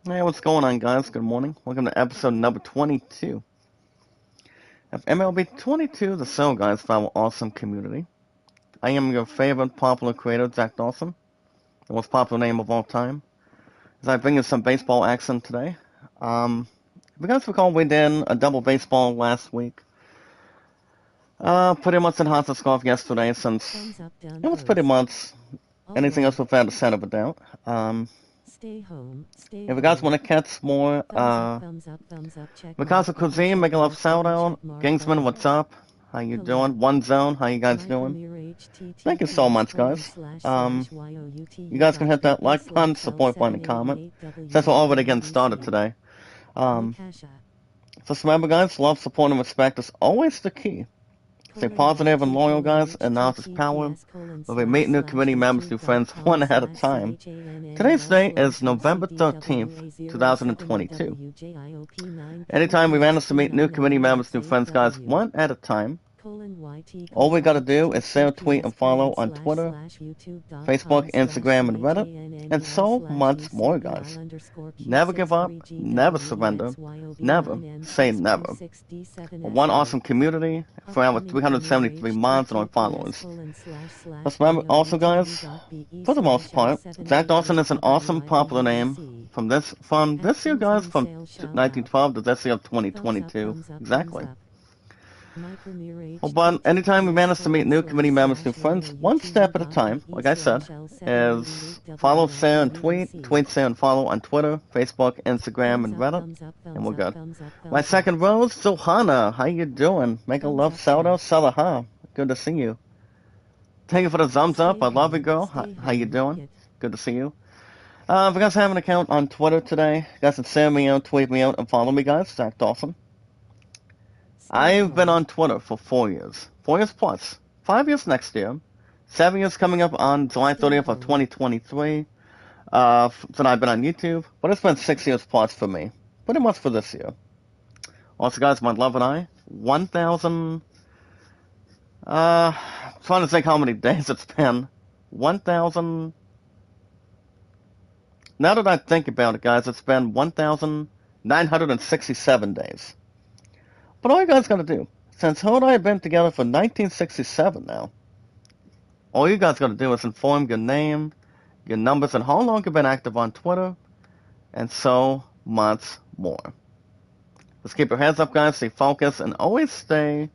Hey, what's going on, guys? Good morning. Welcome to episode number 22 of MLB 22, the show, guys, for our awesome community. I am your favorite popular creator, Zach Dawson, the most popular name of all time, as I bring you some baseball action today. If you guys recall, we did a double baseball last week. Pretty much in hot to scarf yesterday, since it was pretty much anything else without a shadow of a doubt. If you guys want to catch more, Mikasa Cuisine, make a love shout out. Gangsman, what's up? How you doing? One Zone, how you guys doing? Thank you so much, guys. You guys can hit that like button, support button, and comment. Since we're already getting started today. Um, just remember, guys, love, support, and respect is always the key. Stay positive and loyal, guys, and knowledge is power. Where we meet new community members, new friends, one at a time. Today's date is November 13th, 2022. Anytime we manage to meet new community members, new friends, guys, one at a time, all we gotta do is share, tweet, and follow on Twitter, Facebook, Instagram, and Reddit, and so much more, guys. Never give up, never surrender, never say never. We're one awesome community for our 373 mods and our followers. Let's remember also, guys, for the most part, Zach Dawson is an awesome popular name from this year, guys, from 1912 to this year of 2022. Exactly. Well, but anytime we manage to meet new community members, new friends, one step at a time, like I said, is follow, share, and tweet, share, and follow on Twitter, Facebook, Instagram, and Reddit, and we're good. My second rose, Zohana, how you doing? Make a love shout out, Salaha. Good to see you. Thank you for the thumbs up. I love you, girl. How you doing? Good to see you. If you guys have an account on Twitter today, you guys can share me out, tweet me out, and follow me, guys. Zach Dawson. I've been on Twitter for 4 years. 4 years plus. 5 years next year. 7 years coming up on July 30th of 2023. Since I've been on YouTube. But it's been 6 years plus for me. Pretty much for this year. Also, guys, my love and I, 1,000... trying to think how many days it's been. 1,000... Now that I think about it, guys, it's been 1,967 days. But all you guys gotta do, since her and I have been together for 1967 now, all you guys gotta do is inform your name, your numbers, and how long you've been active on Twitter, and so much more. Just keep your heads up, guys, stay focused, and always stay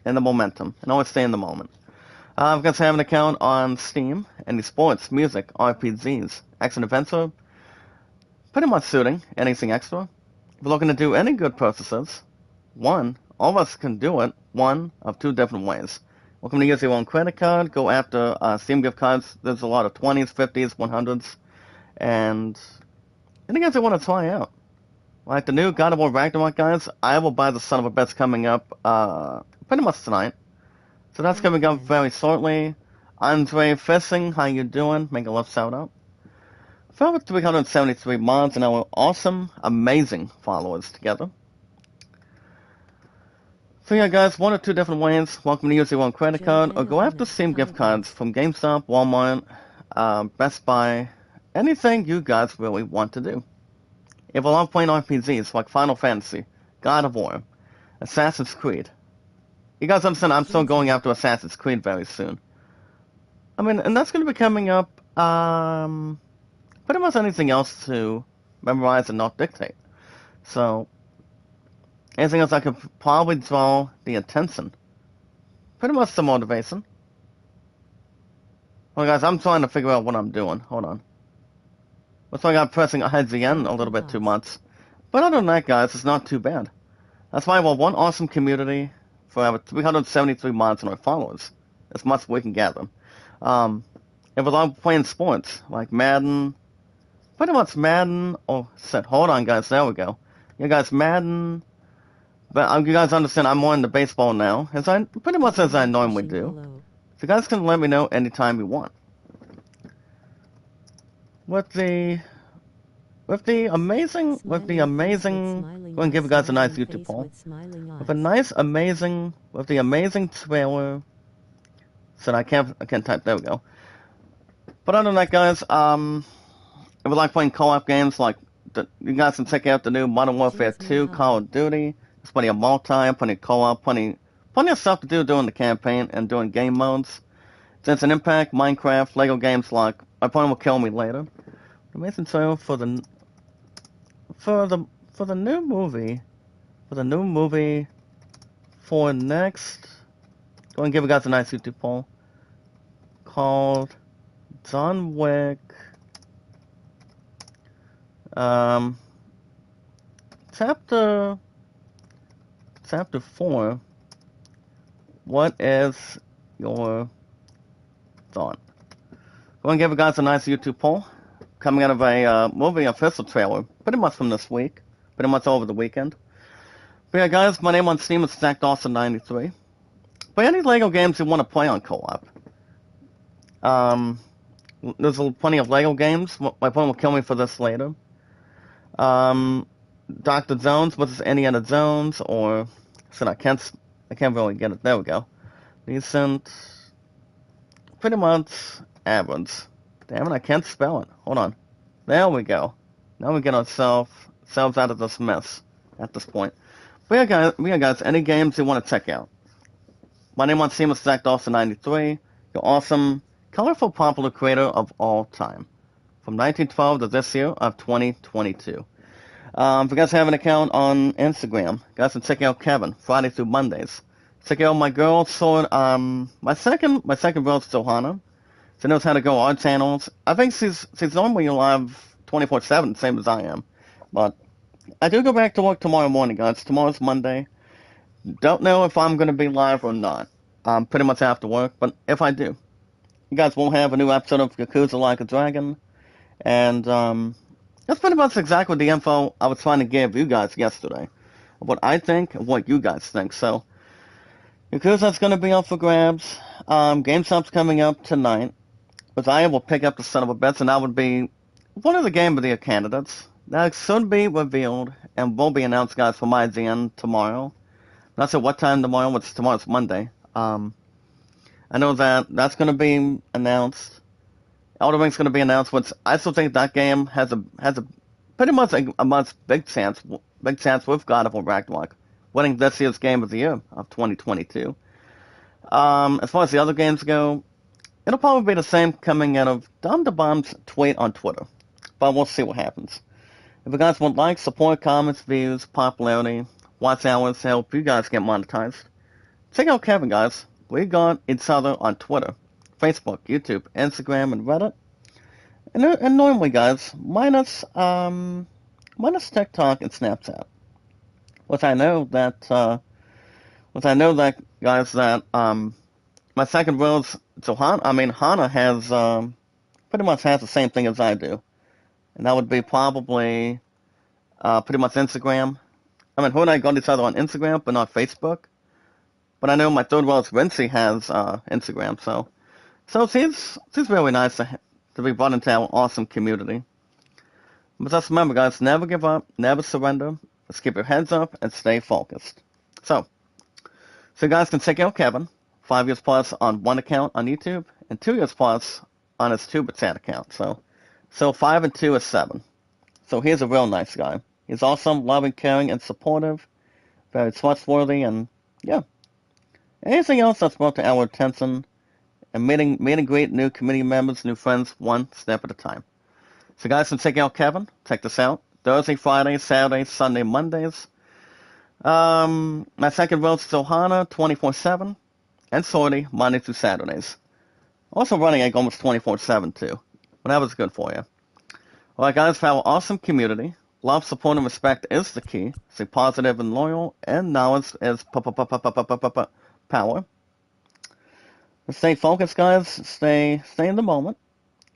in the momentum, and always stay in the moment. You guys have an account on Steam, any sports, music, RPGs, action adventure, pretty much suiting anything extra. If you're looking to do any good purchases, all of us can do it one of two different ways. Welcome to use your own credit card, go after Steam gift cards. There's a lot of 20s, 50s, 100s, and any guys that want to try out. Like the new God of War Ragnarok, guys, I will buy the son of a bitch coming up pretty much tonight. So that's coming up very shortly. Andre Fissing, how you doing? Make a love shout out. Found 373 mods and our awesome, amazing followers together. So yeah, guys, one or two different ways. Welcome to use your own credit card, or go after Steam gift cards from GameStop, Walmart, Best Buy, anything you guys really want to do. If you love playing RPGs like Final Fantasy, God of War, Assassin's Creed, you guys understand I'm still going after Assassin's Creed very soon. I mean, and that's going to be coming up, pretty much anything else to memorize and not dictate. So, anything else I could probably draw the attention. Pretty much the motivation. Well, guys, I'm trying to figure out what I'm doing. Hold on. Looks like I'm pressing IGN a little bit too much. But other than that, guys, it's not too bad. That's why we're one awesome community for our 373 mods and our followers. As much as we can gather. If we love playing sports, like Madden, pretty much Madden, hold on, guys, there we go. You guys, Madden... But you guys understand I'm more into baseball now, pretty much as I normally do. So you guys can let me know anytime you want. With the amazing, I'm going to give you guys a nice YouTube poll. With the amazing trailer. So I can't type, there we go. But other than that, guys, if you like playing co-op games like you guys can check out the new Modern Warfare 2 Call of Duty. There's plenty of multi, plenty of co-op, plenty of stuff to do during the campaign and during game modes. Since an Impact, Minecraft, Lego games like My Opponent Will Kill Me Later. Amazing trailer for the new movie. For the new movie for next. Go and give you guys a nice YouTube poll called John Wick. Chapter 4. What is your thought? Go and give you guys a nice YouTube poll coming out of a movie official trailer, pretty much from this week, pretty much over the weekend. But yeah, guys, my name on Steam is ZachDawson93. Play any Lego games you want to play on co-op. There's plenty of Lego games. My opponent will kill me for this later. Dr. Jones versus Indiana Jones, or I can't really get it. There we go. Decent, pretty much average. Damn it, I can't spell it. Hold on. There we go. Now we get ourselves out of this mess at this point. But yeah, guys, any games you want to check out. My name on Steam is ZachDawson93. You're awesome, colorful, popular creator of all time. From 1912 to this year of 2022. If you guys have an account on Instagram, you guys can check out Kevin, Friday through Mondays. Check out my girl, my second girl is Johanna. She knows how to go on channels. I think she's normally live 24/7, same as I am. But I do go back to work tomorrow morning, guys. Tomorrow's Monday. Don't know if I'm going to be live or not. Pretty much after work, but if I do, you guys will have a new episode of Yakuza Like a Dragon. And that's pretty much exactly the info I was trying to give you guys yesterday. Of what I think and what you guys think. So, Yakuza's going to be up for grabs. GameStop's coming up tonight. But I will pick up the son of a bitch, and that would be one of the Game of the Year candidates. That should be revealed and will be announced, guys, for my IGN tomorrow. Not sure what time tomorrow, which tomorrow's Monday. I know that's going to be announced. Elden Ring's going to be announced, which I still think that game has a pretty much a big chance with God of War Ragnarok winning this year's Game of the Year of 2022. As far as the other games go, it'll probably be the same coming out of Dom the Bomb's tweet on Twitter, but we'll see what happens. If you guys want likes, support, comments, views, popularity, watch hours, help you guys get monetized, check out Kevin, guys. We got each other on Twitter, Facebook, YouTube, Instagram, and Reddit. And normally, guys, minus TikTok and Snapchat. Which I know that, guys, that my second world's Hana has pretty much has the same thing as I do, and that would be probably pretty much Instagram. I mean, her and I got each other on Instagram, but not Facebook. But I know my third world's Vinci has Instagram, so she's really nice to be brought into our awesome community. But just remember, guys, never give up, never surrender. Let's keep your heads up and stay focused. So you guys can check out Kevin, 5 years plus on one account on YouTube, and 2 years plus on his TuberChat account. So 5 and 2 is 7. So he's a real nice guy. He's awesome, loving, caring, and supportive, very trustworthy, and yeah. Anything else that's brought to our attention, and meet and greet new community members, new friends, one step at a time. So guys can check out Kevin. Check this out. Thursday, Friday, Saturday, Sunday, Mondays. My second world's Johanna, 24/7, and Sorty, Monday through Saturdays. Also running like almost 24/7 too. Whatever's good for you. Alright guys, for our awesome community, love, support, and respect is the key. Stay positive and loyal, and knowledge is power. Stay focused, guys. Stay in the moment,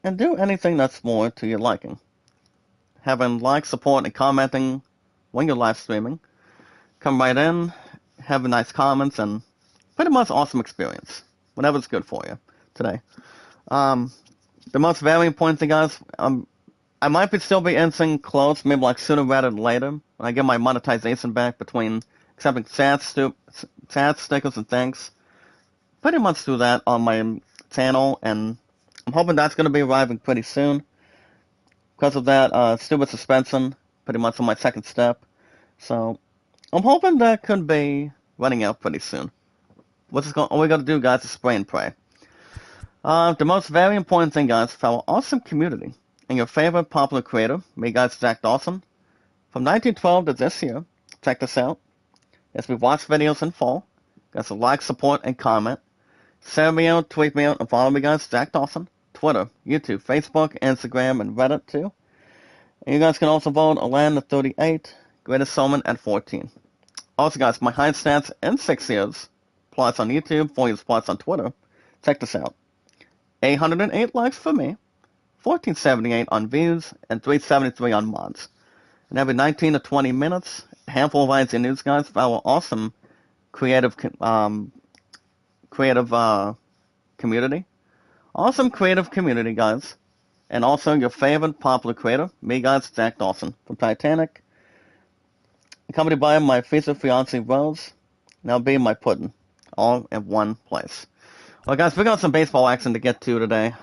and do anything that's more to your liking. Having like, support, and commenting when you're live streaming. Come right in, have nice comments, and pretty much awesome experience. Whatever's good for you today. The most very important thing, guys, I might still be answering close, maybe like sooner rather than later, when I get my monetization back between accepting chat, stickers, and thanks. Pretty much do that on my channel, and I'm hoping that's going to be arriving pretty soon. Because of that stupid suspension pretty much on my second step. So I'm hoping that could be running out pretty soon. All we got to do, guys, is spray and pray. The most very important thing, guys, for our awesome community and your favorite popular creator, me, guys, Zach Dawson, from 1912 to this year. Check this out. As we watch videos in full, guys, like, support, and comment. Send me out, tweet me out, and follow me, guys, Zach Dawson. Twitter, YouTube, Facebook, Instagram, and Reddit, too. And you guys can also vote Alan at 38, Greatest Showman at 14. Also, guys, my highest stats in 6 years, plus on YouTube, 4 years plus on Twitter. Check this out. 808 likes for me, 1478 on views, and 373 on mods. And every 19 to 20 minutes, a handful of ideas and news, guys, for our awesome creative community. Awesome creative community, guys. And also your favorite popular creator, me, guys, Zach Dawson from Titanic. Accompanied by my future fiancée, Rose. And I'll be my pudding. All in one place. Well, guys, we got some baseball action to get to today.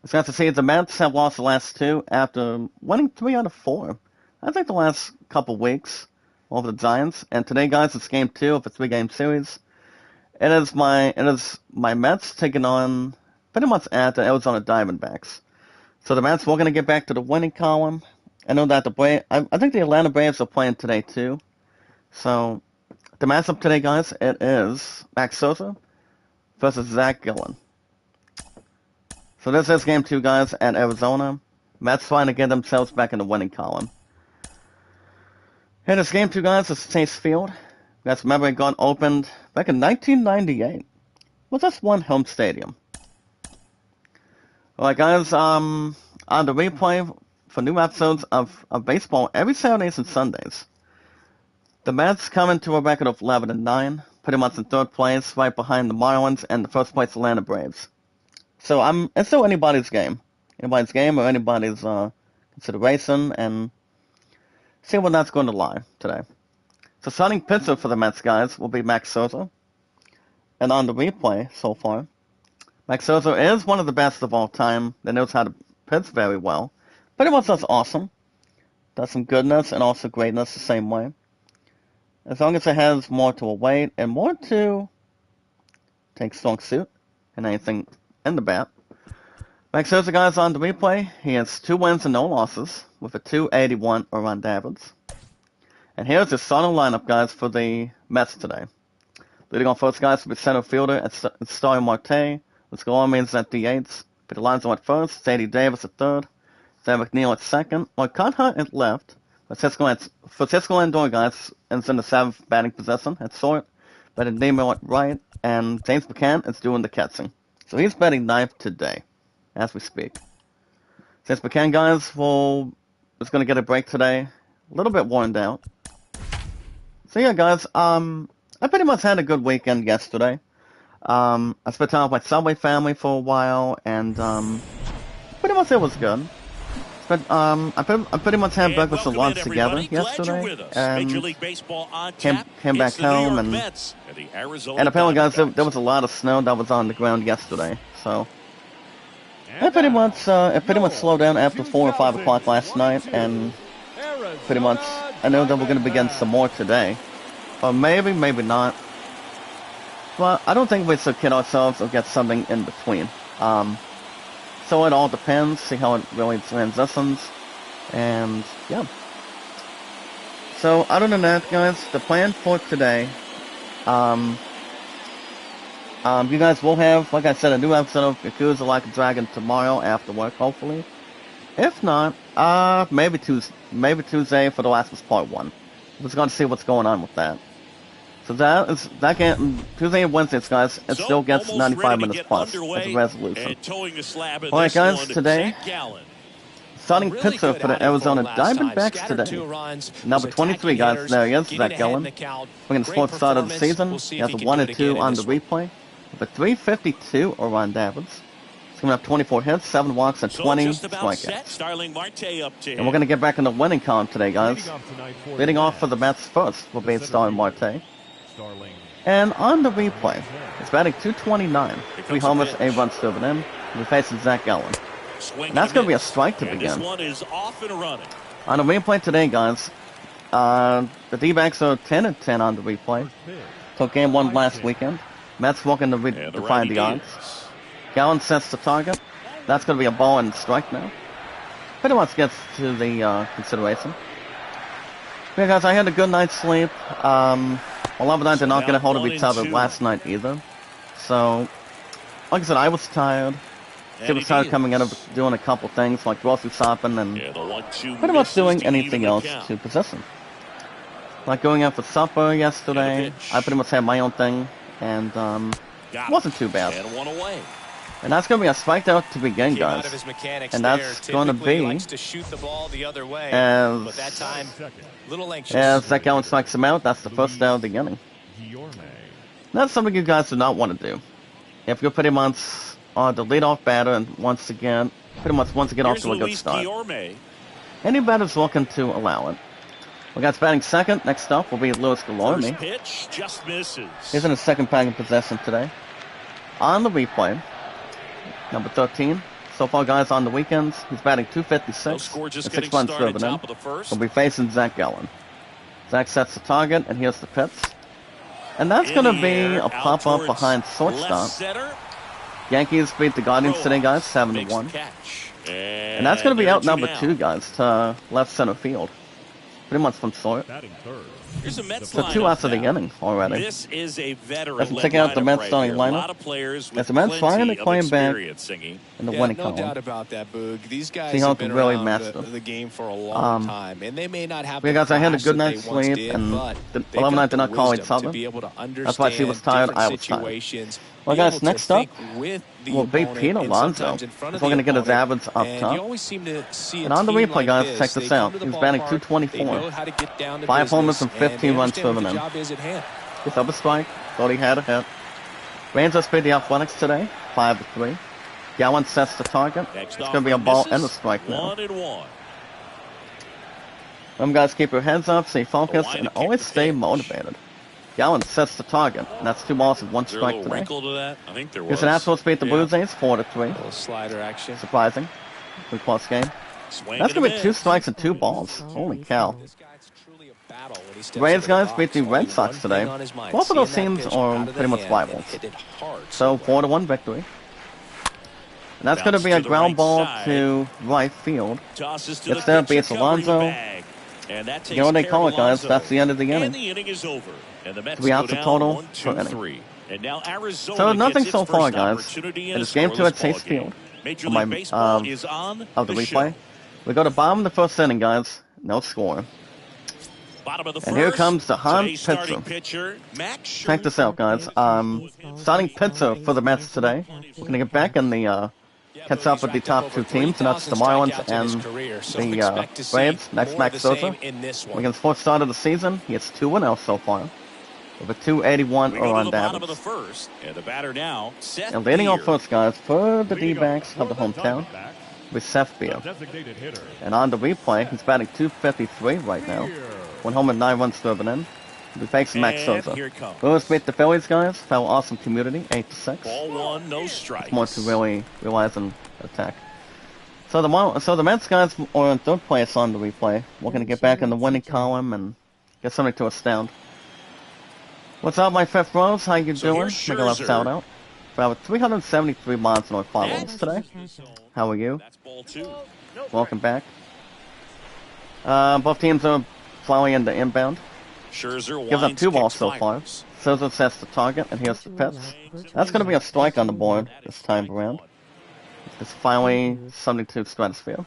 It's nice to see the Mets have lost the last 2 after winning 3 out of 4. I think the last couple weeks over the Giants. And today, guys, it's game 2 of a 3-game series. It is my Mets taking on pretty much at the Arizona Diamondbacks. So the Mets, we're going to get back to the winning column. I know that I think the Atlanta Braves are playing today too. So the matchup today, guys, it is Max Scherzer versus Zach Gallen. So this is game 2, guys, at Arizona. Mets trying to get themselves back in the winning column. And this game 2, guys, is Chase Field. Guys, remember it got opened back in 1998. Well, that's one home stadium. Alright, guys, on the replay for new episodes of baseball every Saturdays and Sundays. The Mets come into a record of 11-9, pretty much in 3rd place, right behind the Marlins and the 1st place Atlanta Braves. So it's still anybody's game. Anybody's game or anybody's consideration, and see where that's going to lie today. So starting pitcher for the Mets, guys, will be Max Scherzer. And on the replay so far, Max Scherzer is one of the best of all time that knows how to pitch very well. Pretty much does awesome. Does some goodness and also greatness the same way. As long as it has more to a weight and more to take strong suit and anything in the bat. Max Scherzer, guys, on the replay, he has 2 wins and no losses with a 281 around average. And here's the starting lineup, guys, for the Mets today. Leading on first, guys, will be center fielder at Starling Marte. Let's go on means at DH. Peter Alonso at first, Sadie Davis at third, Sam McNeil at second, or Conhart at left. Francisco Lindor, guys, is in the 7th batting position at short, batting Nemo at right, and James McCann is doing the catching. So he's batting 9th today, as we speak. James McCann, guys, is going to get a break today. A little bit worn out. So yeah, guys, I pretty much had a good weekend yesterday. I spent time with my Subway family for a while, and pretty much it was good. I pretty much had breakfast and lunch together yesterday, and came back home, and apparently, guys, there was a lot of snow that was on the ground yesterday, so it pretty much slowed down after 4 or 5 o'clock last night, and pretty much I know that we're going to begin some more today, or maybe not. But I don't think we should kid ourselves or get something in between. So it all depends, see how it really transitions, and yeah. So other than that, guys, the plan for today, you guys will have, like I said, a new episode of Yakuza Like a Dragon tomorrow after work, hopefully. If not, maybe Tuesday for The Last of Us Part 1. We're just going to see what's going on with that. So that game, Tuesday and Wednesdays, guys, it still gets 95 minutes plus as a resolution. Alright, guys, today, starting pitcher for the Arizona Diamondbacks today. Number 23, guys, there he is, Zach Gallen. We're going to score the start of the season. He has a 1-2 on the replay, with a 352 around average. He's going to have 24 hits, 7 walks, and 20 strikeouts. And we're going to get back in the winning column today, guys. Leading off for the Mets first will be Starling Marte. And on the replay, it's batting 229, 3 homers, 8 runs driven in. We're facing Zach Gallen. And that's going to be a strike to begin. On the replay today, guys, the D-backs are 10-10 on the replay. Took game 1 last weekend. Mets looking to define the odds. Gallen sets the target. That's going to be a ball and strike now. Pretty much gets to the consideration. Yeah, guys, I had a good night's sleep. 11 night did not get a hold of each other last night either. So, like I said, I was tired. She was tired coming out of doing a couple things like grocery shopping and pretty much doing anything else to position. Like going out for supper yesterday, I pretty much had my own thing, and it wasn't too bad. And that's going to be a strike out to begin, guys. And that's going to be as Zach Allen strikes him out. That's the first out of the inning. That's something you guys do not want to do. If you're pretty much the leadoff batter and once again, pretty much wants to get off to a good start. Any batter's looking to allow it. We got batting second. Next up will be Louis Galorme. He's in his second batting possession today. On the replay, number 13. So far, guys, on the weekends, he's batting .256 and 6 runs driven in. He'll be facing Zach Gallen. Zach sets the target, and here's the pitch. And that's going to be a pop-up behind shortstop. Yankees beat the Guardians today, guys, 7-1. And that's going to be out number 2, guys, to left center field. Pretty much from short. So 2 outs of the inning already. This is a veteran. Let's check out the Mets starting lineup. As the Mets finally claim back in the winning column. No doubt about that, Boog. These guys have been really around the game for a long time, and they may not have. Yeah, guys, I had a good night's sleep, and the 11 night did not call each other. That's why she was tired, I was tired. Well, guys, next up will be Pete Alonso. He's looking to get his average up top. And on the replay, guys, check this out. He was batting .224. 5 homers and 15 runs driven in. Gets up a strike. Thought he had a hit. Rangers beat the Athletics today, 5-3. Gallen sets the target. It's going to be a ball and a strike now. Guys, keep your heads up, stay focused, and always stay motivated. Gallen sets the target, and that's 2 balls and 1 strike today. Here's an Astros beat the Blue Jays 4-3. Slider action. Surprising. Pretty close game. That's going to be 2 strikes and 2 balls. Holy cow. The Rays, guys, beat the Red Sox today. Both of those teams are pretty much rivals. So 4-1 victory. And that's going to be a ground ball to right field. Gets there, beats Alonso. You know what they call it, guys? That's the end of the inning. 3 outs of total per inning. So nothing so far, guys. It is game 2 at Chase Field. Of the replay. We go to bottom of the first inning, guys. No score. And here comes the pitcher. Check this out, guys. Starting pitcher for the Mets today. We're going to get back in the catch up with the top 2 teams, and that's the Marlins and the Braves. Next, Max Scherzer. Against 4th start of the season, he hits 2-0 so far, with a .281 earned average. And leading off first, guys, for the D-backs of the hometown, with Seth Beer. And on the replay, he's batting .253 right now. 1 home and 9 runs driven in. We facing Max Scherzer. Brewers beat the Phillies, guys. Fell awesome community, 8-6. Ball 1, no strikes. It's more to really realize and attack. So the Mets, guys, are in 3rd place on the replay. We're going to get back in the winning column and get something to astound. What's up, my 5th rows? How you doing? Make a love shout out. We have 373 miles on our followers today. How are you? Welcome back. Both teams are flowing into inbound. Gives up 2 balls so far. Scherzer sets the target, and here's the pitch. That's going to be a strike on the board this time around. It's finally something to stratosphere.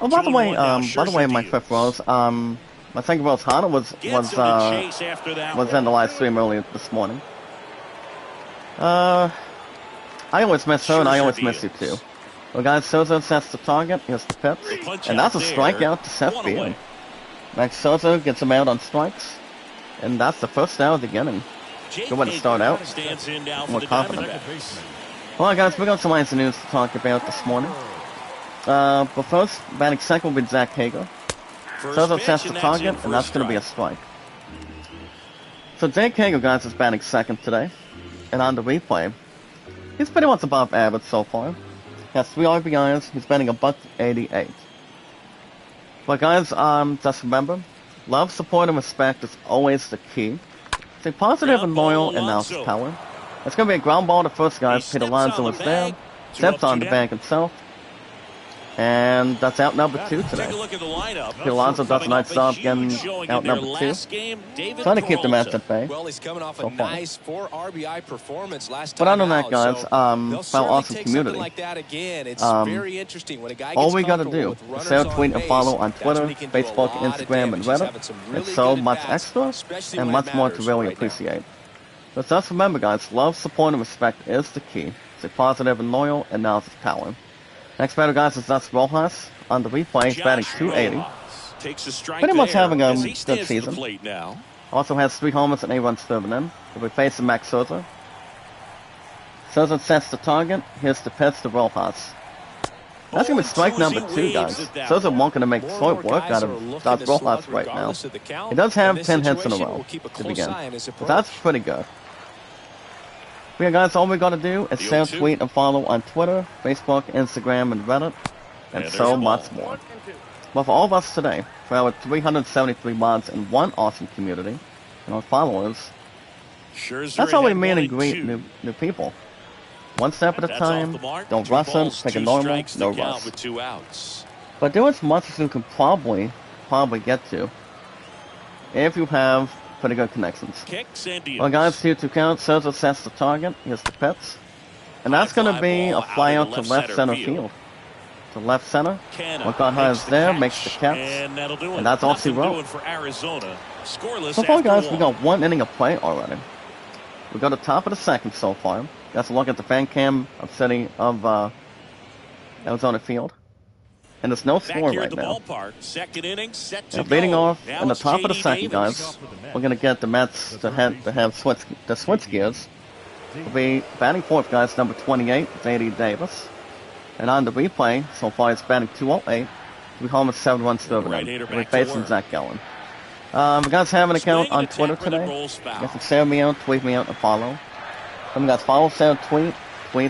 Oh, by the way, my 5th rows, I think Rose Hana was in the live stream earlier this morning. I always miss her, and I always miss you too. Well, guys, Scherzer sets the target. Here's the pitch, and that's a strikeout to Seth Beer. Max Scherzer gets him out on strikes, and that's the first out of the inning. Good way to start out. More confident. Alright, guys, we got some nice news to talk about this morning. But first, batting second will be Zach Hager. Scherzer sets the target, and that's going to be a strike. So Jake Hager, guys, is batting second today, and on the replay, he's pretty much above average so far. He has 3 RBIs. He's batting $188. But guys, just remember, love, support, and respect is always the key. Stay positive and loyal, and now it's power. It's going to be a ground ball to first, guys. Peter Alonso is there. Steps on the bag himself. And that's out number 2 today. Peter Alonso does a nice job getting out number 2. Trying to keep the match at bay. Well, he's coming off a nice 4 RBI performance last but time other than that, guys, found awesome community. Like that again. It's very interesting when a guy all we got to do is share, tweet, and follow on Twitter, Facebook, Instagram, and Reddit. It's so much extra and much more to really appreciate. But just remember, guys, love, support, and respect is the key. Stay positive and loyal, and now it's power. Next batter, guys, is Dustin Rojas on the replay. He's batting 280. Pretty much having a good season. Also has 3 homers and 8 runs driven in. He'll be facing Max Scherzer. Scherzer sets the target. Here's the pitch to Rojas. That's going to be strike number 2, guys. Scherzer won't going to make short work out of Dustin Rojas right now. He does have 10 hits in a row to begin. But that's pretty good. But yeah, guys, all we gotta do is share, tweet, and follow on Twitter, Facebook, Instagram, and Reddit, and so much more. But for all of us today, for our 373 mods and 1 awesome community, and our followers, that's how we meet and greet new people. One step at a time, don't rush them, take it normal, no rush. But do as much as you can probably get to, if you have pretty good connections. Well, guys, 2-2 count. Scherzer sets the target. Here's the pitch. And that's going to be a fly out to left center field. To left center. Wakahara is there, makes the catch. And that's all she wrote. So far, guys, we got 1 inning of play already. We got the top of the second so far. That's a look at the fan cam of Arizona Field. And there's no score right now. Leading off in the top of the second, guys, we're going to get the Mets to have switch gears. We'll be batting 4th, guys, number 28, J.D. Davis. And on the replay, so far it's batting 208. 3 homers, 7 runs driven in. We're facing Zach Gallen. You guys have an account on Twitter today. You guys can share me out, tweet me out, and follow. You guys follow, share, tweet,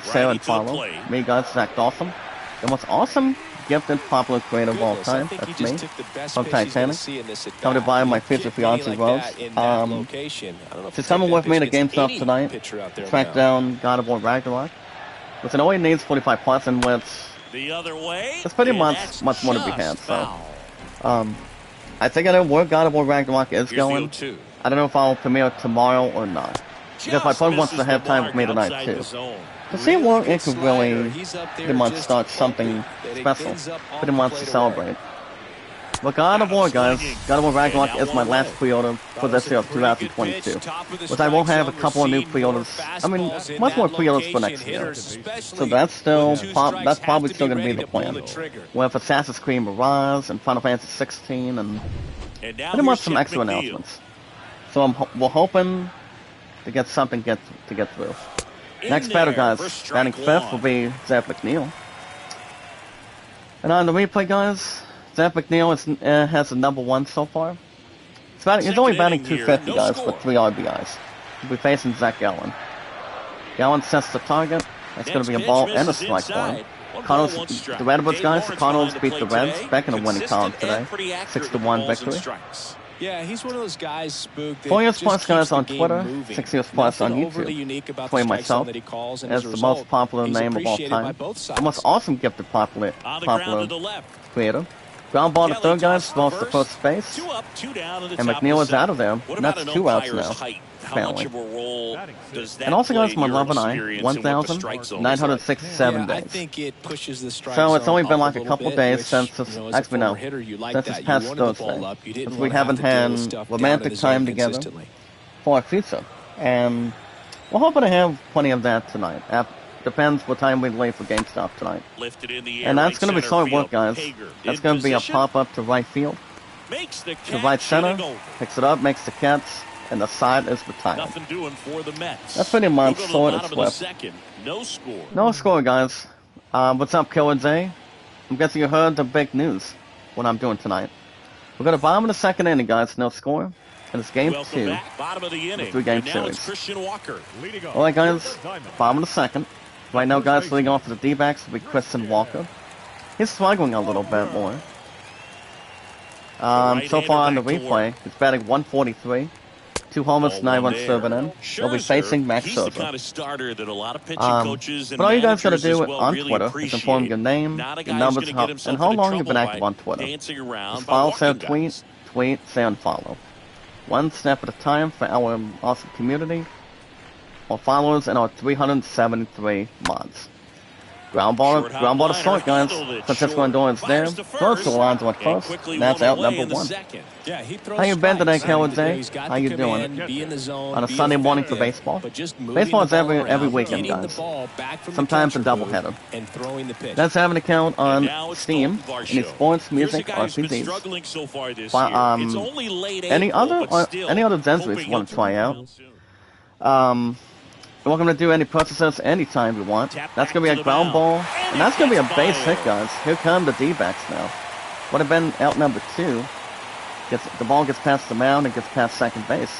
share, and follow. Me, guys, Zach Dawson. The most awesome gifted popular creator of all time. That's me. From Titanic. Coming to buy my future fiance Rose. She's coming with me to GameStop tonight. Track down God of War Ragnarok. Which it only needs 45 plus, and with it's pretty much more to be had. So, I think I know where God of War Ragnarok is going. I don't know if I'll premiere tomorrow or not. Because my phone wants to have time with me tonight too. To see where it could really pretty much start something special, pretty much to celebrate. But God of War, guys, God of War Ragnarok is my last pre-order for this year of 2022. But I will have a couple of new pre-orders, I mean, much more pre-orders for next year. So that's probably still going to be the plan. We'll have Assassin's Creed Mirage and Final Fantasy 16 and pretty much some extra announcements. So we're hoping to get something to get through. Next batter, guys, batting 5th will be Zach McNeil. And on the replay, guys, Zach McNeil has a number 1 so far. He's only batting 250, guys, with 3 RBIs. He'll be facing Zach Gallen. Gallen sets the target. That's going to be a ball and a strike for him. Cardinals, the Redbirds, guys, the Cardinals beat the Reds back in a winning column today. 6-1 victory. Yeah, he's one of those guys, Spook. 4 years plus, guys, on Twitter, 6 years plus on YouTube. Play myself as the most popular name of all time. The most awesome gifted popular creator. Ground ball to third, guys, throws to first base. And McNeil is out of there. And that's 2 outs now, apparently. And also, guys, my love and I, 1,967 days. So it's only been like a couple of days since this, actually no, since this past Thursday. Because we haven't had romantic time together for our future. And we're hoping to have plenty of that tonight. Depends what time we leave for GameStop tonight. And that's going to be solid work, guys. That's going to be a pop-up to right field. To right center, picks it up, makes the catch, and the side is retired. That's pretty much sorted swift. No score, guys. What's up, Killer J? I'm guessing you heard the big news, what I'm doing tonight. We're going to bottom of the second inning, guys. No score. And it's game 2 of the 3-game series. Alright, guys. Bottom of the second. Right now, guys, leading off for the D-backs will be Christian Walker. He's struggling a little bit more. So far on the replay, he's batting 143. 2 homers, 9 runs driven in. He'll be facing Max He's the Scherzer. kind of starter that a lot of pitching coaches and But all you guys gotta managers do as well on really Twitter is inform appreciate. your name, Not a your guy who's numbers, going to get himself and how into long you've been trouble active by on Twitter. dancing around Just by follow, say, walking guys. tweet, say, unfollow. One step at a time for our awesome community. Our followers and our 373 mods. Ground ball to start, guys. Francisco Lindor is there. Throws to Alonso at first. And that's out number 1. Yeah, he throws How you been today, strikes. Calvin? He's got How the you command, doing? be in the zone, On a be Sunday morning for effective, baseball? but just moving Baseball is the ball every around, weekend, getting the guys. ball back from Sometimes the a catcher booth doubleheader. and throwing the pitch. Let's have an account on Now it's Steam. Dalton Any Varsho. sports, Here's a music, guy who's been RPGs. struggling so far this But, year. It's only late any April, other but still, Zenzries hoping you want to he'll try turn out? around soon. You're welcome to do any purchases anytime you want. That's going to be a ground ball, and that's going to be a base hit, guys. Here come the D-backs now. Would have been out number 2. The ball gets past the mound and gets past second base.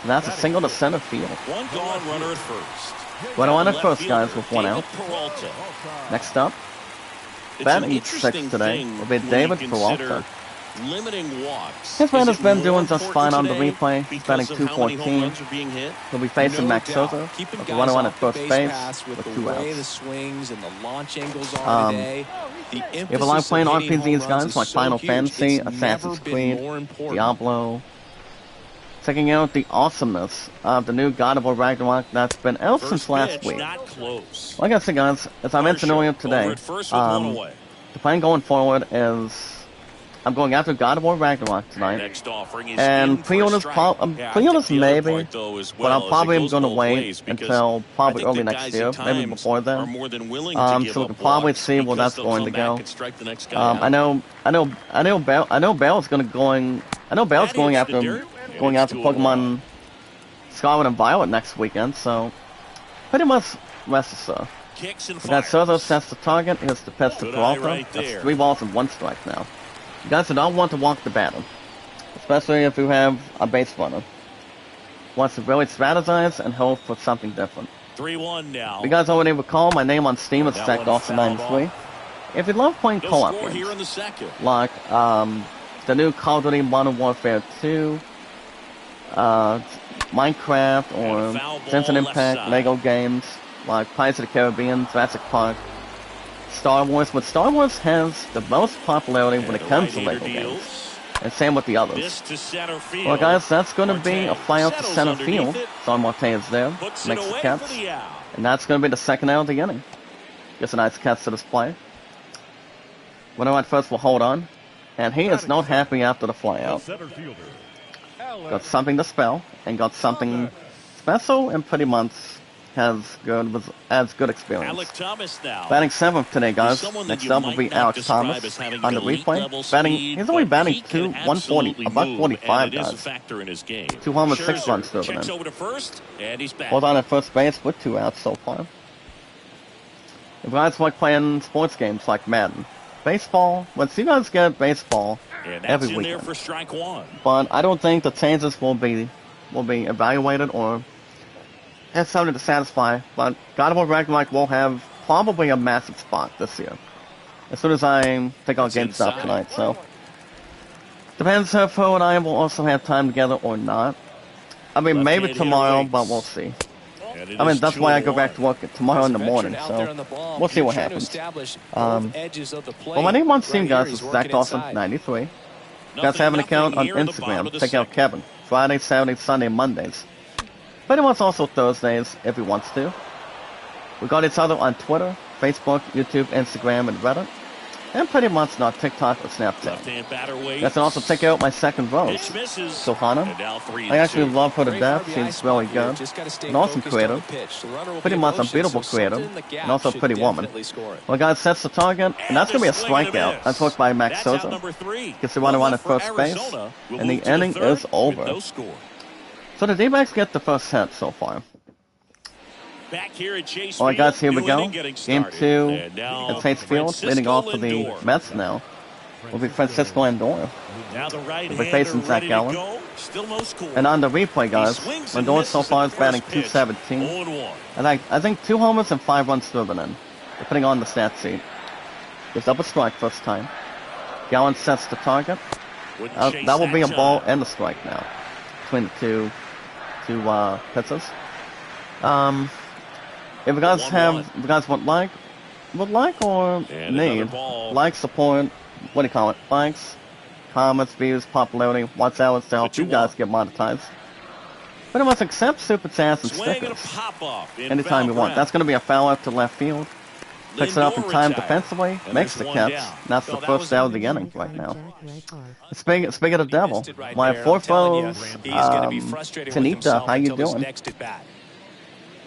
And that's a single to center field. One gone runner at first. What I want at Left first, fielder, guys, with 1 out. David Peralta. Next up, It's an batting interesting 6 today thing will be when David you consider Peralta. limiting walks. His man Is has it been more doing just important fine on the today replay. He's because batting of how many home 214. runs are being hit? He'll be facing Max doubt. Scherzer Keeping with guys 1 at off the first base base pass with with the 2 way the outs. swings and the launch angles are today. The If you like emphasis playing of hitting RPGs, home runs guys, is like so Final huge. Fantasy, It's Assassin's never been Creed, more important. Diablo, checking out the awesomeness of the new God of War Ragnarok that's been out since First last pitch, week. not close. Like I said, guys, as I mentioned earlier Over today, at first with one away. the plan going forward is I'm going after God of War Ragnarok tonight. Next offering is And in for a pre-orders, strike. pre-orders the other maybe, part, though, as but well, I'm is probably it goes going to both wait ways because until probably I think early that next guys year, at maybe times before are then. more than willing to give So we up can probably walks see where because that's they'll going come to back go. and strike the next guy out. I know Bell's going after Pokemon Scarlet and Violet next weekend, so pretty much rest assured. Kicks and We got fires. Scherzer sets the target. Here's the pitch to Good eye Peralta. right That's there. 3 balls and 1 strike now. You guys do not want to walk the batter, especially if you have a base runner. Wants to really strategize and hope for something different. 3-1 now. You guys already recall my name on Steam is That Zach one fouled Dawson93. If you love playing No co-op score here in games, the second. like the new Call of Duty Modern Warfare 2, Minecraft, And a or foul ball Genshin left Impact, side. Lego games, like Pirates of the Caribbean, Jurassic Park, Star Wars, but Star Wars has the most popularity when it And comes the to right-hander Lego games. deals. And same with the others. This to center field. Well, guys, that's going to be a Marte fly out to settles center underneath field. it. Don Marte is there, Puts it makes the away catch, for the out. and that's going to be the second out of the inning. Gets a nice catch to this play. Winner at first will hold on, and he is not happy after the fly out. Got something to spell, and got something special, and pretty much has good experience. Alec Thomas now. Batting 7th today, guys. Someone that Next you up will might be not Alex describe Thomas as having on the elite-level replay. speed, He's only but batting he can 140, absolutely about move, 45, and it is a guys. factor in his game. 2 homers, 6 Scherzer runs driven checks in. over to first, and he's back. Hold on at first base with 2 outs so far. If you guys like playing sports games like Madden, baseball, once you guys get baseball And that's every in there weekend. for strike 1. But I don't think the changes will be evaluated or have something to satisfy. But God of War Ragnarok will have probably a massive spot this year. As soon as I take our game stuff inside. tonight, so depends if Ho and I will also have time together or not. I mean, maybe Left-handed tomorrow, hitter but waits. we'll see. And it I mean, is that's why I go 2-1. back to work tomorrow in the morning, so we'll see what happens. Well, my name on Steam, guys, is Zach Dawson93. You guys have an account on here in the bottom Instagram. of the Check out second. Kevin. Friday, Saturday, Sunday, Mondays. Pretty much also Thursdays, if he wants to. We got each other on Twitter, Facebook, YouTube, Instagram, and Reddit. And pretty much not TikTok or Snapchat. Left-hand batter waits. You can also check out my second rose, Pitch misses. Sohana. And now 3-2. I actually love her to death. She's really good. An awesome creator. Pretty much a beautiful creator. And also a pretty woman. Well, guys, sets the target, and that's going to be a strikeout. That's worked by Max That's out Scherzer. number 3. Gets the runner on at for first base, Arizona. We'll and the move to inning third is with over. no score. So the D-backs get the first hit so far. Back here at Chase All right, guys, here Field, we new go. inning getting Game started. 2 And now at Chase Field, Francisco leading off for the Lindor. Mets now. Will be Francisco Lindor. Now the right We'll be facing Zach Gallen. Still no score. And on the replay, guys, He swings and Lindor so misses far at is the batting first pitch. 217. 0-1. I think 2 homers and 5 runs driven in, depending on the stat sheet. Gives up a strike first time. Gallen sets the target. That will be a ball and a strike now between the two pitchers. If you guys would like or need like, support, what do you call it? Likes, comments, views, popularity, what's else to help you guys get monetized. But it must accept super chats and stickers anytime you want. That's going to be a foul out to left field. Picks it up in time defensively, makes the catch. That's the first out of the inning right now. Speaking of the devil, my fourth rose, Tanita, how you doing?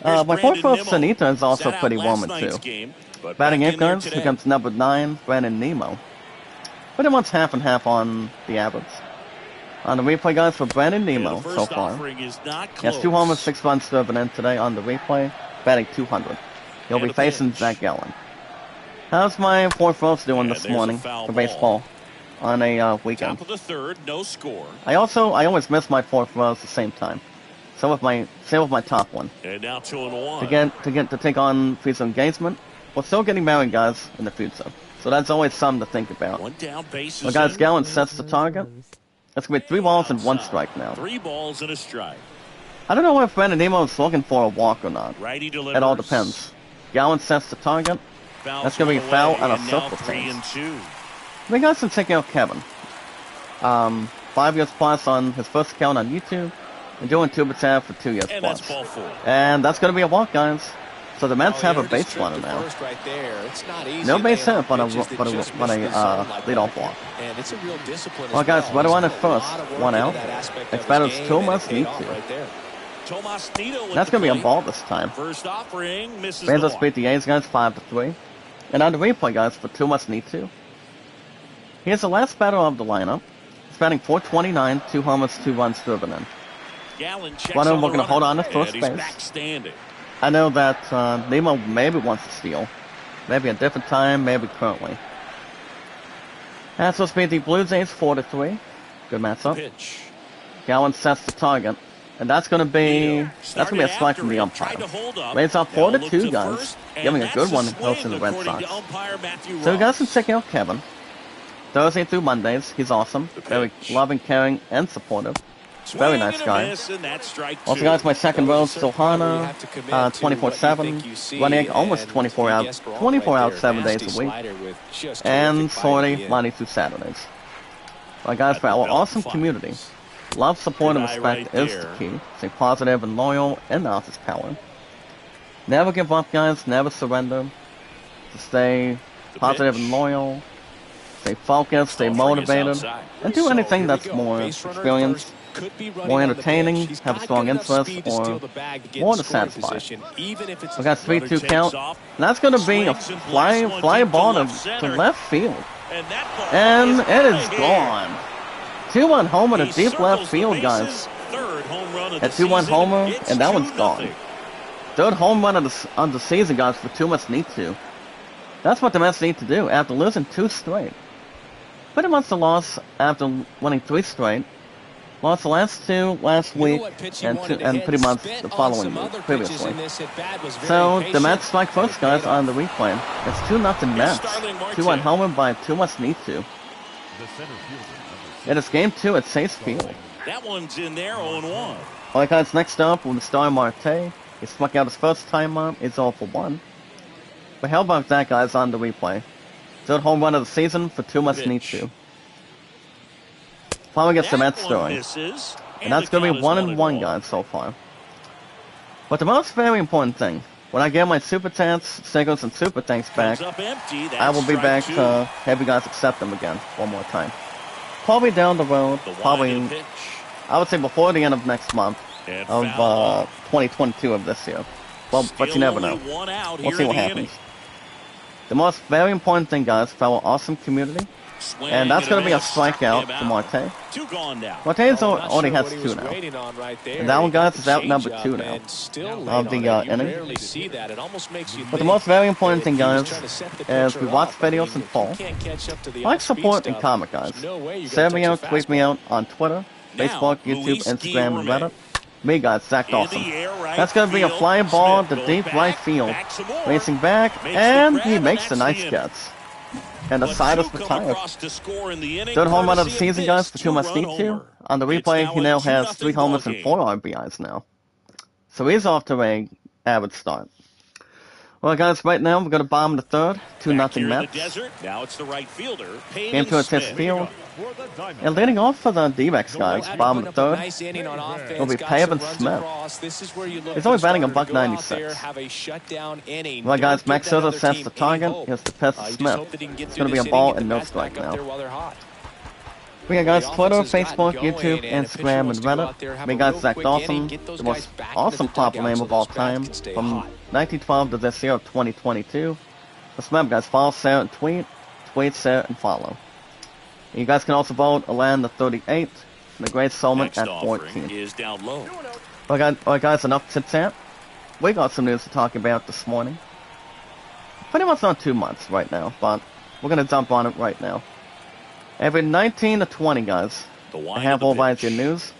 My fourth rose, Tanita, is also pretty warm too. Batting 8 guns against number 9, Brandon Nemo. Pretty much half and half on the average. On the replay, guys, for Brandon Nemo so far. He has 2 homers, 6 runs driven in today on the replay, batting 200. He'll be facing Zach Gallen. How's my fourth rose doing this morning for baseball on a weekend? Top of the third, no score. I always miss my fourth rose at the same time. Same with my top one. And now 2-1. To take on future engagement. We're still getting married, guys, in the future. So that's always something to think about. One down, bases well, guys, in. Gallen sets the target. That's going to be 3 balls and 1 strike now. 3 balls and a strike. I don't know if Brandon Nemo is looking for a walk or not. Righty delivers. It all depends. Gallen sets the target. That's going to be a foul and a circle change. We got some check out Kevin. 5 years plus on his first account on YouTube. And doing tuba tab for 2 years and plus. That's ball 4. And that's going to be a walk, guys. So the Mets have a base runner now. No base hit, but a leadoff walk. Well, guys, right around at first, 1 out. Expected Tomas need to. That's going to be a ball this time. First offering, misses Bezos beat the A's, guys, 5-3. And on the replay, guys, for Tomas need to. Here's the last batter of the lineup. He's batting .429, 2 homers, 2 runs driven in. One of them we're going to hold on to first base. I know that Nemo maybe wants to steal. Maybe a different time, maybe currently. That's supposed to be the Blue Jays 4-3. Good matchup. Gallen sets the target. And that's going to be a strike from the umpire. Rays up 4-2, guys. Giving a good one hosting the Red Sox. So you guys can check out Kevin. Thursday through Mondays. He's awesome. Very loving, caring, and supportive. Very nice guy. Also, guys, my second row, Sohana, 24/7, running almost 24 out 7 days a week, and Sorty, Monday through Saturdays. Well, guys, for our awesome community, love, support, and respect is the key. Stay positive and loyal, and ours is power. Never give up, guys. Never surrender. Just stay positive and loyal. Stay focused, stay motivated, and do anything that's more experienced, more entertaining, have a strong interest, or more to satisfy. We got 3-2 count. And that's going to be a fly ball to left field. And it is gone. 2-1 homer to deep left field, guys. A 2-1 homer, and that one's gone. Third home run of the season, guys, for Tomas need to. That's what the Mets need to do after losing 2 straight. Pretty much the loss after winning 3 straight. Lost the last 2 last week, and pretty much the following week, previously. So, the Mets strike first, guys, on the replay. It's 2-0 Mets. 2-1 homer by Tomas need to. It is game 2 at Chase Field. That one's in there, 0-1. Alright, guys, next up, with the star Marte. He struck out his first time up. It's 0-for-1. But how about that, guys, on the replay? 3rd home run of the season for Tomas need to. Finally gets the Mets story. And that's going to be 1-1, guys, so far. But the most very important thing, when I get my Super Chats, Stickers, and Super Thanks back, I will be back to have you guys accept them again one more time. Probably down the road, probably, I would say before the end of next month of 2022 of this year. Well, but you never know. We'll see what happens. The most very important thing, guys, for our awesome community, and that's going to be a strikeout for Marte. Marte's already has 2 now. And that one, guys, is out number 2 now of the inning. But the most very important thing, guys, is we watch videos in full. Like, support, and comment, guys. Send me out, tweet me out on Twitter, Facebook, YouTube, Instagram, and Reddit. Me, guys, Zach Dawson. That's going to be a flying ball to deep right field. Racing back, and he makes the nice catch. And the But side two is come retired. across to score in the inning, Third home run of the courtesy season, this guys, for Kumas two-run Need to. homer. On the It's replay, he a now has 3 2-0 homers and ballgame. 4 RBIs now. So he's off to a average start. Well, guys, right now we're going to bomb the third. 2-0 Back here in the Mets. desert, now it's the right fielder, Game 2 at Smith. Test Field. And leading off for the D-backs, guys, bomb the third. Nice inning on offense, It'll be got some Pavin runs Smith. across. This is where you look He's for only the batting a starter to go out $196. there, have a shutdown inning. Well, guys, Don't Max give that Scherzer other sets team the any target. hope. Here's the pitch to You just Smith. hope they didn't get It's through going to be this a ball inning, get and the no Mets strike back up now. there while they're hot. We got guys The Twitter, offense has Facebook, gotten YouTube, going, and a pitcher Instagram, and wants to go Reddit. out there, have We a got real Zach quick Dawson, inning, get those the guys most back into awesome the proper dugout name so of all those bats time, can stay from hot. 1912 to this year of 2022. Just remember, guys, follow, share, and tweet, share, and follow. And you guys can also vote Alan the 38th, and the Great Solman Next at offering 14. is down low. Alright, guys, enough chit-chat. We got some news to talk about this morning. Pretty much not too much right now, but we're going to jump on it right now. Every 19 to 20, guys, The I wind have of all the your pitch. news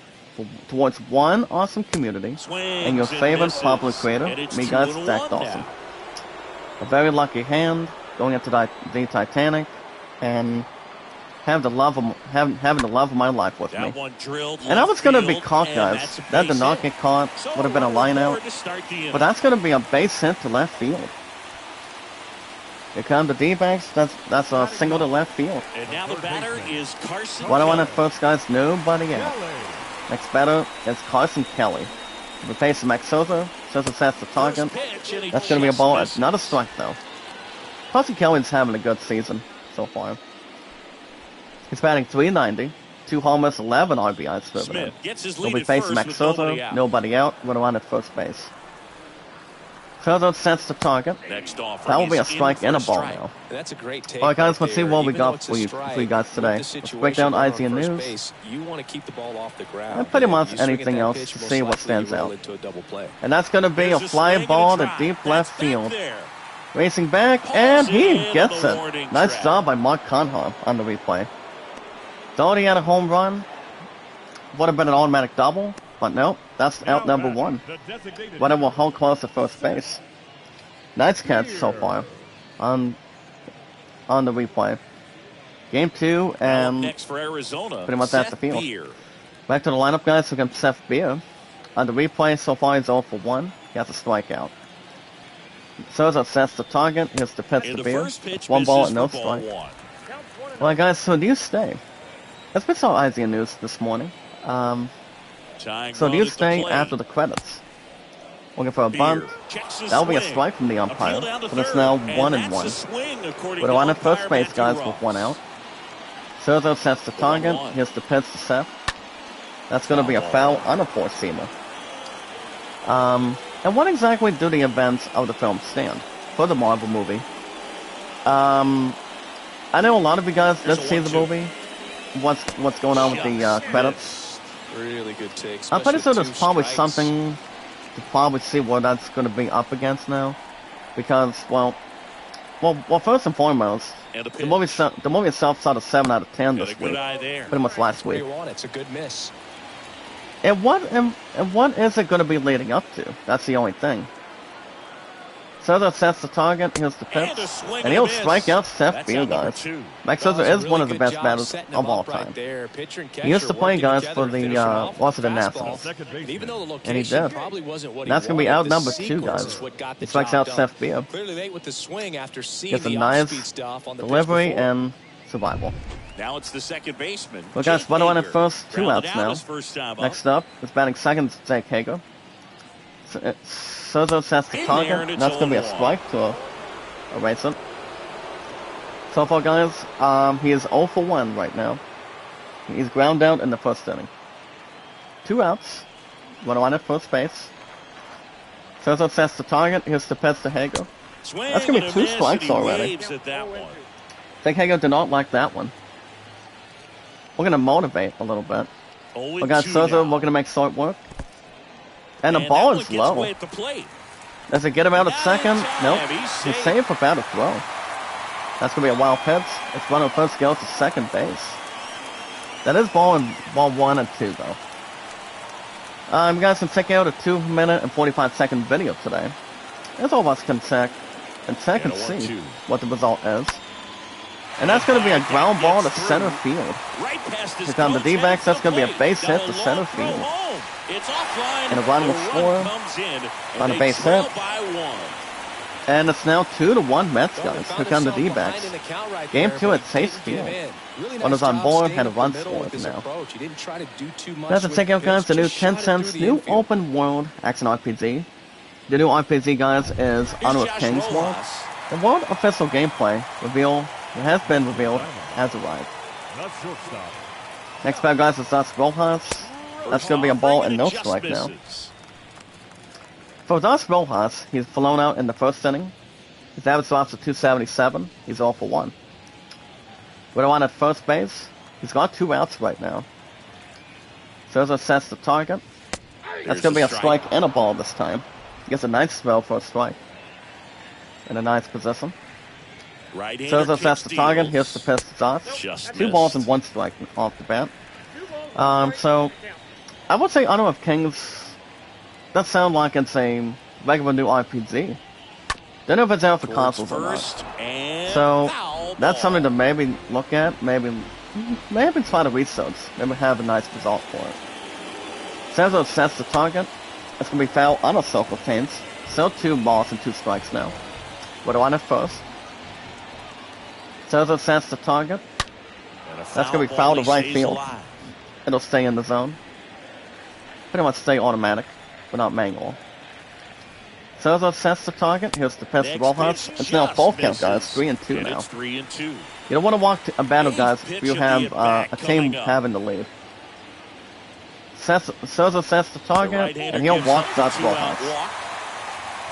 towards one awesome community and your Swings favorite misses, popular creator, and it's me guys, 2-1 Zach Dawson. now. A very lucky hand going into the Titanic and having the love of my life with me. That one drilled And I was left going to be field, caught, and guys. that's a That did base not hit. get caught. So Would have been a one line more out. to start the inning. But that's going to be a base hit to left field. Here come the D-backs. That's a single to left field. And now the batter is Carson What I want Kelly. at first, guys, nobody out. Next batter is Carson Kelly. The face of Max Scherzer. Scherzer sets the target. First pitch, and he That's going to be a just ball. misses. It's not a strike, though. Carson Kelly's having a good season so far. He's batting .390, 2 homers, 11 RBIs for Smith him. gets his He'll lead be at facing first Max with nobody Scherzer, out. nobody out, with a run at first base. Scherzer sets the target. Next offering That will be a is in strike for and a a ball strike. now. That's a great take. Alright, guys, right let's see there. what we Even though got it's for a you strike, guys with today. the Let's break situation down going on IZ and first news. base, you want to keep the ball off the ground. And pretty much You swing at anything that else pitch, to most see what likely stands you roll out. into a double play. And that's going to be a Here's fly swing ball and a to drive. deep That's left back field. there. Racing back, Pulls and he in gets the it. warning Nice track. job by Mark Conhar on the replay. Doherty had a home run. Would have been an automatic double, but nope, that's out number 1. But it will hold close to first base. Nice catch so far on the replay. Game 2, Now up and next for Arizona, pretty much at Seth the field. Beer. Back to the lineup, guys. We got Seth Beer. On the replay, so far he's 0 for 1. He has a strikeout. Scherzer sets the target. Here's the pitch And to the Beer. first pitch 1 ball misses and no for ball strike. 1. Well, guys, so do you stay? Let's put some IZ news this morning. Tying So do run you at the stay plate. after the credits? Looking for a Beer bunt. checks his That'll be a swing. strike from the umpire. Appeal down to So it's third, now and 1 that's and 1. a swing, according With a to run at first umpire base, Matthew guys, Ross. with 1 out. Scherzer sets the target. 1-1. Here's the pitch to Seth. That's going to be a foul on a four-seamer. And what exactly do the events of the film stand for the Marvel movie? I know a lot of you guys did Here's a see the 1-2. movie. What's going on with the credits? Really good take. I'm pretty sure especially there's with probably 2 strikes. something to probably see what that's going to be up against now, because well, first and foremost, And a the pitch. movie itself saw a 7 out of 10 Got a this good week, eye there. pretty much last Where week. you want it. It's a good miss. And what is it going to be leading up to? That's the only thing. Scherzer sets the target. Here's the pitch, And a swing and he'll and a miss. strike out Seth That's Beer, out number guys. 2. Max That was Scherzer a is really one of the good best job batters setting of him all up right time. there. Pitcher and He used catcher to play, working guys, together for to the finish him off with Washington a fastball. Nationals. And even though the And he location did. probably wasn't what he That's gonna be wanted, out the number 2, sequence guys. is what got He the strikes job out done. Seth Beer. Clearly late with the swing after seeing Gets a the nice off-speed stuff on the pitch delivery before. and survival. Now it's the second baseman. Well, guys, Jake what do I want at Hager. first? 2 Grounded outs out now. his first time up. Next up is batting second, Jake Hager. Scherzer sets the In there, target. and it's That's going to be a 0-1. strike to erase it. So far, guys, he is 0 for 1 right now. He's ground out in the first inning. 2 outs. One at first base. Scherzer sets the target. Here's the pitch to Hager. Swing That's gonna be and a 2 miss, strikes and he already. waves at that one. I think Hager did not like that one. We're going to motivate a little bit. We got 0-2 Scherzer now. looking to make short work. And the And ball that is one gets low. away at the plate. Does it get him out at Now second? time. Nope. He's He's safe. safe without a throw. That's going to be a wild pitch. It's running first, goes to second base. That is ball 1 and 2, though. You guys can check out a 2-minute and 45-second video today. As all of us can check and And a see 1-2. what the result is. And that's going to be a ground ball to center field. Right past his Here come the coach, D-backs. That's going to be a base hit to Got a center long field. throw home. It's offline. And a run will The score comes in, and on a they base trail hit. by 1. And it's now 2-1 Mets, guys. Here come the D-backs. Game 2 at Chase Field. Runners on board, had a run scored now. That's a takeout, guys. The new 10 cents, new open world action RPG. The new RPG, guys, is Honor of Kings World. The world official gameplay has been revealed, has arrived. Next battle, guys, is Das Rojas. That's going to be a ball and no strike now. For Das Rojas, he's flown out in the first inning. His average drops to 277. He's 0 for 1. With a one at first base, he's got 2 outs right now. Souza sets the target. That's going to be a strike and a ball this time. He gets a nice spell for a strike. In a nice position. Souza sets the target. Here's the pitch to Josh. 2 balls and 1 strike off the bat. So, I would say Honor of Kings does sound like it's a regular new RPG. Don't know if it's out for consoles or not. So, that's something to maybe look at. Maybe try to research. Maybe have a nice result for it. Souza sets the target. It's going to be foul on a circle change. Still 2 balls and 2 strikes now. With a one at first. Souza sets the target. That's going to be foul to right field. It'll stay in the zone. Pretty much stay automatic, but not manual. Souza sets the target. Here's the pitch to Rojas. It's now a full count, guys. 3-2 now. You don't want to walk a battle, guys, if you have a team having the lead. Souza sets the target, and he'll walk Das Rojas.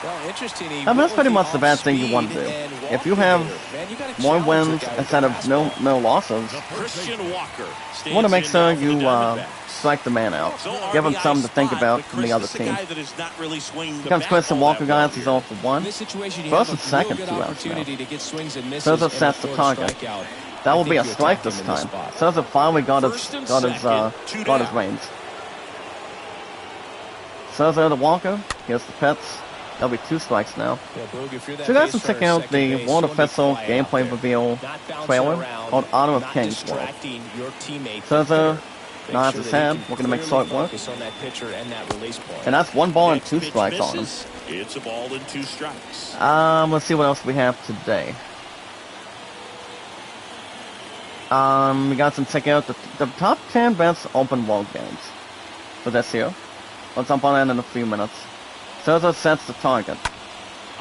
I mean, that's pretty much the bad thing you want to do. If you have more wins instead of no losses, you want to make sure you strike the man out. Give him something to think about from the other team. Here comes Christian Walker, guys. He's 0 for 1. First and second, 2 outs now. Souza sets the target. That will be a strike this time. Souza finally got his range. Souza to Walker. Here's the pitch. That'll be 2 strikes now. So you guys can check out the World Official Gameplay Reveal trailer called Honor of Kings World. Souza nods his head, looking to make short work. And that's 1 ball and 2 strikes on him. It's a ball and 2 strikes. Let's see what else we have today. We got some check out the top 10 best open world games for this year. I'll jump on that in a few minutes. Souza sets the target.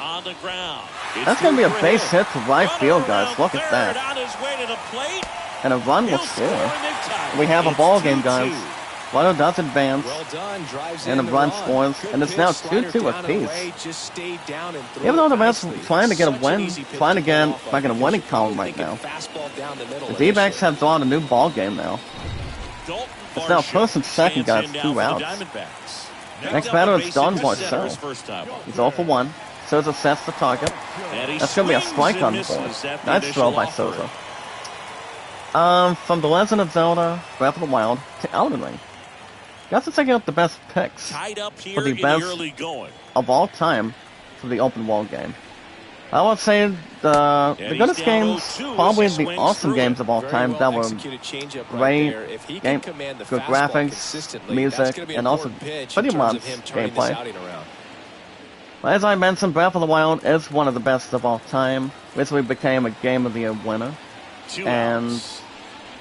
On the ground. That's going to be a base hit to right field, guys. Look at that. And a run will score. We have a ball game, guys. Runner does advance. And a run scores. And it's now 2-2 apiece. Even though the Mets are trying to get a win, trying to get back in a winning column right now. The D-backs have drawn a new ball game now. It's now first and second, guys. 2 outs. Next batter is Don Barcel. He's 0 for 1. Souza sets the target. That's going to be a strike on the board. Nice throw by Souza. From The Legend of Zelda, Breath of the Wild to Elden Ring. You have to check out the best picks for the best of all time for the open world game. I would say the goodest games, probably the awesome games of all time that were great, good graphics, music, and also pretty much gameplay. But as I mentioned, Breath of the Wild is one of the best of all time. Recently became a Game of the Year winner. And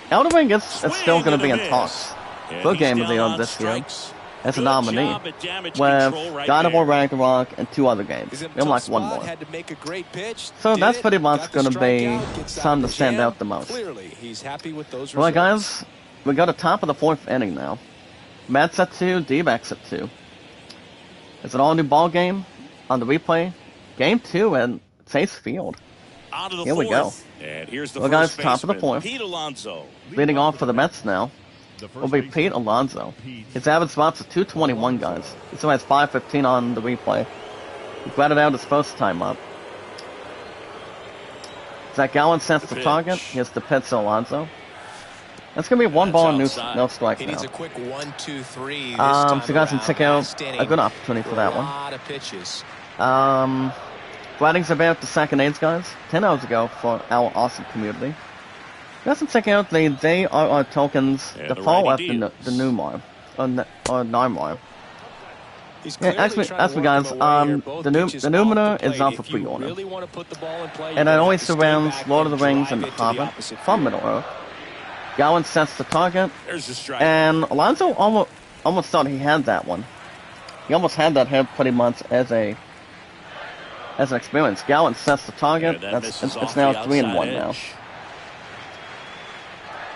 Elden Ring is still going to be in talks for Game of the Year this year as a nominee, with God of War Ragnarok and 2 other games. Maybe like 1 more. So that's pretty much going to be something to stand out the most. Well, guys, we got the top of the 4th inning now. Mets at 2, D-backs at 2. It's an all-new ball game on the replay. Game 2 at Chase Field. Here we go. Well, guys, top of the 4th. Leading off for the Mets now will be Pete Alonso. His average spots are 221, guys. He still has 515 on the replay. He batted out his first time up. Zach Gallen sets the target. Here's the pitch to Alonso. That's going to be 1 ball and no strike now. So you guys can check out a good opportunity for that one. Writings about the second aids, guys, 10 hours ago for our awesome community. Let's check out the JRR tokens, And the the fall righty after deals. the Numar, or Narmar. He's Yeah, clearly trying to actually, work guys, him away here. Both the pitches off Numina the is plate. up for If you pre-order. really want to put the ball in play, And you're it gonna always have to stay surrounds back Lord of the Rings drive and the it to the Hobbit opposite from field. Middle Earth. Gowan sets the target, There's the strike. and Alonso almost thought he had that one. He almost had that hit pretty much as an experience. Gowan sets the target. And that It's misses off now the 3-1 outside now. edge.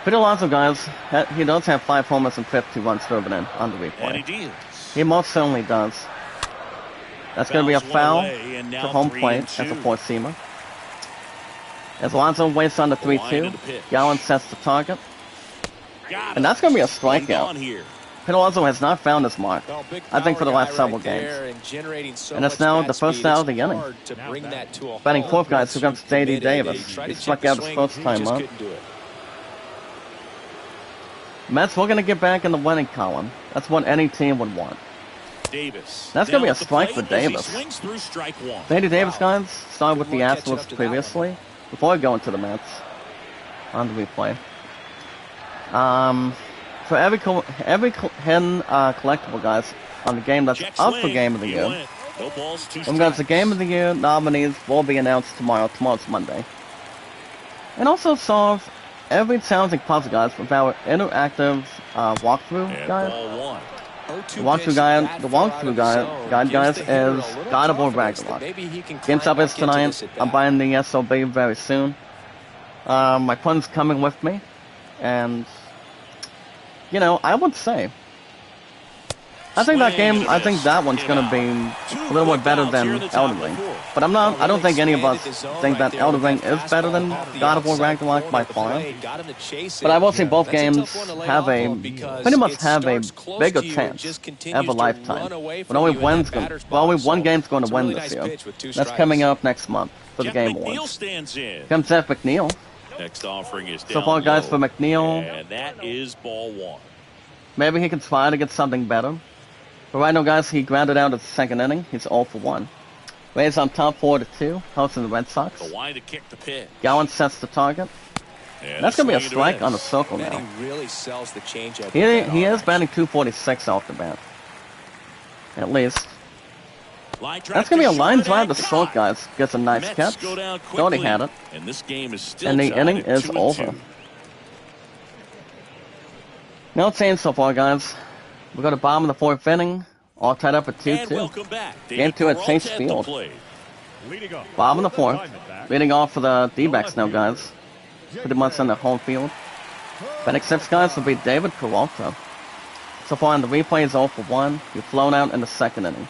Pete Alonso, guys, he does have 5 homers and 52 runs driven in on the And he replay. deals. He most certainly does. That's going to be a Fouls one foul away, and to now home 3-2. plate as a four-seamer. As Alonso waits on the The line 3-2, of the pitch. Gowan sets the target. Got And him. that's going to be a One gone strikeout. here. Pete Alonso has not found his mark, Well, big I think, for the power last guy several right there games. and generating so And it's much now bat the first speed, out it's of the inning. hard to bring that to a Batting halt fourth, guys, once against you've J.D. committed. Davis. He tried He to struck check out the his swing, first he time just up. couldn't do it. Mets, we're going to get back in the winning column. That's what any team would want. Davis. That's gonna be Down a at the strike plate for as he Davis. swings through strike one. J.D. Davis, guys, started with Good the work catching up Astros to that previously, before going to the Mets on the replay. For every hidden collectible, guys, on the game that's Check up for swing. Game of the He Year. went. No balls, 2 And guys, the strikes. Game of the Year nominees will be announced tomorrow. Tomorrow's Monday. And also solve every challenging puzzle, guys, with our interactive walkthrough And guide. ball 1. The walkthrough guide, guys, is God of War Ragnarok. Game up is tonight. I'm buying the SOB very soon. My friend's coming with me, and you know, I would say, I think that one's gonna be a little more better than Elden Ring. But I don't think any of us think that Elden Ring is better than God of War Ragnarok by far. But I will say both games have pretty much have a bigger chance of a lifetime. But only one game's going to win this year. That's coming up next month for the Jeff Game McNeil Awards. stands in. Comes Jeff McNeil. Next offering is down So far, guys, low. for McNeil, And that is ball 1. maybe he can try to get something better. But right now, guys, he grounded out at the second inning. He's 0 for 1. Rays on top 4-2, hosting the Red Sox. The line to kick the pitch. Gowan sets the target. And That's going to be a swing strike and on the miss. circle Man, now. he really sells the changeup. He is batting 246 off the bat. At least. Line drive That's going to be a short line and drive to caught. short, guys. Gets a nice Mets catch. go down Thought he quickly, had it. and this game is still And the tied inning at is 2-2. over. No change so far, guys. We got a bottom of the fourth inning. All tied up at And 2-2. welcome back. Game 2 at Peralta Chase the Field. plate. Bottom of the fourth. Leading off for the D-backs now, guys. Pretty much on the home field. Batting six, guys, will be David Peralta. So far on the replay is 0 for 1. You've flown out in the second inning.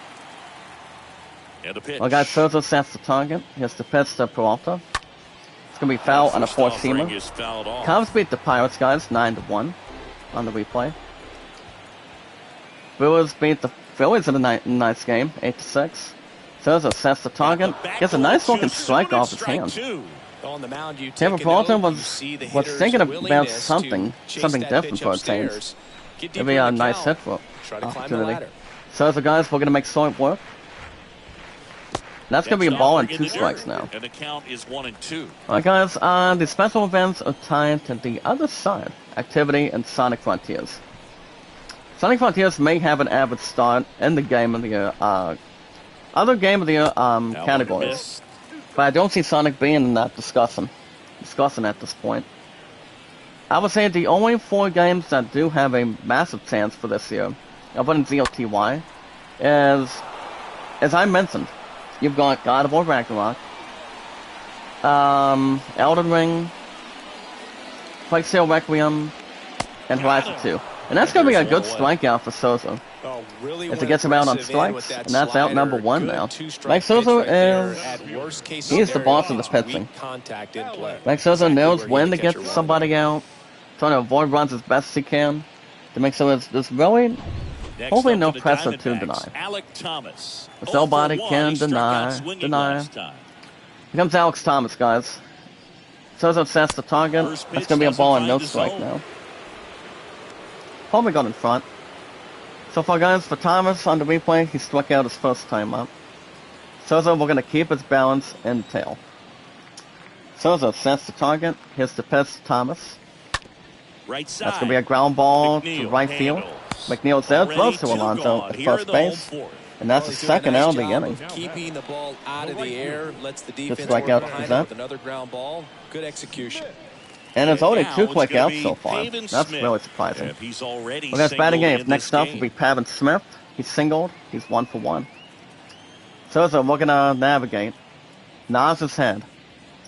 And a pitch. Well, guys, Soto sets the target. Here's the pitch to Peralta. It's going to be foul on a First offering four-seamer. is fouled off. Cubs beat the Pirates, guys, 9-1 on the replay. Brewers beat the Phillies in a nice game, 8-6. Soto sets the target. Gets a nice looking strike off his hand. On the mound, you Tampa take a Peralta note, was you see the thinking hitter's about willingness something to chase that different pitch for a change. upstairs. Get It'd deeper be a in the nice count. hit for Try to climb the opportunity. ladder. So, guys, we're going to make short work. That's going to be a ball and 2 strikes now. And the count is 1-2. Alright, guys, the special events are tied to the other side activity and Sonic Frontiers. Sonic Frontiers may have an average start in the Game of the Year, other Game of the Year categories. But I don't see Sonic being in that discussing at this point. I would say the only 4 games that do have a massive chance for this year, of winning ZOTY, is, as I mentioned, you've got God of War Ragnarok, Elden Ring, Plague Tale Requiem, and Horizon 2. And that's going to be a good strikeout for Sosa. Oh, really If it gets him out on strikes, and that's out number 1 now. Mike Sosa he's the boss of the pitching. Mike Sosa knows when to get somebody out, trying to avoid runs as best he can, to make sure there's really, hopefully no pressure to deny. Alec Thomas. If nobody 0 for 1, can he struck out deny. swinging last time. Here comes Alex Thomas, guys. Sosa sets the target. First That's pitch going to be a ball and no doesn't find strike the zone. now. Probably got in front. So far, guys, for Thomas on the replay, he struck out his first time up. Sosa, we're going to keep his balance in the tail. Souza sets the target. Here's the pitch to Thomas. Right side. That's going to be a ground ball McNeil to right field. handles. McNeil's there, Already throws to two Alonso gone at here first in the home base. fourth. And that's the He's doing a second nice out of the job inning. of keeping the ball out of the air, lets the defense strikeout work to behind present. it with another ground ball. Good execution. And it's only Now two it's quick gonna outs be so far. Pavin That's Smith. really surprising. And he's already Well, guys, batting singled eighth. in Next this up game. will be Pavin Smith. He's singled. He's 1 for 1. Souza, we're going to navigate. Nods his head.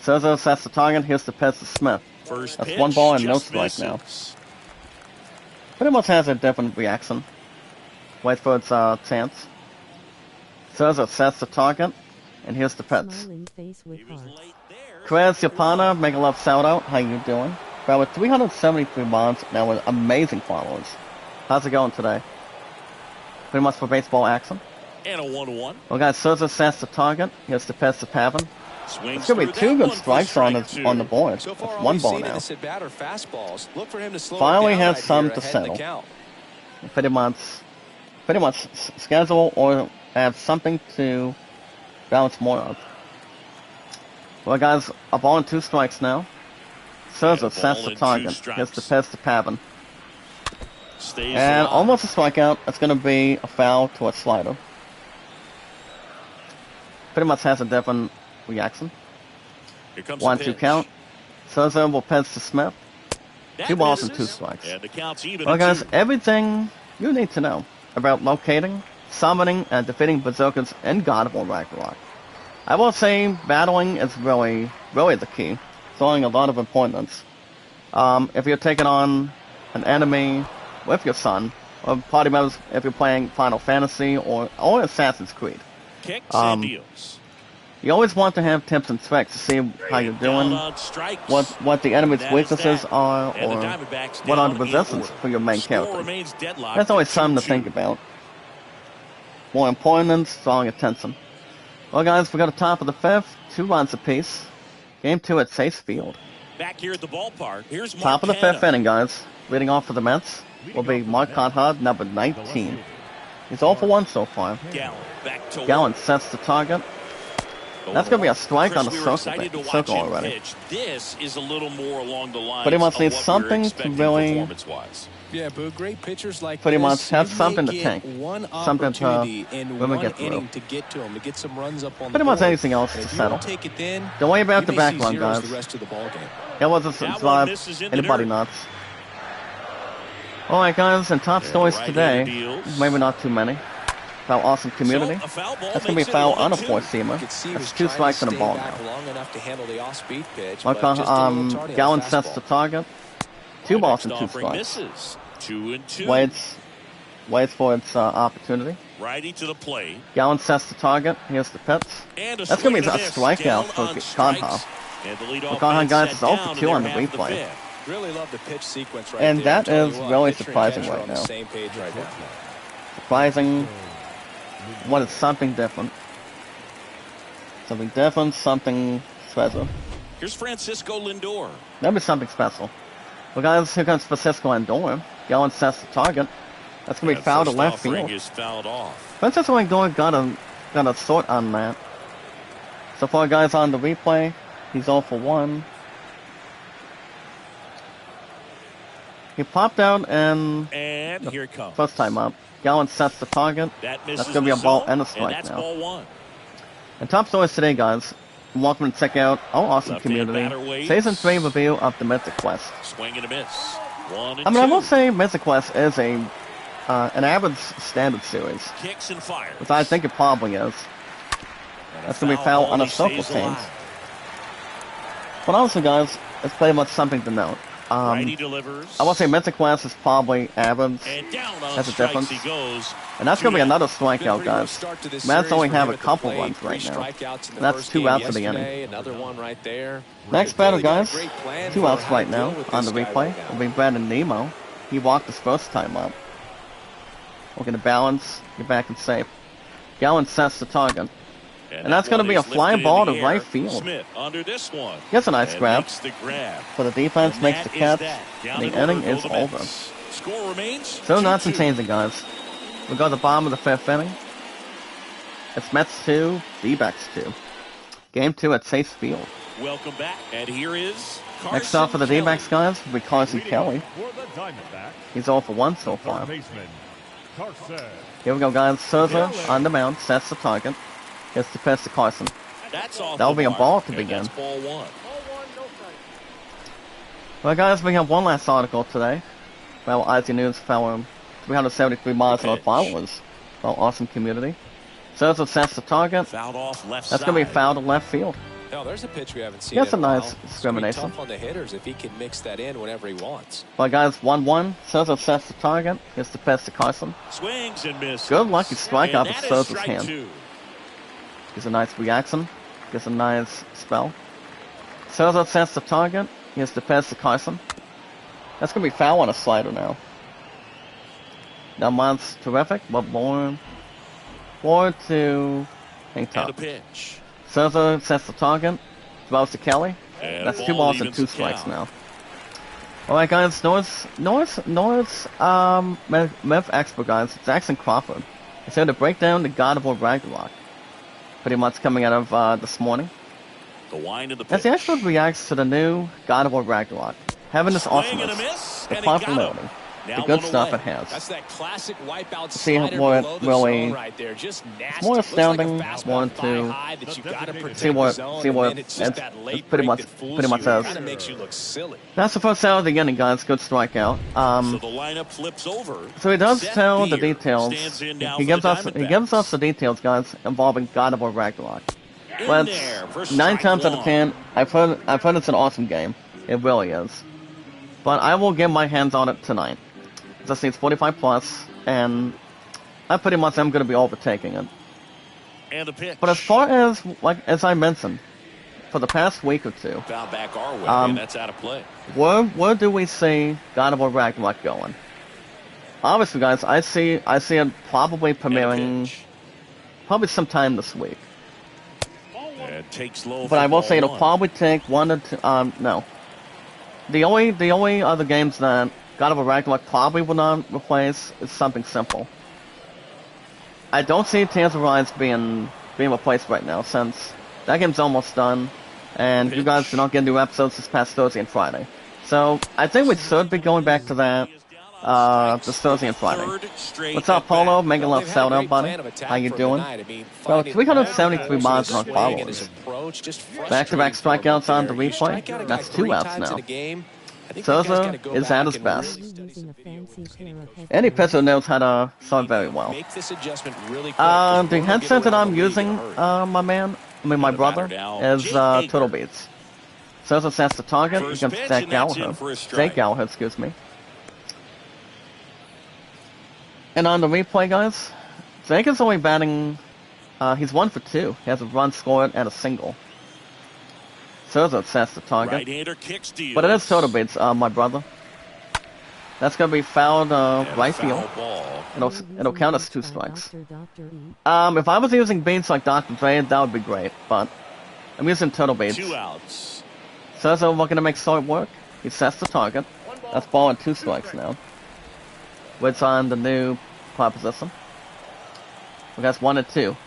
Souza sets the target. Here's the pitch to Smith. First That's pitch, 1 ball and no just strike now. misses. Pretty much has a different reaction. Wait for its chance. Souza sets the target. And here's the pitch. He was late there. Chris Yapana, make a love shout out. How you doing? Well, with 373 mods, now with amazing followers. How's it going today? Pretty much for baseball action. And a 1-1. Well, guys, Souza sets the target. Here's the pitch to Pavin. Swings It's going to be through 2 that good one for strikes on strike the two. board. So It's far, all 1 we've ball seen in now. this at-bat are fastballs. Look for him to slow Finally it down has right some here to ahead in the settle. count. Pretty much schedule or have something to balance more of. Well, guys, a ball and 2 strikes now. Souza And a sets ball the and 2 target. strikes. Here's the pitch to Pavin. Stays And alive. almost a strikeout. It's going to be a foul to a slider. Pretty much has a different reaction. Here comes 1-2 the pitch. count. Souza will pitch to Smith. That 2 balls and 2 misses. strikes. And the count's even Well, at guys, 2. everything you need to know about locating, summoning, and defeating berserkers in God of War Ragnarok. I will say battling is really the key, throwing a lot of importance. If you're taking on an enemy with your son, or party members if you're playing Final Fantasy or Assassin's Creed, Kicks and deals. you always want to have tips and tricks to see how you're Down doing, on strikes. what the enemy's That is weaknesses that. are, And the or Diamondbacks what are down the in resistance order. for your main Score character. remains deadlocked That's always at something to 2-2. think about. More important than drawing attention. Well, guys, we got the top of the 5th, 2 runs apiece. Game 2 at Chase Field. Back here at the ballpark, here's Mark Top of the Canha. 5th inning, guys. Leading off for the Mets will be Mark Conrad, number 19. He's 0 for 1 so far. Gallen back to Gallen work. sets the target. That's going to be a strike on the Chris, we were excited to watch circle him already. pitch. This is a little more along the lines Pretty much of needs what we were something to expecting really- performance-wise. Yeah, but great pitchers like Pretty this, much have you something may to get tank. one Something to opportunity in really one get through. inning to get to him, to get some runs up on Pretty the much board. anything else And to if you settle. don't take it then, Don't worry about you the may back see run, zeros guys. the rest of the ball game. It wasn't That one drive misses in the anybody dirt. nuts. Alright, guys, and top stories right-hander today. deals. Maybe not too many. About awesome community. So, a foul ball That's going to be a makes it foul on a 1-2. 4-seamer. You could see he was That's 2 trying strikes to and a stay ball back now. long enough to handle the off-speed pitch, Mark, but just a little tardy on Gallen the sets the fastball. target. 2 balls and Next 2 offering strikes. misses. 2-2. Waits for its opportunity. Righty to the plate. Gallen sets the target. Here's the pitch. And a That's going to be swing a and miss. strikeout Down for on strikes. Conha. And the leadoff Conha, man guys, set is 0 down for in 2 on their the half of replay. fifth. Really love the pitch sequence right And there. that I'm telling is you what, really pitcher and surprising catcher right on the now. same page right now. Surprising. What is something different? Something different, something special. Here's Francisco Lindor. Maybe something special. Well, guys, here comes Francisco Lindor. Gallen sets the target. That's going to be That fouled to first left offering field. is fouled off. Francisco Lindor got a sort on that. So far, guys, on the replay, he's 0 for 1. He popped out and And here it comes. first time up. Gallen sets the target. That misses That's going to be a the ball zone, and a strike that's now. ball 1. And top stories today, guys. Welcome to check out our awesome Left-hand community. batter waits. Season 3 review of the Mythic Quest. Swing and a miss. 1 and I mean, I 2. will say Mythic Quest is an average standard series, Kicks and fires. which I think it probably is. And That's going to be foul on a circle change. But honestly, guys, it's pretty much something to note. Righty delivers. I will say Mythic Quest is probably average, And down on That's a strikes difference. he goes. and that's going to be 2-0. another Been a strikeout, pretty rough guys. start to this Mets series only for have him a at the couple plate. runs 3 right now. strikeouts in the That's first 2 game outs of the yesterday. inning. Another one right there. Next They've batter, really got a guys. great plan 2 for outs how to right deal now with on this the guy replay. right now. Will be Brandon Nemo. He walked his first time up. We're going to balance, get back and safe. Gallen sets the target. And that's that going to one be a is lifted fly in ball the to air. right field. Smith under this one. Gets a nice And grab. makes the grab. For the defense, And makes the that is catch. that. Down The in inning order go is the over. Mets. Score remains So nothing 2-2. changing, guys. We go to the bottom of the 5th inning. It's Mets 2, D-backs 2. Game 2 at Chase Field. Welcome back. And here is Carson Next up for the Kelly. D-backs, guys, will be Carson Kelly. He's 0 for 1 so far. Here we go, guys. Souza on the mound, sets the target. Gets the pitch to Carson. That's off That'll the be a mark, ball to and begin. that's ball one. Well, guys, we have one last article today. Well, IZ News found 373 miles on followers. Well, awesome community. Souza sets the target. Fouled off left That's side. going to be fouled to left field. No, there's a pitch we haven't seen. That's in a a nice while. It's discrimination. gonna be tough on the hitters if he can mix that in whenever he wants. Well, guys, 1-1. Souza sets the target. Gets the pitch to Carson. Swings and misses. Good lucky strikeout And of that is Souza's strike hand. 2. Gets a nice reaction. Gets a nice spell. Souza sets the target. Gets the pitch to Carson. That's going to be foul on a slider now. Now, mine's terrific, but more to hang And a top. pitch. Souza sets the target. Throws to Kelly. And That's a 2 ball balls and evens 2 the strikes count. now. Alright, guys, Myth expert, guys, Jackson Crawford. He's here to break down the God of War Ragnarok. Pretty much coming out of this morning. The wind of the pitch. As the expert reacts to the new God of War Ragnarok, having this Swing and a awesomeness, miss, the and he got him. popularity, Now the good one stuff away. it has. That's that classic wipeout See slider what below the really- zone right there. Just nasty. more Looks like a astounding, fastball more thigh to high that you gotta protect see the what zone, and then it's just it's that late pretty break much that fools pretty much you. says. Kind of makes you look silly. That's the first out of the inning, guys. Good strikeout. So the lineup flips over. So he does Seth tell the Beer details. stands in now He for gives the us Diamondbacks. the details, guys, involving God of War Ragnarok. In But there for 9 strike times out of one. 10, I've heard it's an awesome game. It really is. But I will get my hands on it tonight. Just needs 45 plus, and I pretty much am going to be overtaking it. And a pitch. But as far as as I mentioned, for the past week or two, Foul back our way, Um, and that's out of play. where do we see God of War Ragnarok going? Obviously, guys, I see it probably And a premiering pitch. probably sometime this week. And takes low. But I will say it'll one. probably take 1 to 2. No, the only other games that God of War Ragnarok probably will not replace is something simple. I don't see Tears of Rise being replaced right now, since that game's almost done, and you guys did not get new episodes this past Thursday and Friday. So I think we should be going back to that this Thursday and Friday. Third straight What's up, at Polo? bat. Make a Well, love they've had a shout out, great buddy. plan of attack How you for doing? tonight. I mean, Well, finding 373 balls miles in on his swing and followers. his approach, just Back-to-back frustrating for him strikeouts on there. the You replay. strike out a guy That's 2 three outs times now. in a game. I think you Souza guys gotta go is back at his and best. really study some video Any pitcher knows how to start very well. Make this adjustment really quick, 'cause The we're gonna get headset that around I'm the league using, in a hurry. my brother, is Turtle Beats. Souza sets the target First against pitch, Zach and that's in Gallagher. for a strike. Zach Gallagher, excuse me. And on the replay, guys, Zach is only batting, he's 1 for 2. He has a run scored and a single. Souza sets the target. Right-hander kicks deals. But it is Turtle Beats, my brother. That's going to be fouled And a right foul field. ball. It'll count as 2 strikes. If I was using beats like Dr. Dre, that would be great, but I'm using Turtle Beats. 2 outs. Souza looking to make short work. He sets the target. That's ball and 2 strikes now. Which on the new proposition. We got 1 and 2.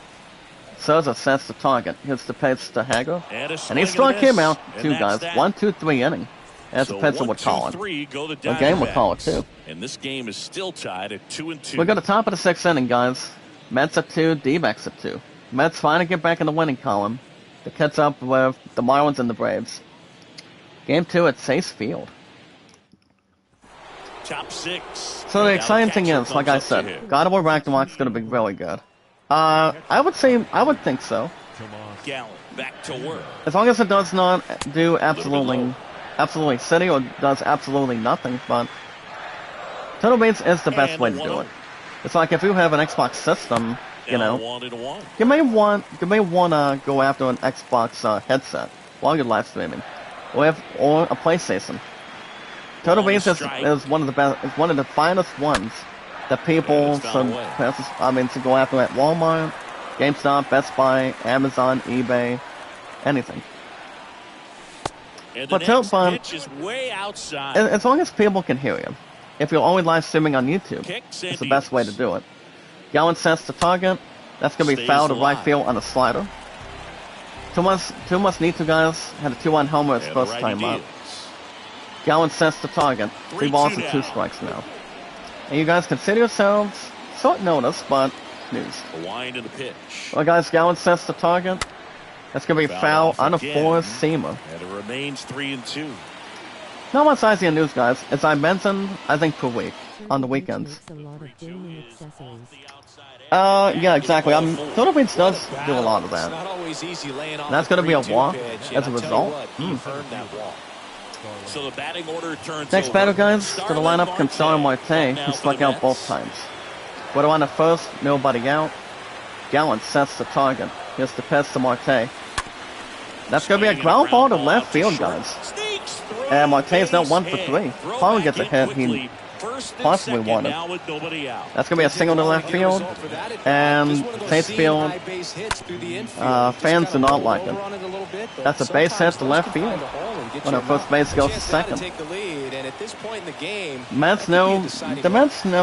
Souza sets the target. Hits the pitch to Hager. And And he struck him out, 2 guys. 1, 2, 3 inning. As So a pitcher 1, would 2, call it. 3 go the The game would call it, Diamondbacks. too. And this game is still tied at 2-2. We got the top of the 6th inning, guys. Mets at 2, D-backs at 2. Mets finally get back in the winning column to catch up with the Marlins and the Braves. Game 2 at Chase Field. Top 6. So the And now exciting thing catcher is, like comes I up to said, him. God of War Ragnarok is going to be really good. I would think so. Gallen back to work. As long as it does not do absolutely city or does absolutely nothing, but Turtle Beats is the best And way the to do it. 1-0. It's like if you have an Xbox system, you Now know, 1-1. you may want to go after an Xbox headset while you're live streaming, or a PlayStation. Turtle Ball Beats to is strike. one of the best, is one of the finest ones that people And it's fouled away. to go after at Walmart, GameStop, Best Buy, Amazon, eBay, anything. And But the tell- next but- pitch is way outside. As long as people can hear you. If you're only live streaming on YouTube, Kicks it's the and best way to deals. do it. Gallen sets the target. That's going to be Stays fouled to right alive. field on a slider. Two must need to, guys. Had a 2-1 homer his first time up. Gallen sets the target. 3 balls and 2 strikes now. And you guys consider yourselves short notice, but news. The wind and the pitch. Well, guys, Gallen sets the target. That's going to be foul on a 4-seamer. And it remains 3-2. Not much ICN news, guys. As I mentioned, I think per week, on the weekends. Yeah, exactly. Philippines does do a lot of that. And that's going to be a walk as a result. So the batting order turns Next batter, guys, to the lineup comes Starr Marte, who struck out both times. Guido on the first, nobody out. Gallen sets the target. Here's the pitch to Marte. That's going to be a ground ball to left field, guys. And Marte is now 1 for 3. Probably gets a hit he possibly wanted. That's going to be a single to left field. And Chase Field, fans do not like it. That's a base hit to left field when our first base goes to second. The Mets know,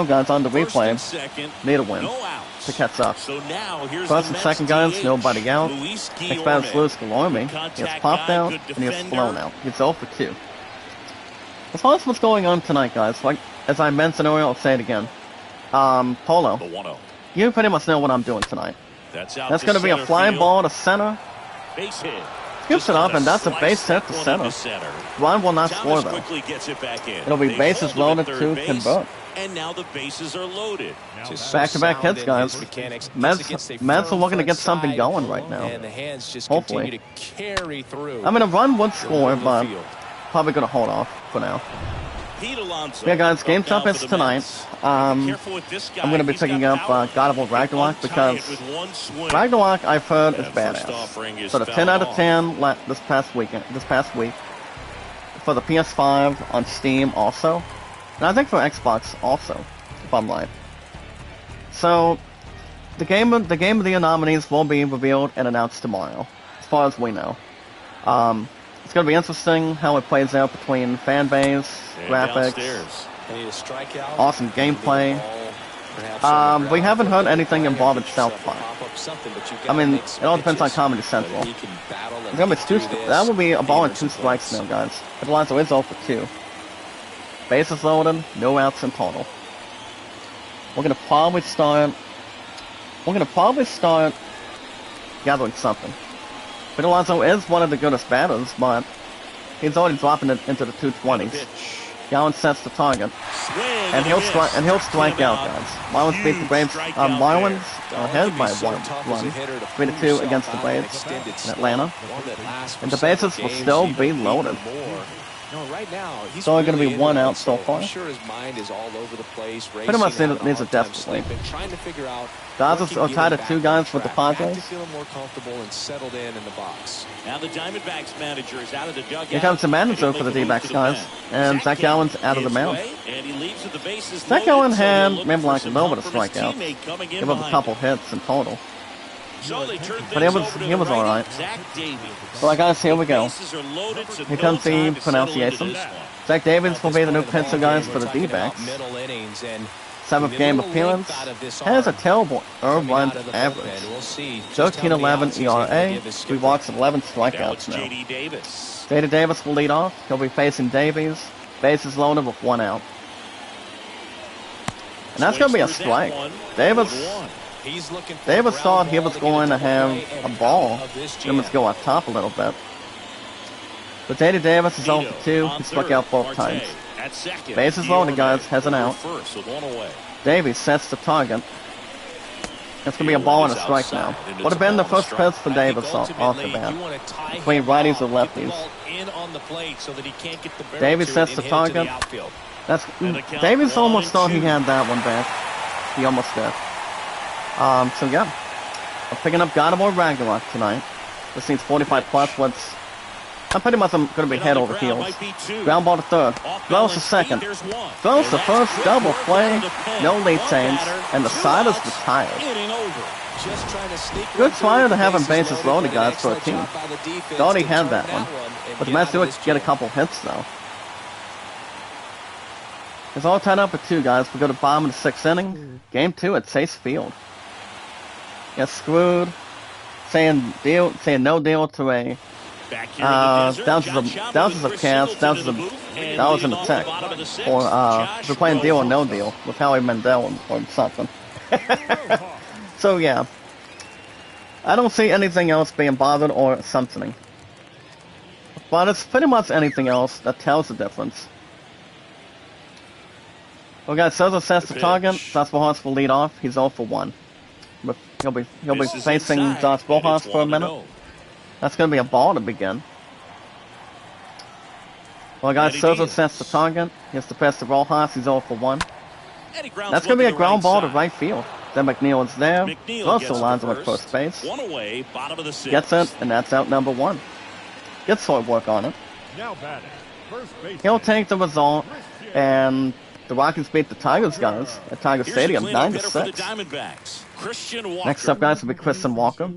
guys, on the replay, need a win to catch up. First and second, guys, nobody out. Next batter is Luis Guillorme. He has popped out and he has flown out. He's 0 for 2. As far as what's going on tonight, guys, like as I mentioned earlier, I'll say it again. Polo, you pretty much know what I'm doing tonight. That's going to be a fly ball to center. Skips it up, and that's a base hit to center. Ryan will not score, though. It'll be bases loaded to convert. And now the bases are loaded. Back-to-back hits, guys. Mets are looking to get something going right now. Hopefully. I mean, a run would score, but probably going to hold off for now. Yeah, guys, game top is tonight. I'm going to be picking up God of War Ragnarok because Ragnarok, I've heard, is badass. So the 10 out of 10 this past week for the PS5 on Steam also, and I think for Xbox also, if I'm right. So the game of the nominees will be revealed and announced tomorrow, as far as we know. It's going to be interesting how it plays out between fan base, graphics, awesome gameplay. We haven't heard anything involving South Park. I mean, it all depends on Comedy Central. That will be a ball and 2 strikes now, guys. Alonso is 0 for 2. Bases loaded, no outs in total. We're gonna probably start gathering something. But Alonso is one of the goodest batters, but he's already dropping it into the 220s. Gallen sets the target, and he'll strike out, guys. Marlins beat the Braves. Marlins ahead by 1 run, 3-2 against the Braves in Atlanta, and the bases will still be loaded. It's only going to be 1 out so far. Pretty much needs a desperately. Dodgers are tied at 2 guys with the Padres. Now the Diamondbacks manager is out of the dugout. Here comes the manager for the D-backs, guys. And Zach Gallen's out of the mound. Zach Gallen had maybe like a little bit of strikeouts. Give up a couple hits in total. But he was alright. Alright, guys, here we go. Here comes the pronunciation. Zach Davies will be the new pitcher, guys, for the D-backs. 7th game appearance. Has a terrible earned run average. 13-11 ERA. 3 walks and 11 strikeouts now. J.D. Davis will lead off. He'll be facing Davies. Bases loaded with 1 out. And that's going to be a strike. Davis thought he was going to have a ball. Let me go up top a little bit. But J.D. Davis is 0 for 2. He struck out both times. Bases loaded, guys. Has an out. Davies sets the target. It's going to be a ball and a strike now. Would have been the first pitch for Davis off the bat. Between righties and lefties. Davies sets the target. Davies almost thought he had that one back. He almost did. So yeah. I'm picking up God of War Ragnarok tonight. This needs 45 plus, what's... I'm pretty much going to be head over heels. Ground ball to third. Throws to second. Throws the first double play. No lead change. And the side is retired. Good flyer to have him bases loaded, guys, for a team. They already had that one. But the Mets do get a couple hits, though. It's all tied up at 2, guys. We go to bottom of the 6th inning. Game 2 at Chase Field. Yeah, screwed saying no deal to a Back here in the desert, thousands of cats, thousands of dollars in the tech, or if we're playing deal or no deal with Howie Mandel or something. So yeah, I don't see anything else being bothered or something. But it's pretty much anything else that tells the difference. We got Sosa sets the target. Josh Bojas will lead off. He's 0 for 1. But he'll be facing Josh Bojas for a minute. That's going to be a ball to begin. Well, guys, Sosa sets the target. Here's the pass to Rojas. He's 0 for 1. That's going to be a ground ball to right field. Then McNeil is there. Also lines him at first base. One away, bottom of the 6th. Gets it, and that's out number 1. Gets hard work on it. He'll take the result, and the Rockies beat the Tigers, guys, at Tiger Stadium, 9-6. Next up, guys, will be Christian Walker.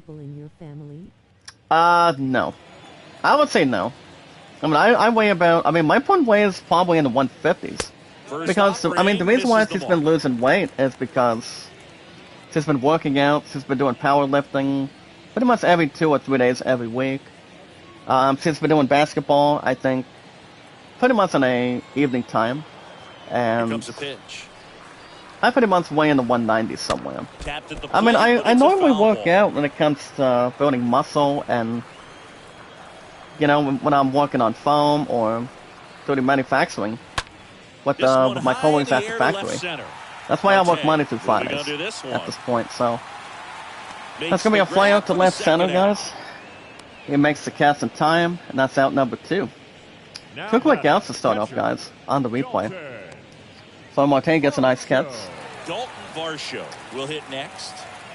No. I would say no. I mean, I weigh about, my point weighs probably in the 150s. Because, the reason why he's been losing weight is because he's been working out, he's been doing powerlifting pretty much every 2 or 3 days every week. He's been doing basketball, I think, pretty much in a evening time. And Here comes the pitch. I pretty much weigh in the 190s somewhere. I normally work out when it comes to building muscle and, when I'm working on foam or doing manufacturing with my coworkers at the factory. That's why I work Monday through Fridays at this point, so. That's going to be a fly out to left center, guys. He makes the catch in time, and that's out number 2. 2 quick outs to start off, guys, on the replay. So Marte gets a nice catch. Dalton Varsho will hit next.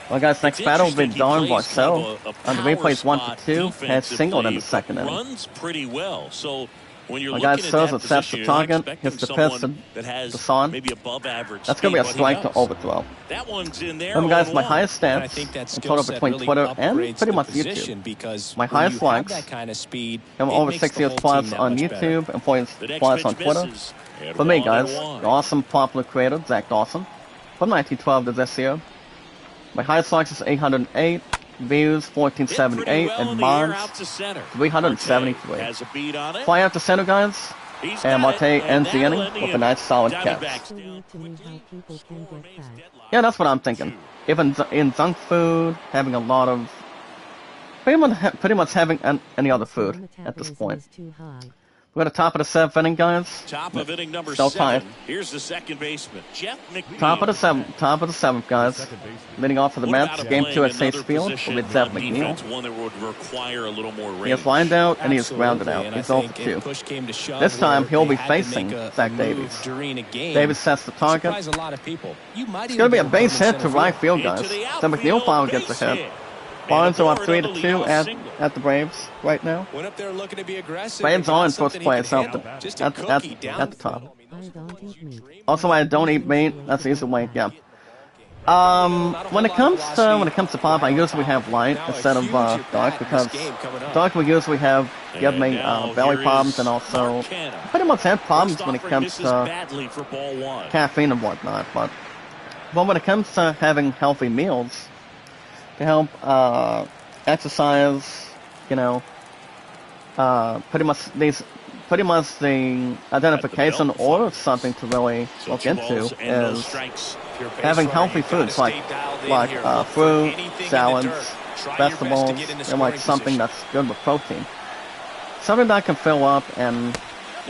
Well, guys, next battle will be Darren Varsho. On the replays 1 for 2, has singled in the second inning. Runs pretty well. So when you're well, looking guys, at Sosa that sets position, the you're target, not hits the expecting pitch that has to Son. maybe above average. That's going to be a speed, strike but to overthrow. that one's in there. Remember, guys, my 0-1. highest And I stats think that in skill total set between really Twitter and upgrades pretty the much position YouTube. because My when highest you have likes, that kind of speed, I'm it over makes the 60 whole plus team that on much better. YouTube and 40 The next plus on pitch Twitter. misses. And For me, 1-1. guys, the awesome popular creator, Zach Dawson, from 1912 to this year. My highest likes is 808, views 1478, and mods 373. Has a beat on it. Fly out to center, guys, and Marte ends the inning with a nice solid catch. Yeah, that's what I'm thinking. Even in junk food, having a lot of, pretty much having any other food at this point. We're at the top of the 7th inning, guys. Top of inning number Still 7. tied. Here's the second baseman, Jeff McNeil. Top of the 7th, guys. Leading off for the Mets, game 2 at Chase Field will be Jeff McNeil. One that would require a little more range. He has lined out and he has grounded out. He's 0 for 2. This time he'll be facing Zach Davies. Davies sets the target. It's going to be a base hit to right field, guys. So McNeil finally gets a hit. Barnes are up 3-2 at the Braves right now. Went up there looking to be aggressive. Braves are in first place at the top. Also, I don't eat meat. That's easy way, yeah. When it comes to pop, I usually have light instead of dark because dark we usually have give me belly problems and also pretty much have problems when it comes to caffeine and whatnot. But when it comes to having healthy meals to help exercise, pretty much the identification or something to really look into is having healthy foods like fruit, salads, vegetables, and like something that's good with protein. Something that can fill up, and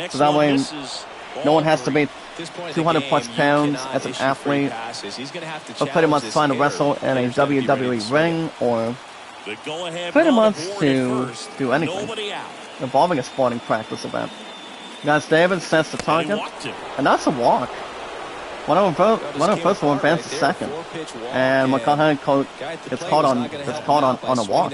so that way no one has to be 200 plus pounds as an athlete, or pretty much trying to wrestle in a WWE ring, or pretty much to do anything involving a sporting practice event. Guys, David sets the target, and that's a walk. One of them first will advance to second, and McConaughey it's caught on a walk.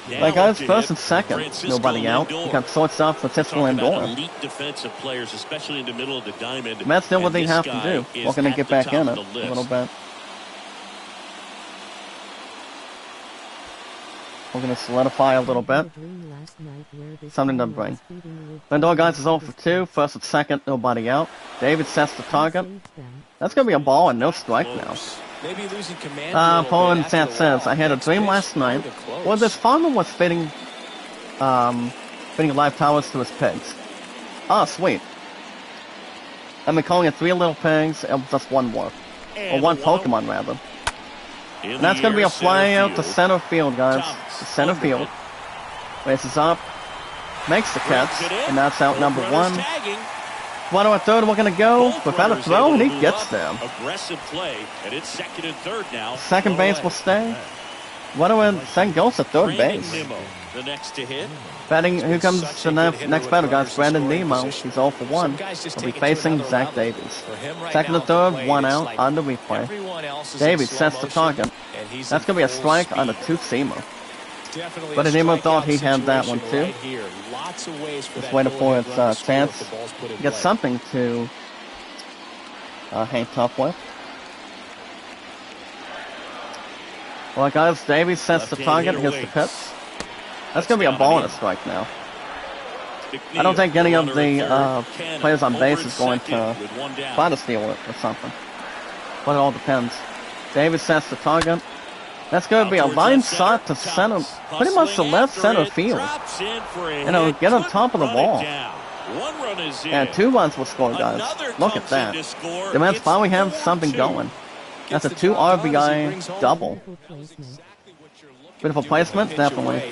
Like guys, first and second, nobody out. We got shortstop Francisco Lindor. Elite defensive players, especially in the middle of the diamond. Mets know what they have to do. We're gonna get back in it a little bit. We're going to solidify a little bit. Something to bring. Lindor, guys, is 0 for 2. First and second, nobody out. David sets the target. That's going to be a ball and no strike now. Maybe losing command a little Paul bit in after chat the says, wall. I had a Next dream pitch, last night. not even close. Well, this farmer was fitting live towers to his pigs. Oh, sweet. I've been calling it 3 little pigs, and just one more. Or one Pokemon, rather. And that's going to be a fly out to center field, guys. To center field. Races up. Makes the catch. And that's out number 1. One or third, we're going to go without a throw, and he gets them. Aggressive play, and it's second and third now. Second base will stay. One or second goes to third base. The next to hit. Batting, here comes the next batter, guys. Brandon Nemo. He's 0 for 1. He'll be facing Zach Davies. Second and third, 1 out on the replay. Davies sets the target. That's going to be a strike on a 2-seamer. But Nemo thought he had that one too. Just waiting for his chance to get something to hang tough with. Well, guys, Davies sets the target. Here's the pitch. That's going to be a ball and a strike now. I don't think any of the players on base is going to try to steal it or something. But it all depends. Davies sets the target. That's going to be a line shot to center, pretty much the left center field. You know, get on top of the wall. And 2 runs will score, guys. Look at that. The Mets finally have something going. That's a 2 RBI double. Beautiful placement, definitely.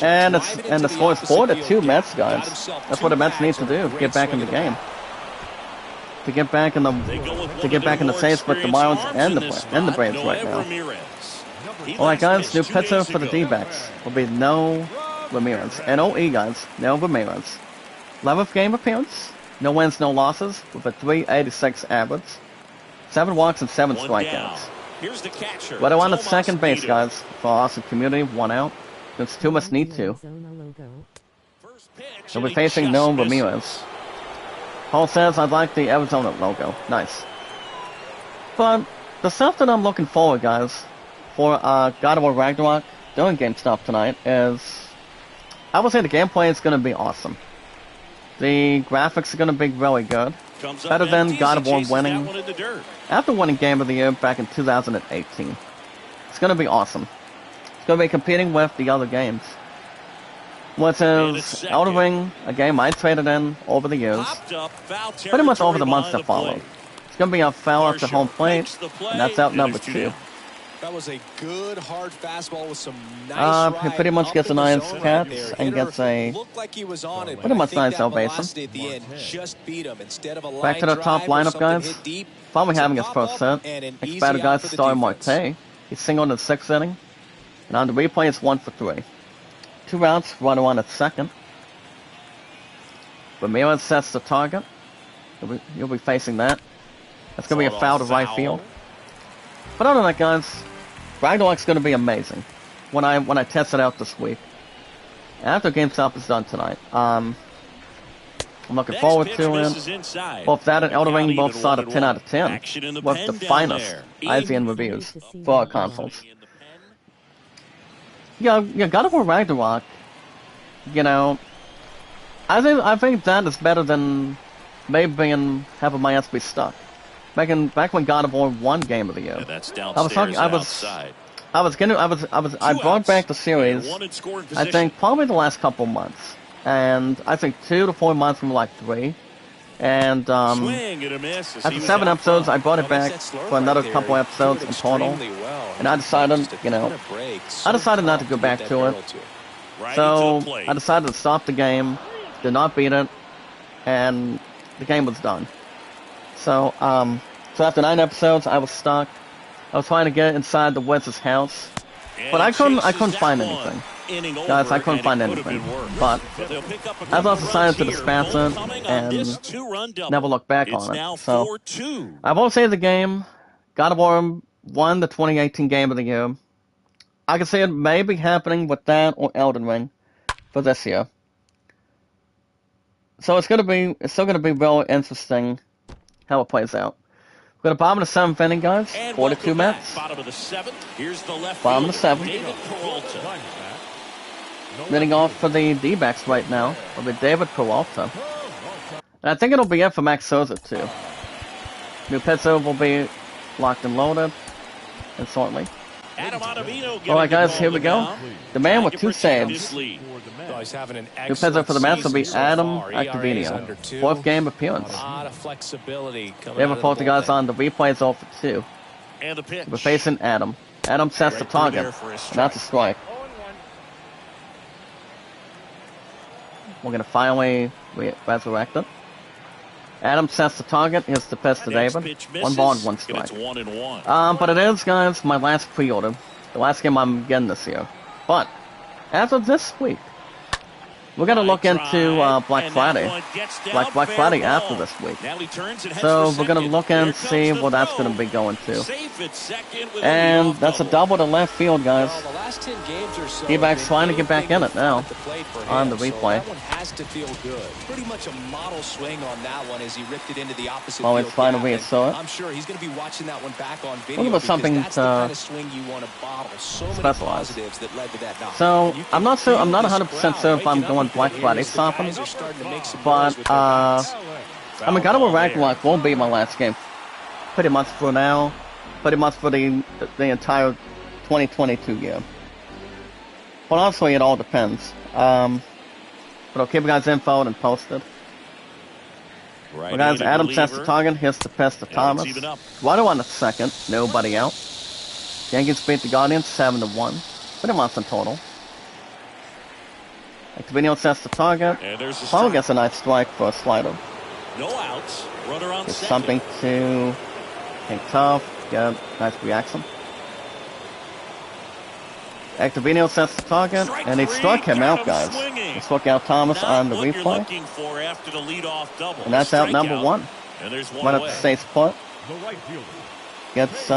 And the score is 4-2 Mets, guys. That's what the Mets need to do, get back in the game. To get back in the saves with the Marlins and the Braves right now. Alright, guys, new pitcher for the D-backs will be no Ramirez. N-O-E, guys, no Ramirez. 11th game appearance, no wins, no losses, with a 3.86 average. 7 walks and 7 strikeouts. But I want a second base, guys, for Austin community, 1 out. Since 2 must need to. So we're facing no Ramirez. Paul says, I like the Arizona logo. Nice. But the stuff that I'm looking forward, guys, for God of War Ragnarok doing game stuff tonight is, I would say the gameplay is going to be awesome. The graphics are going to be really good. Better than God of War winning. After winning Game of the Year back in 2018. It's going to be awesome. It's going to be competing with the other games. Which is Elden Ring, a game I traded in over the years. Pretty much over the months that followed. It's going to be a foul up to home plate, and that's out number 2. That was a good hard fastball with some nice he pretty much gets a nice catch and gets a pretty much nice elevation. Back to the top lineup, guys. Finally having his first set. Next batter, guys, is Starry Marte. He's singled in the 6th inning. And on the replay, it's 1 for 3. 2 outs, runner on at second. Ramirez sets the target. You'll be facing that. That's going to be a foul to right field. But other than that, guys, Ragnarok's going to be amazing when I test it out this week. After GameStop is done tonight. I'm looking forward to it. Both that and Elden Ring both saw a 10 out of 10 with the finest IGN reviews for our consoles. Yeah, God of War Ragnarok, you know, I think that is better than maybe having my ass be stuck. Back when God of War won Game of the Year. I brought back the series, I think probably the last couple months. And I think 2 to 4 months from like 3. And after 7 episodes, I brought it back for another couple episodes in total. And I decided, not to go back to it. So I decided to stop the game, did not beat it, and the game was done. So after 9 episodes, I was stuck. I was trying to get inside the Wizard's house, but I couldn't find anything. Guys, I couldn't find anything. But I just decided to dispense it and never look back on it. So I won't say the game. God of War won the 2018 Game of the Year. I can see it may be happening with that or Elden Ring for this year. So it's still gonna be real interesting how it plays out. We're at the bottom of the 7th inning, guys. 4-2 Mets. Bottom of the 7th. Here's the left Bottom of the 7th. David Peralta. Leading off for the D-backs right now will be David Peralta. And I think it'll be it for Max Scherzer too. New pitcher will be locked and loaded, and shortly. Adam Ottavino Alright guys, here we go. now. The man with Trying two to protect saves. his lead. Oh, he's having an New pitcher for the Mets will be season so Adam far. ERA is under Octavino. 2. Fourth game appearance. A lot of flexibility coming They have out of report the guys bullpen. on the replays 0 for 2. And the pitch. We're facing Adam. Adam sets the Right through target. there for a And strike. that's a strike. We're going to finally resurrect it. Adam sets the target. Here's the pitch to Next David. pitch 1 ball and misses, 1 and strike. it's 1-1. But it is, guys, my last pre-order. The last game I'm getting this year. But, as of this week, we're going to look into Black Friday. Black Friday after this week. Now he turns and heads So for we're going to second. look Here and comes see the what that's throw. going to be going to. Safe at second with a And leadoff that's a double to left field, guys. Well, the last 10 games or so, D-backs trying to get back in it now. at the plate for On him, the so replay. that one has to feel good. Pretty much a model swing on that one as he ripped it into the opposite Well, field it's trying to gap, reassert and I'm sure he's going to be watching that one back on video. Looking for because something that's the to kind of swing you want to bottle. So many specialize. positives that led to that knock. So, And you can I'm not sure, I'm not feel 100% this sure if I'm crowd going waking up Black here Friday as the shopping. guys are starting to make some But, noise with their bats. I mean, God of Ragnarok won't be my last game. Pretty much for now. Pretty much for the entire 2022 year. But honestly, it all depends. But I'll keep you guys info and posted. Right, Well, guys, Adam sets the target. Here's the pitch to Thomas. it's even up. Guado on the second. Nobody out. Yankees beat the Guardians 7-1. Pretty much in total. Activino sets the target. And there's the Paul strike. gets a nice strike for a slider. No outs. Runner on It's second. something to think tough. Get nice reaction. Activino sets the target, Strike and he three, struck him got out, him guys. swinging. He struck out Thomas Not on the what you're replay, looking for after the leadoff double. and that's out number Strikeout. 1. And there's one Right up away. the state's put. Gets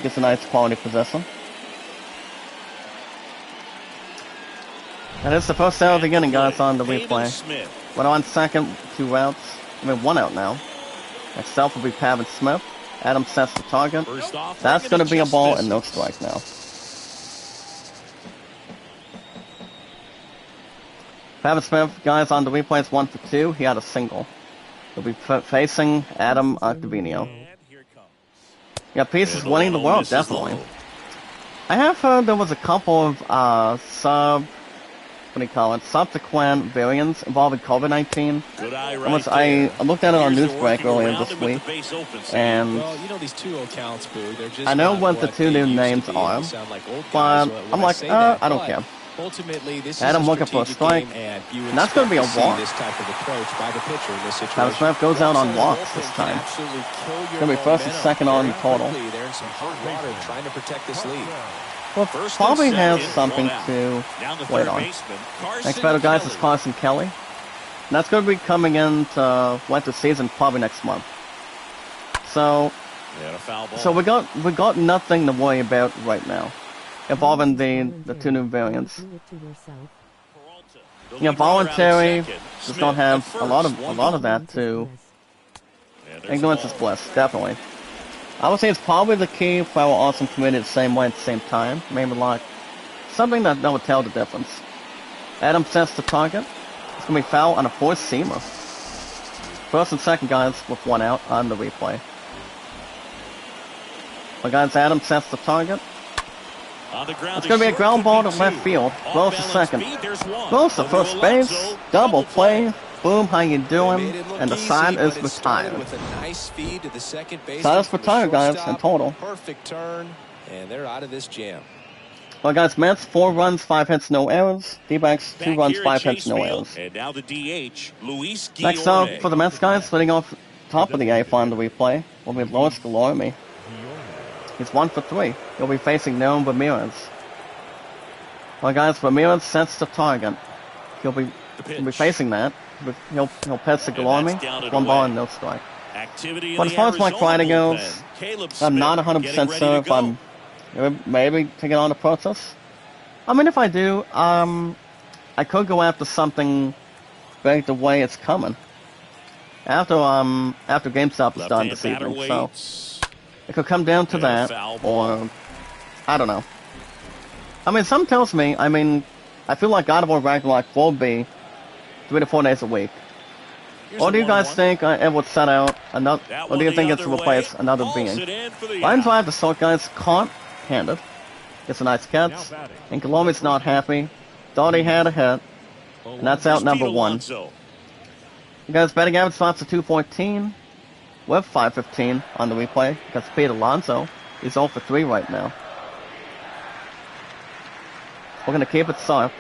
gets a nice quality possession. And it's the first out of the inning, guys, on the Peyton replay. Smith. When on second, 2 outs. I mean, 1 out now. Next up will be Pavin Smith. Adam sets the target. First off, That's bringing going to be a it ball just and no distance. strike now. Pavin Smith, guys, on the replay is 1 for 2. He had a single. He'll be facing Adam Octavino. And here it comes. Yeah, Peace is And winning the low world, misses definitely. low. I have heard there was a couple of subsequent variants involving COVID-19. Good eye I was- right there. I looked at it on Here's the Newsbreak working earlier around this him with week, the base open, Steve. and Well, you know these 2-0 counts, Boo. They're just I know not what the two new they used to names be. are, They sound like old but guys when I'm I like, say that, I don't but care. Ultimately, this Adam is a looking for a strategic strike, game, and you and that's gonna be a expect to walk. see this type of approach by the pitcher in this Pavin situation. Smith goes out on Walks walks the this bullpen time. can absolutely kill your Gonna be first and momentum second on very total. quickly. They're in some hot water trying to protect this lead. Well, First probably and has second, something one out. to Down the wait third on. baseman, Carson Next batter, guys, is Kelly. Carson Kelly. And that's going to be coming into winter season probably next month. So, They had a foul ball. we got nothing to worry about right now, involving the 2 new variants. Peralta. The Yeah, lead runner out at voluntary second. does Smith not have at a lot first, of that to And there's ignorance the is ball. bliss, definitely. I would say it's probably the key for our awesome community the same way at the same time. Maybe like something that would tell the difference. Adam sets the target. It's gonna be foul on a forced seamer. First and second, guys, with 1 out on the replay. But guys, Adam sets the target. On the ground It's gonna be a short, ground could ball be to left 2. field. Close to Off-balance second. speed, there's 1. Close to Over first Alonso, base. Double play. Boom, how you They doing? made it look And the easy, side but is it started retired. with a nice feed to the second base. Side is retired, guys, in total. Perfect turn, and they're out of this jam. Well, guys, Mets 4 runs, 5 hits, no errors. D-backs 2 Back runs, here at 5 hits, Chase no Field, errors. And now the DH, Luis Next up Guillorme. for the Mets, guys, leading off top of the eighth on the replay will be Luis Guillorme. He's 1 for 3. He'll be facing Noam Ramirez. Well, guys, Ramirez sets the target. He'll be facing that. He'll pitch to And Guillorme. that's down and 1 ball away. and no strike. Activity in But the as far as Black Arizona Friday goes, bullpen. Caleb I'm not Smith 100% getting ready sure to if go. I'm maybe taking on the process. I mean, if I do, I could go after something big the way it's coming. After GameStop is done Left-hand this batter evening, so waits. it could come down to And a that, foul ball. or I don't know. I mean, something tells me. I mean, I feel like God of War Ragnarok will be 3 to 4 days a week. Here's Or do the you guys 1-1. think it would set out another, That or one do you the think it's other to replace way. another Hauls being? it in for the Lions out. drive the short guys caught handed. Gets a nice catch. And Colombi's not happy. Thought he had a hit. And that's out number 1. Alonso. You guys, betting average spots to 214. With 515 on the replay. Because Pete Alonso is 0 for 3 right now. We're going to keep it soft.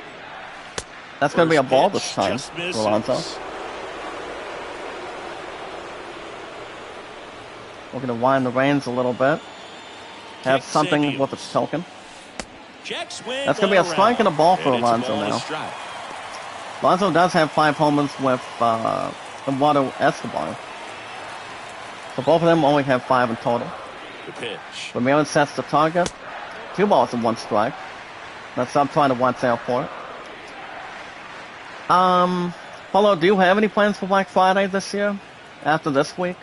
That's going to be a ball this time for Alonso. We're going to wind the reins a little bit. Have something with its token. That's going to be a strike and a ball for Alonso now. Alonso does have 5 homers with Eduardo Escobar. So both of them only have 5 in total. The pitch. Ramirez sets the target. 2 balls and 1 strike. That's I'm trying to watch out for it. Paulo, do you have any plans for Black Friday this year? After this week?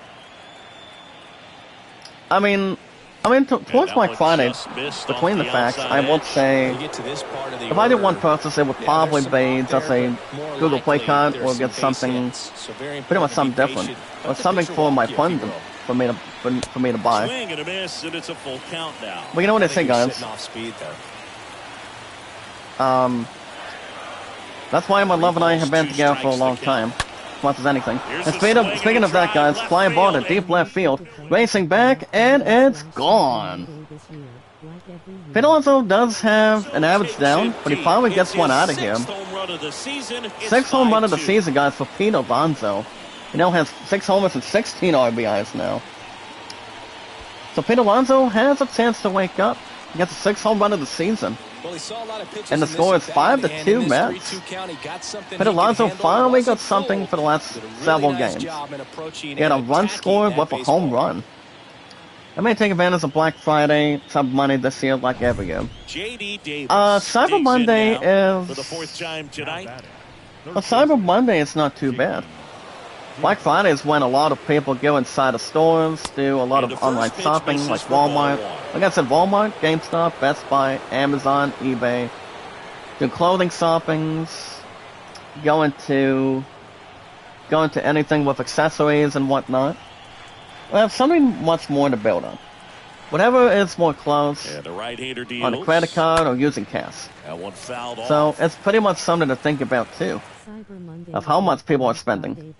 I mean, towards Black Friday, between the facts, I would say, if I did one purchase, it would probably be just a Google Play card or get something, pretty much something different, or something for my fund for me to buy. Swing and a miss, and it's a full count now. But you know what they say, guys? That's why my love and I have been together for a long time. As much as anything. And speaking of that, guys, flying ball to deep left field, racing back, and it's gone. Pete Alonso does have an average down, but he finally gets one out of here. 6th home run of the season, guys, for Pete Alonso. He now has 6 homers and 16 RBIs now. So Pete Alonso has a chance to wake up. He gets a 6th home run of the season. Well, he saw a lot of pitches and the score is 5-2 Mets. Pete Alonso finally got something for the last several games. He had a run scored with a home run. I may take advantage of Black Friday, Cyber Monday this year like every year. Cyber Monday is... Cyber Monday is not too bad. Black Friday is when a lot of people go inside of stores, do a lot of online shopping like Walmart. Like I said, Walmart, GameStop, Best Buy, Amazon, eBay. Do clothing shoppings, go into anything with accessories and whatnot. We have something much more to build on. Whatever is more close on a credit card or using cash. So it's pretty much something to think about too. Of how much people are spending.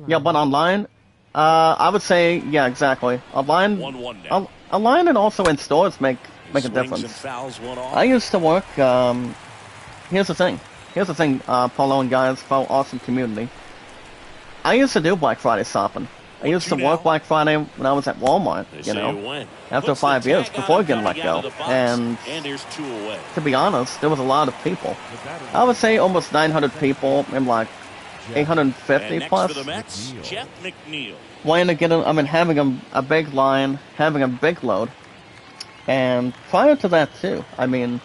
Yeah, but online, I would say, yeah, exactly. Online and also in stores make a difference. I used to work, here's the thing, Paulo and guys, for awesome community. I used to do Black Friday shopping. I used to work Black Friday when I was at Walmart, you know, after 5 years before getting let go. And to be honest, there was a lot of people. I would say almost 900 people and like 850 plus. Wanting to get having a big line, having a big load. And prior to that too, I mean,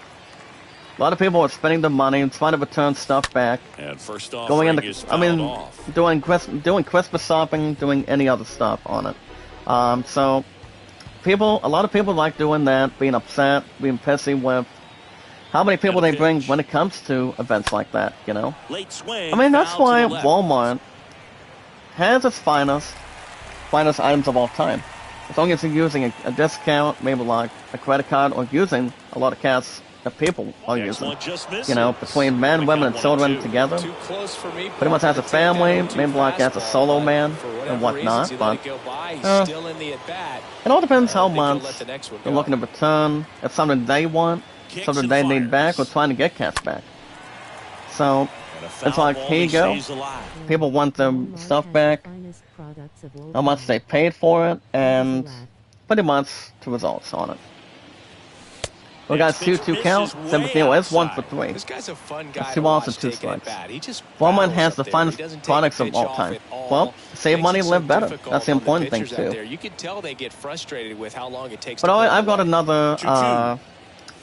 a lot of people are spending the money and trying to return stuff back. And first off, going into, doing Christmas shopping, doing any other stuff on it. So, a lot of people like doing that, being upset, being pissy with how many people they bring when it comes to events like that, you know? I mean, that's why Walmart has its finest items of all time. As long as you're using a discount, maybe like a credit card, or using a lot of cash that people are using, you know, between men, women, and children together. Pretty much as a family, maybe like as a solo man and whatnot, but it all depends how much they're looking to return. It's something they want, something they need back, or trying to get cash back. So it's like, here you go. People want their stuff back, how much they paid for it, and pretty much the results on it. We got 2-2 count. Timothy is 1 for 3. This guy's a fun guy. That's 2 balls and 2 strikes. Walmart has the finest products of all time. Well, save money, live better. That's the important thing too. You can tell they get frustrated with how long it takes. But I've got another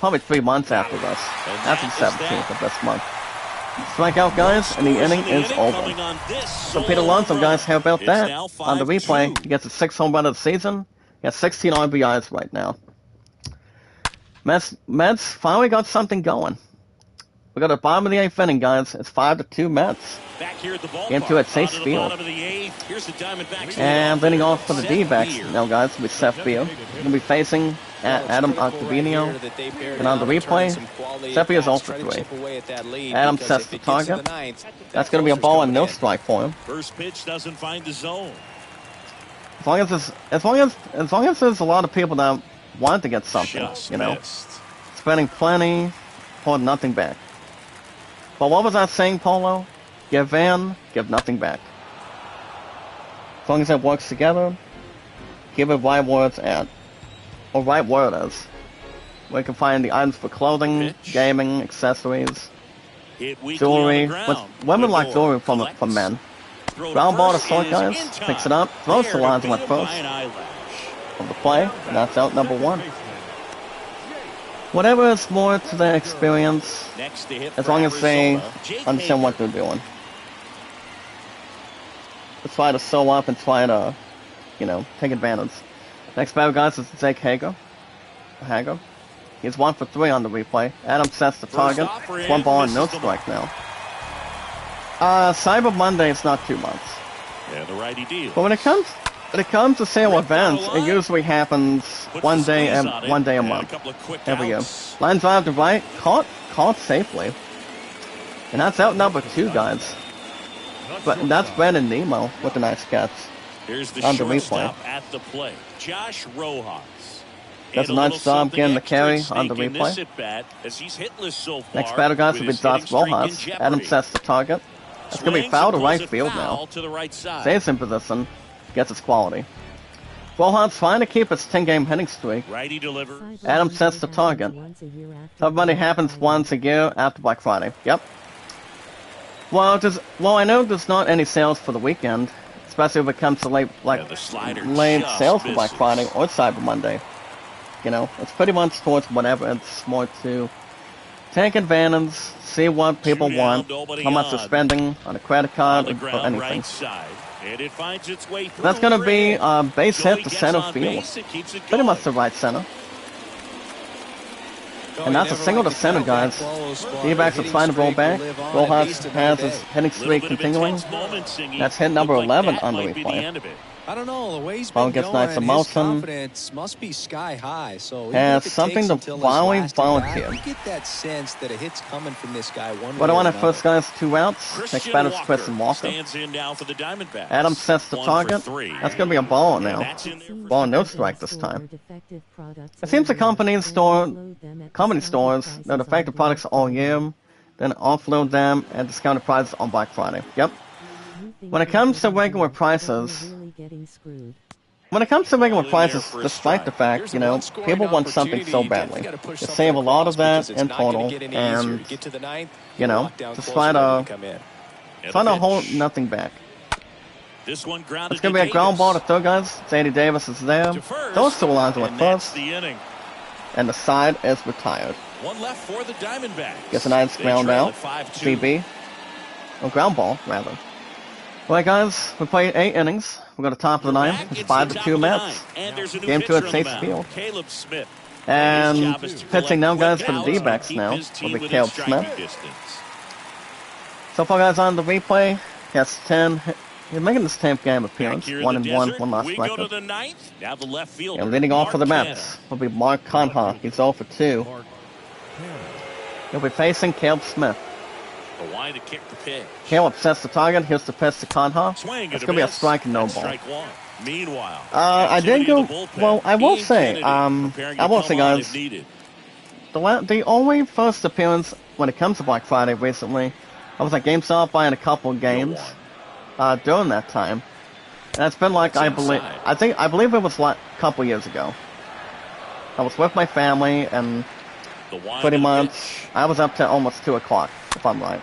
probably 3 months after this, after the 17th of this month. Strikeout, guys, and the inning is over. So Pete Alonso, guys, how about that? On the replay, he gets a 6th home run of the season. He has 16 RBIs right now. Mets finally got something going. We got the bottom of the 8th inning, guys. It's 5-2 Mets. Back here at the ballpark. Into at Chase Bottom Field. of the 8th. Here's the Diamondbacks. And leading off for the Seth D-backs Beer. now, guys, will be Seth Beer. Going to be facing Adam Octavino. And on the replay, Seth Beer is 0 for 3. Adam sets the target. That's going to be a ball and no strike for him. First pitch doesn't find the zone. As long as there's a lot of people that want to get something, Just you know, missed. spending plenty, pulling nothing back. But what was that saying, Polo? Give in, give nothing back. As long as it works together, give it right where it's at. Or right where it is. Where you can find the items for clothing, Pitch. gaming, accessories, Hit weakly jewelry. on the ground. Women Good like ball. jewelry Collects. from men. Throw to Ground ball to first short, is guys. in time. Picks it up, throws There the lines to with beat him by first. an eyelash. Of the play, and that's out number 1. Whatever is more to their experience, Next to hit as for long as they Arizona, Jake understand Hager. what they're doing. Let's try to sew up and try to, you know, take advantage. Next batter, guys, is Jake Hager. He's 1 for 3 on the replay. Adam sets the target. off for It's him, 1 ball and no misses the strike now. Cyber Monday, it's not 2 months. Yeah, the righty deal. But when it comes to sale events, it usually happens one day a month. There we go. Line drive to right, caught safely. And that's out number 2, guys. But that's Brandon Nemo with a nice catch. Here's the on the shortstop replay. at the plate, Josh Rojas. That's And a nice little job something getting the extra carry at on the stake in this replay. at-bat, as he's hitless so far, Next batter, guys, with will be his hitting Josh streak in Rojas. jeopardy. Adam sets the target. That's going to be Swings foul to and blows right it field foul now. to the right side. Stays in position, gets its quality. Rojas trying to keep its 10-game hitting streak. Righty delivers. Adam sets the target. Everybody happens once a year after Black Friday. Yep. Well, I know there's not any sales for the weekend, especially if it comes to late the slider late just sales for Black misses. Friday or Cyber Monday. You know, it's pretty much towards whatever. It's more to take advantage, see what people Two down, want, nobody how much on. they're spending on a credit On card the or ground anything. right side. And it finds its way through. That's going to be base Joey hit to gets center on field. base, it keeps it Pretty going. much to right center. And that's a single to center, guys. D-backs are trying to roll back. Rojas has his hitting Little streak bit of continuing. intense moments, Singy. That's hit number Looked like 11 that on the might be replay. end of it. I don't know. The way he's Ball been gets going, nice his emotion. confidence must be sky high. So even Has if it something takes to until his finally last at bat, volunteer. you get that sense that a hit's coming from this guy one But way on or at first, another. guys, 2 outs. Next Christian batter's Walker Christian Walker. stands in now for the Diamondbacks. Adam sets the 1 target. for 3. That's going to be a ball now. That's in there for Ball no strike this time. It seems the company stores that defective products all year, then offload them at discounted prices on Black Friday. Yep. When it comes to regular prices, despite the fact, you know, people want something so badly. They save a lot of that in total, and, you know, just try to hold nothing back. This one grounded It's going to be a ground Davis. ball to third, guys. Sandy Davis is there. To first, Those 2 lines with and that's first, the inning. and the side is retired. One left for the Diamondbacks. Gets a nice They ground trail out. at 5-2. GB. Or ground ball, rather. Alright, guys, we played 8 innings. We're going to top of the 9th. It's 5-2 Mets. And there's a new Game 2 pitcher at on Chase the mound, Field. Caleb Smith. And His job is to pitching now, collect guys, for the quick outs D-backs and now. keep his Will team be within Caleb striking Smith. distance. So far, guys, on the replay, he has 10. He's making this 10th game appearance. Back here in 1 the and 1, desert, 1 loss we go to record. the 9th. Now the left fielder. And leading off for the Mark Mets will be Mark Conha. He's 0 for 2. He'll be facing Caleb Smith. Canha. The line to kick the pitch. Caleb sets the target. Here's the pitch to Conha. Swing It's and going to be a miss. strike and no That's ball. Strike 1. Meanwhile, I did activity in go. the bullpen. Well, I will Ian say, Kennedy preparing I to will come say, on guys, if needed. the only first appearance when it comes to Black Friday recently, I was at GameStop buying a couple of games during that time, and it's been like I believe it was like a couple years ago. I was with my family, and The wind pretty and much pitch. I was up to almost 2 o'clock, if I'm right.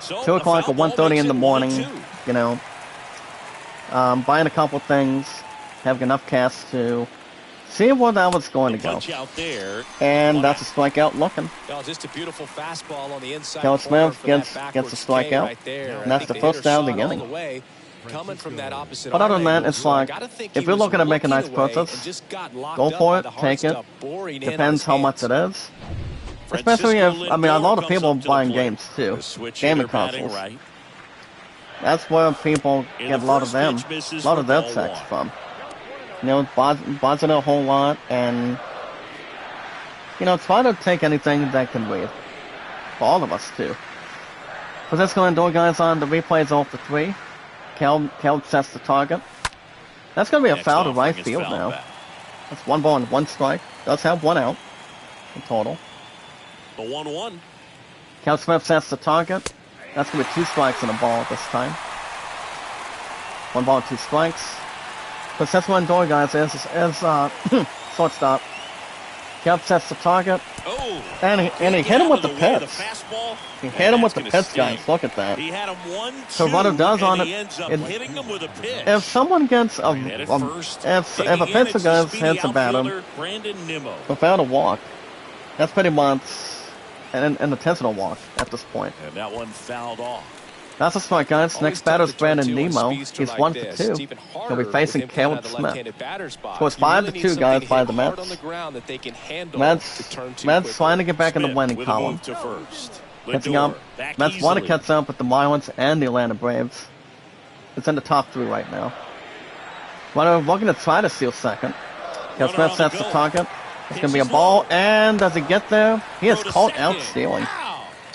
So 2 a o'clock foul or ball 1:30 in makes the it morning, 1-2. you know, buying a couple things, having enough cash to see where that was going to go. Punch out there. And One that's a strikeout looking. Oh, just a beautiful fastball on the inside. Caleb corner Smith for that gets a backwards strikeout. K right there. And that's I the think first hitter down of the saw it all inning. the way, coming from that opposite But other than arm that, it's angle. like, Gotta think if he you're was looking to make a nice looking away purchase, and just got locked go up for by it, the hard take it. stuff boring in on Depends his how much hands. it is. Especially if, I mean, a lot of Lindor people comes up to buying the plate. games too. The switch Gaming hitter batting consoles. right. That's where people And get a the lot of first them, pitch misses a lot for of their ball checks one. from. You know, buys it a whole lot, and you know, try to take anything that can read. For all of us too. Francisco Lindor, guys, on the replays off the 3. Cal sets the target. That's going to be a Next foul to right offering is field foul now. back. That's 1 ball and 1 strike. Does have 1 out in total. The 1-1. Cal Smith sets the target. That's going to be 2 strikes and a ball this time. 1 ball and 2 strikes. Francisco Lindor, guys, is shortstop. Cal sets the target. Oh, And he hit him with the pitch. He hit him with the pitch, guys. Look at that. He had him 1-2, So what it does on and he it- ends up it- hitting him with a pitch. If someone gets And at first, if a digging in, pitcher it's goes the speedy hits a batter outfielder, Brandon Nimmo. without a walk, that's pretty much an intentional walk at this point. And that one fouled off. That's a strike, guys. Always Next tough batter's to turn Brandon to on Nemo. speedster He's like 1 this. for 2. It's even He'll harder be facing with him coming out Caleb of the Smith. left-handed batter's box. So it's You 5 really to need 2, something guys, hit by the hard Mets. on the ground that they can handle Mets to turn to Mets quickly. trying to get back in the Smith winning with a column. move to first. Catching Lindor up. back Mets want to easily. catch up with the Marlins and the Atlanta Braves. It's in the top 3 right now. Well, we're going to try to steal second. Cal Runner Smith on sets the the go. target. It's going to be a Pitches ball, low. and does he get there? He is Throw to caught out second. stealing. Wow.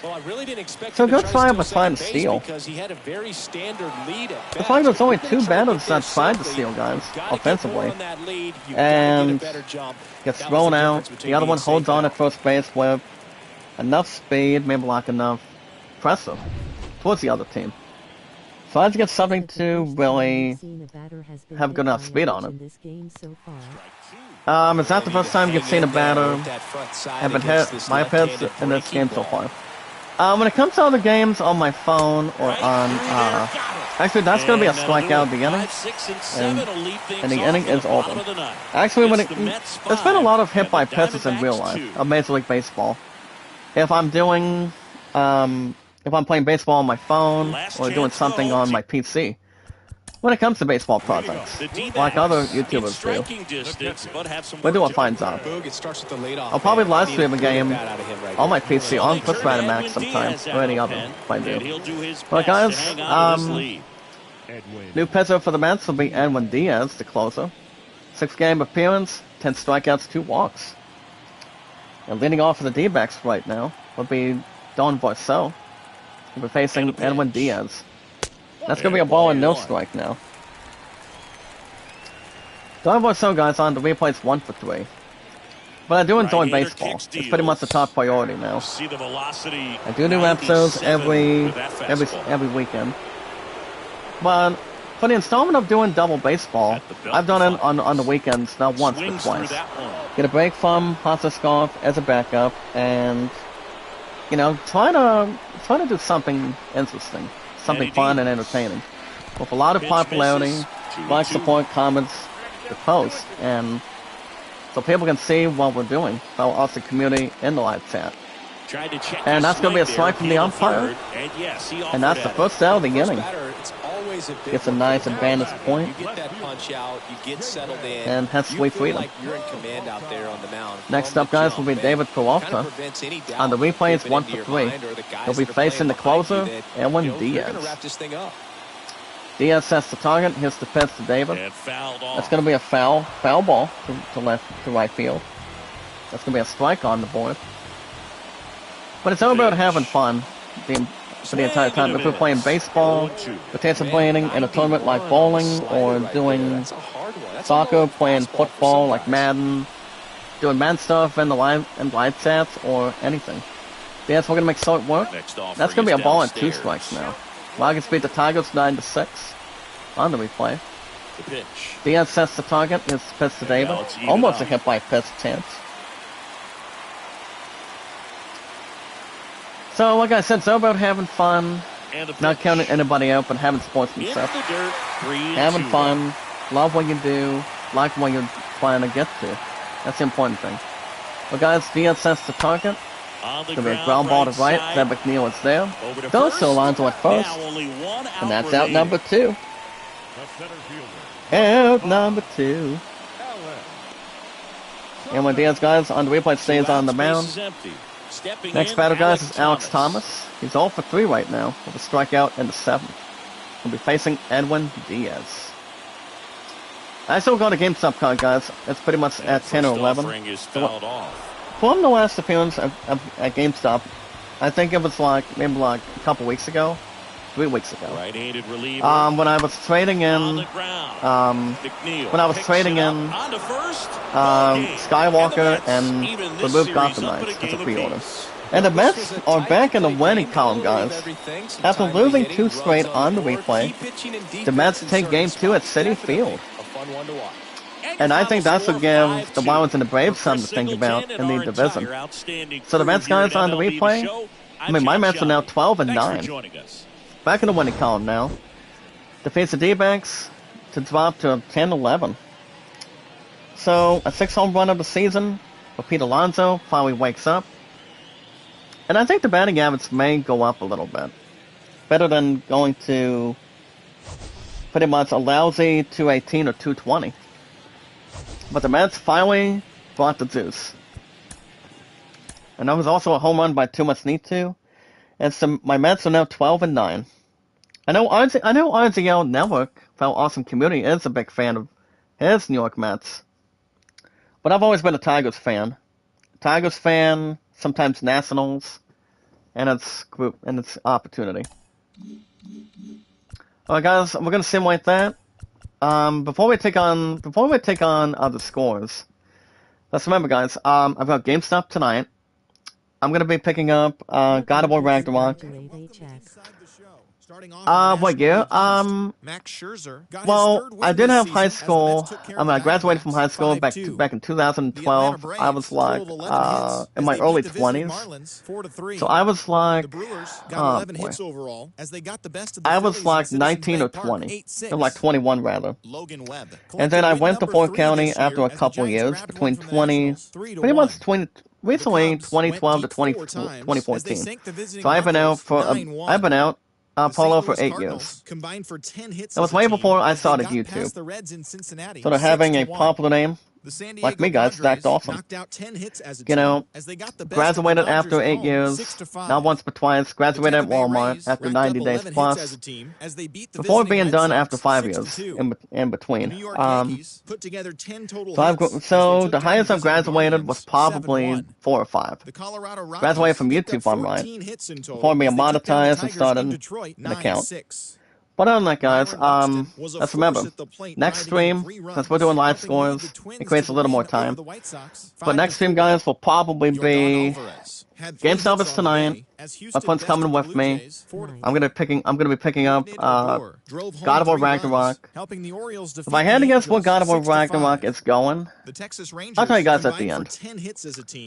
Well, I really didn't expect So him to good try try, to but steal trying to second base steal. because he had a very standard lead at The bat. fact there's only If 2 you're gonna batters get there that tried to safely, steal, guys, you've gotta get offensively. more on that lead. You've And gotta get a better jump. Gets That was thrown the out. difference between The other being one holds safe on and at first base with enough speed, maybe like enough pressure towards the other team. So I had to get something to really have good enough speed on him. Is that the first time you've seen a batter have been hit by a pitch in this game so far? When it comes to other games on my phone or on, actually that's going to be a strikeout at the inning. 5, 6, and 7 will lead things And the off inning in is the bottom over. of the ninth. Actually, when It's the Mets there's been a 5 lot of hit by and the pitches in real Diamondbacks life 2. of Major League Baseball. If I'm doing, if I'm playing baseball on my phone Last or doing chance for something the home on my PC, when it comes to baseball projects, The D-backs like other in YouTubers do, striking distance, but have some we do work a to fine do. job. Boog, it starts with the leadoff I'll probably man. live Need stream a clear game bat out of him right on my here. PC on They turn Push Rider Edwin Max sometime, Diaz or out any of other pen, if I and do. he'll do his Well, best guys, to hang on to this lead. New pitcher for the Mets will be Edwin Diaz, the closer. 6-game appearance, 10 strikeouts, 2 walks. And leading off for the D-backs right now would be Don Boisseau. He'll be facing And a Edwin pitch. Diaz. That's going to be a ball and no strike now. Don Boisseau, guys, on the replays 1 for 3. But I do enjoy Right-hander baseball. kicks It's pretty much the top priority now. See the velocity. I do new episodes 97 every with that fastball. every weekend. But for the installment of doing double baseball, At the belt I've done it front. on the weekends, not once but Swings through twice. that one. Get a break from Hasa Scarf as a backup, and you know, try to do something interesting, something Eddie fun Diaz. and entertaining. With a lot of Pitch popularity, misses. like 2-2. support, comments, the post, and so people can see what we're doing. Well, also the community in the live chat. Tried to check And his that's gonna be a swing strike there, from the appealed umpire. third, and yes, he And that's offered the at it. first out of the First inning. batter, it's always a big Gets a one. nice advantage point. You get that punch out, you get settled in, And has you sweet feel freedom. like you're in command out there on the mound. Next On up, the guys, jump, will be man. David Peralta. Kind of prevents any doubt On the replay, it's creeping 1 into for your 3. mind or the guys He'll be that are playing facing the behind you closer, that, Edwin You're Diaz. going to wrap this thing up. Diaz sets the target. Here's the pitch to David. And fouled off. That's going to be a foul ball to right field. That's going to be a strike on the board. But it's all about having fun for the entire time. If we're playing baseball, participating in a tournament like bowling, or doing That's a hard one. That's a soccer, low playing fastball for football some like guys. Madden, doing man stuff in the live chats, or anything. Yes, we're going to make short work. Next offering That's going to be is a ball and 2 downstairs. strikes now. Wagons beat the Tigers 9-6 on the replay. The pitch. Diaz sets the target. His pitch to David. now it's even Almost a up. hit by pitch chance. So, like I said, it's all about having fun, And a pitch. not counting anybody out, but having sportsmanship. In the dirt, 3-2. Having fun, love what you do, like what you're trying to get to. That's the important thing. Well, guys, Diaz sets the target. On the It's going to be a ground ball to right. side. Zeb McNeil is there. Over to Those first. still lines at first. Now only one out And that's out remaining. number 2. Out number 2. And when Diaz, guys, on the replay stays on the Two outs, mound, base is empty. Stepping Next in, batter, guys, Alec is Alex Thomas. He's 0 for 3 right now with a strikeout in the 7th. He'll be facing Edwin Diaz. I still got a GameStop card, guys. It's pretty much at 10 or 11. Is fouled off. From the last appearance at GameStop, I think it was maybe a couple weeks ago, 3 weeks ago. Right-handed reliever. When I was trading in, Skywalker and the Move Gotham Knights as a pre-order. And the Mets are back in the winning column, guys. After losing 2 straight on the replay, the Mets take Game 2 at Citi Field. And I think that's what gives the Marlins and the Braves something to think about in the division. So the Mets guys on the replay, I mean, my Mets are now 12 and 9. Back in the winning column now. Defeats the D-backs to drop to 10-11. So a 6-home run of the season for Pete Alonso finally wakes up. And I think the batting average may go up a little bit. Better than going to pretty much a lousy 218 or 220. But the Mets finally brought the juice. And that was also a home run by Too Much Need To. And so my Mets are now 12 and 9. I know RZL Network, Fel Awesome Community, is a big fan of his New York Mets. But I've always been a Tigers fan. Sometimes Nationals, and its group and its opportunity. Alright, guys, we're gonna simulate that. Before we take on other scores, let's remember, guys. I've got GameStop tonight. I'm gonna be picking up God of War Ragnarok. What year? Well, I did have high school. I graduated from high school back in 2012. I was like in my early 20s. So I was like, oh boy. I was like 19 or 20. Or like 21 rather. And then I went to Fort County after a couple of years between recently 2012 to 2014. So I've been out Polo for 8 years. That was way before I started YouTube. Sort of having a popular name, like me, guys, that's awesome. You know, graduated after 8 years, not once but twice, graduated at Walmart after 90 days plus, before being done after 5 years in between. So the highest I've graduated was probably 4 or 5. Graduated from YouTube, if I'm right, before being monetized and started an account. But other than that, guys, let's remember, next stream, since we're doing live scores, it creates a little more time. But next stream, guys, will probably be GameStop is tonight. My friend's coming with me. I'm gonna be picking up God of War Ragnarok. If I had to guess what God of War Ragnarok is going, I'll tell you guys at the end.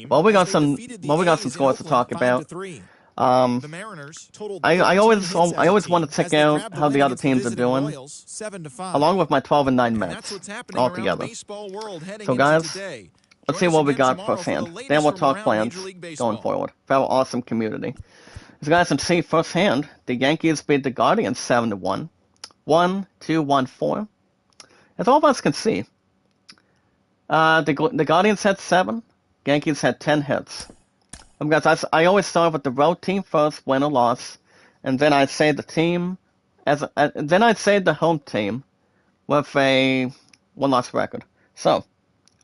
Well, we got some scores to talk about. I always want to check out how the other teams are doing, along with my 12 and 9 Mets altogether. So guys, let's see what we got firsthand. Then we'll talk plans going forward. Fellow awesome community. As you guys can see firsthand, the Yankees beat the Guardians 7-1, 1-2-1-4. As all of us can see, the Guardians had 7, Yankees had 10 hits. Guys, I always start with the road team first, win or loss, and then I'd say the team then I'd say the home team with a 1-loss record. So,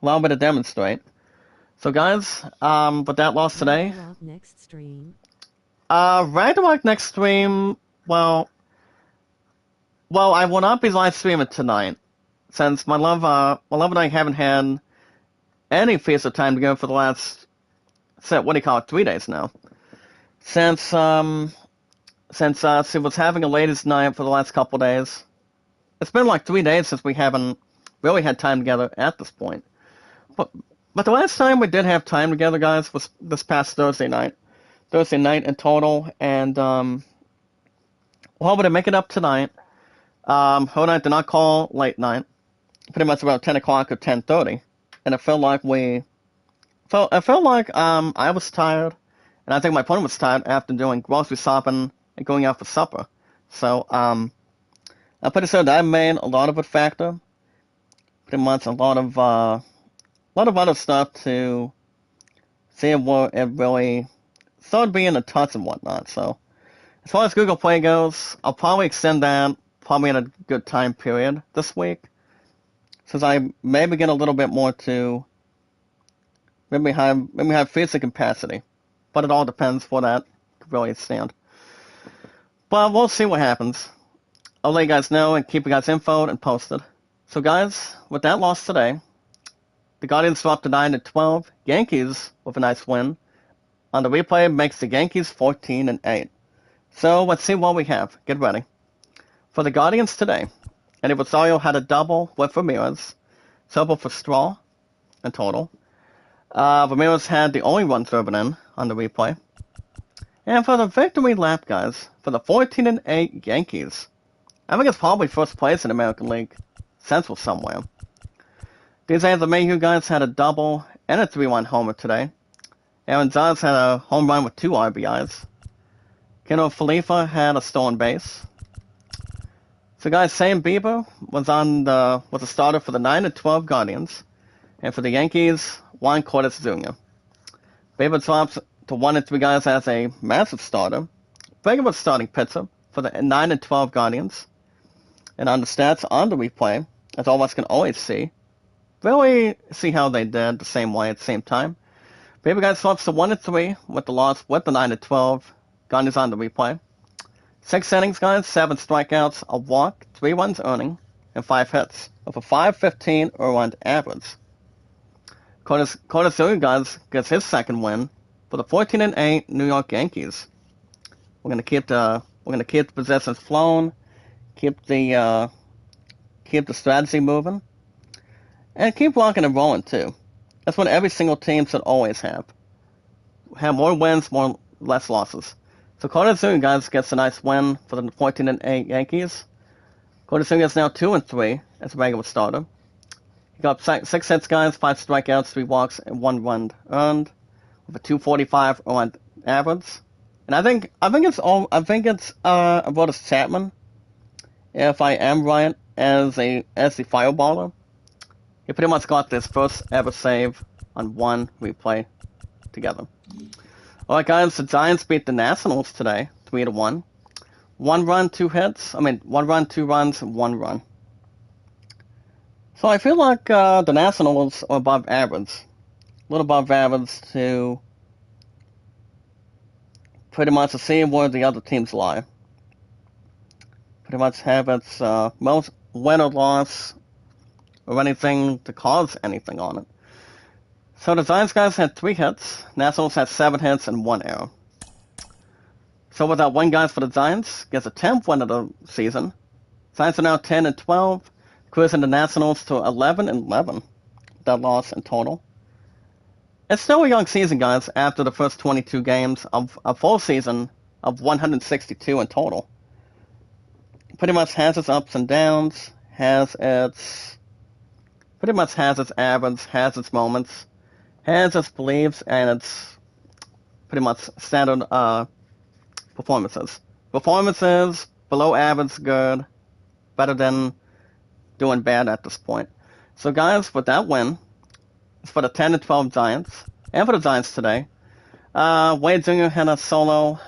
allow me to demonstrate. So, guys, with that loss today, Ragnarok next stream. Well, I will not be live streaming tonight, since my love and I haven't had any piece of time together for the last. So, 3 days now. Since she was having a ladies' night for the last couple days. It's been like 3 days since we haven't really had time together at this point. But the last time we did have time together, guys, was this past Thursday night. Thursday night in total, and well, we're gonna make it up tonight. Her and I did not call late night. Pretty much about 10 o'clock or 10:30, and it felt like I felt like I was tired, and I think my opponent was tired after doing grocery shopping and going out for supper. So I'm pretty sure that made a lot of a factor. Pretty much a lot of other stuff to see what it really started being a touch and whatnot. So as far as Google Play goes, I'll probably extend that probably in a good time period this week, since I maybe get a little bit more to maybe have physical capacity, but it all depends for that could really stand. But we'll see what happens. I'll let you guys know and keep you guys info and posted. So guys, with that loss today, the Guardians dropped to 9-12. Yankees with a nice win. On the replay, makes the Yankees 14-8. So let's see what we have. Get ready. For the Guardians today, Eddie Rosario had a double with Ramirez, double for Straw in total. Ramirez had the only run driven in on the replay. And for the victory lap, guys, for the 14-8 Yankees, I think it's probably first place in the American League Central somewhere. DJ LeMahieu, guys, had a double and a 3-1 homer today. Aaron Judge had a home run with 2 RBIs. Keno Felifa had a stolen base. So, guys, Sam Bieber was a starter for the 9-12 Guardians. And for the Yankees, Juan Cordes Jr. Bieber drops to 1-3, guys, as a massive starter. Regular starting pitcher for the 9-12 Guardians. And on the stats on the replay, as all of us can always see, really see how they did the same way at the same time. Bieber, guys, drops to 1-3 with the loss with the 9-12 Guardians on the replay. 6 innings, guys, 7 strikeouts, a walk, 3 runs earning, and 5 hits, with a .515 earned average. Cordes Jr., guys, gets his second win for the 14-8 New York Yankees. We're gonna keep the possessions flowing, keep the strategy moving, and keep rocking and rolling too. That's what every single team should always have. Have more wins, less losses. So Cordes Jr., guys, gets a nice win for the 14-8 Yankees. Cordes Jr. is now 2-3 as a regular starter. He got 6 hits, guys, 5 strikeouts, 3 walks, and 1 run earned, with a .245 earned average. And I think it's Aroldis Chapman, if I am right, as the fireballer. He pretty much got this first ever save on one replay together. Alright, guys, the Giants beat the Nationals today, 3-1. 1 run, 2 hits. 1 run, 2 runs, 1 run. So I feel like the Nationals are above average. A little above average to pretty much to see where the other teams lie. Pretty much have its most win or loss or anything to cause anything on it. So the Giants, guys, had 3 hits. Nationals had 7 hits and 1 error. So with that win, guys, for the Giants, gets a 10th win of the season. Giants are now 10-12, cruising the Nationals to 11-11. That loss in total. It's still a young season, guys, after the first 22 games of a full season of 162 in total. Pretty much has its ups and downs, has its average, has its moments, has its beliefs, and its pretty much standard performances. Performances below average, good, better than doing bad at this point. So, guys, with that win, it's for the 10-12 Giants, and for the Giants today. Wade Jr. had a solo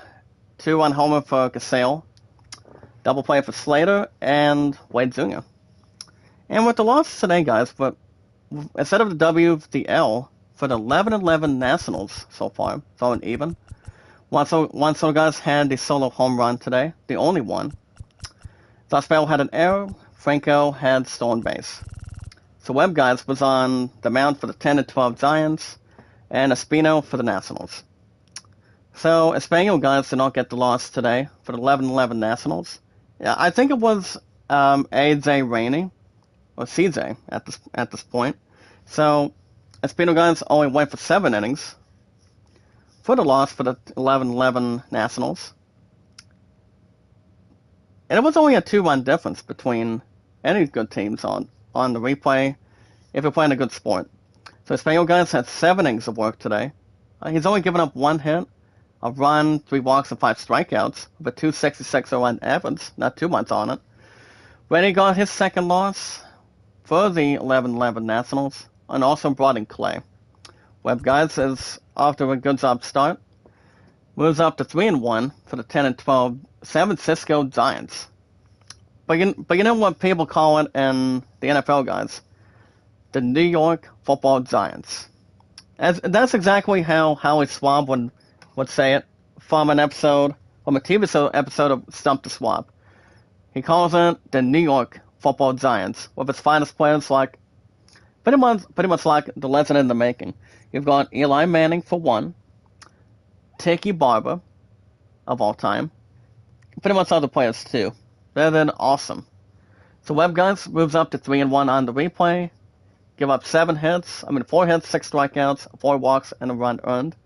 2-run homer for Gasale, double play for Slater and Wade Jr. And with the loss today, guys, but instead of the W, the L for the 11-11 Nationals so far, so an even. One so guys had the solo home run today, the only one. Zasbell had an error. Franco had stolen base. So Webb, guys, was on the mound for the 10-12 Giants, and Espino for the Nationals. So Espino, guys, did not get the loss today for the 11-11 Nationals. Yeah, I think it was AJ Rainey or CJ at this point. So Espino, guys, only went for 7 innings for the loss for the 11-11 Nationals. And it was only a 2-run difference between any good teams on the replay if you're playing a good sport. So Espino, guys, had 7 innings of work today. He's only given up 1 hit, a run, 3 walks, and 5 strikeouts, with a .266 run average, not too much on it. Rennie got his second loss for the 11-11 Nationals, and also brought in Clay. Webb, guys, is off to a good job start. moves up to 3-1 for the 10-12 San Francisco Giants. But you know what people call it in the NFL, guys? The New York Football Giants. That's exactly how Howie Swab would say it from a TV episode of Stump the Swab. He calls it the New York Football Giants, with its finest players like pretty much like the legend in the making. You've got Eli Manning for one, Tiki Barber of all time, pretty much other players too. They're then awesome. So Webb guys moves up to 3-1 on the replay. Give up 4 hits, 6 strikeouts, 4 walks, and a run earned.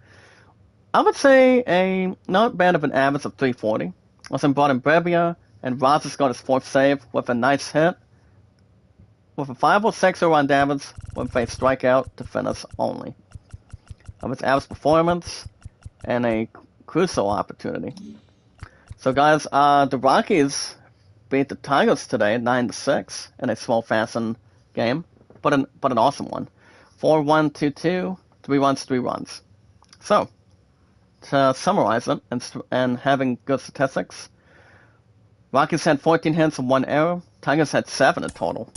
I would say a not bad of an average of 340. Also brought in Brebbia, and Rogers got his 4th save with a nice hit. With a 506 on average, with a strikeout to finish only. Of its average performance, and a crucial opportunity. So guys, the Rockies beat the Tigers today 9-6 in a slow fashion game, but an awesome one. 4-1, 2-2, 3 runs, 3 runs. So, to summarize it and having good statistics, Rockies had 14 hits and 1 error. Tigers had 7 in total.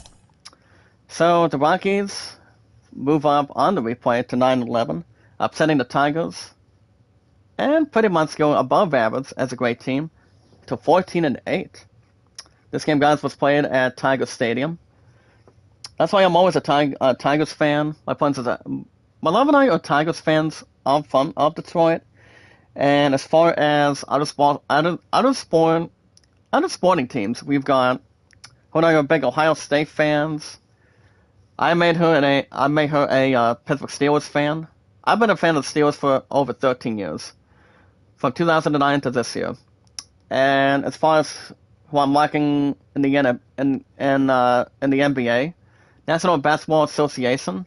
So the Rockies move up on the replay to 9-11, upsetting the Tigers, and pretty much going above average as a great team to 14-8. This game, guys, was played at Tiger Stadium. That's why I'm always a Tigers fan. My love and I are Tigers fans. I'm from Detroit, and as far as other sporting teams, we've got who are big Ohio State fans. I made her a Pittsburgh Steelers fan. I've been a fan of the Steelers for over 13 years, from 2009 to this year. And as far as who I'm liking in the NBA, National Basketball Association,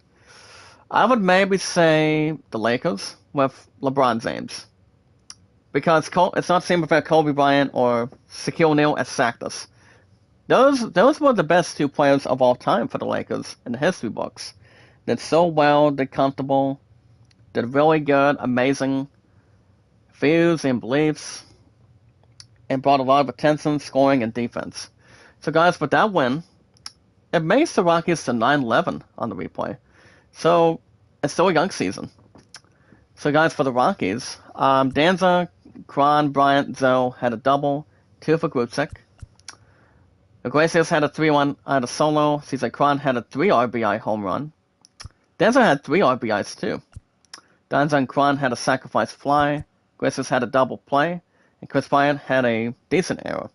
I would maybe say the Lakers with LeBron James, because it's not the same if Kobe Bryant or Shaquille O'Neal has sacked us. Those were the best 2 players of all time for the Lakers in the history books. Did so well, did comfortable, did really good, amazing views and beliefs, and brought a lot of attention, scoring, and defense. So guys, with that win, it makes the Rockies to 9-11 on the replay. So it's still a young season. So guys, for the Rockies, Danza, Cron, Bryant, Zoe had a double, 2 for Grutzik. Iglesias had a 3-1 out of solo. Cesar Cron had a 3 RBI home run. Danza had 3 RBIs too. Danza and Cron had a sacrifice fly. Iglesias had a double play. And Chris Bryant had a decent error.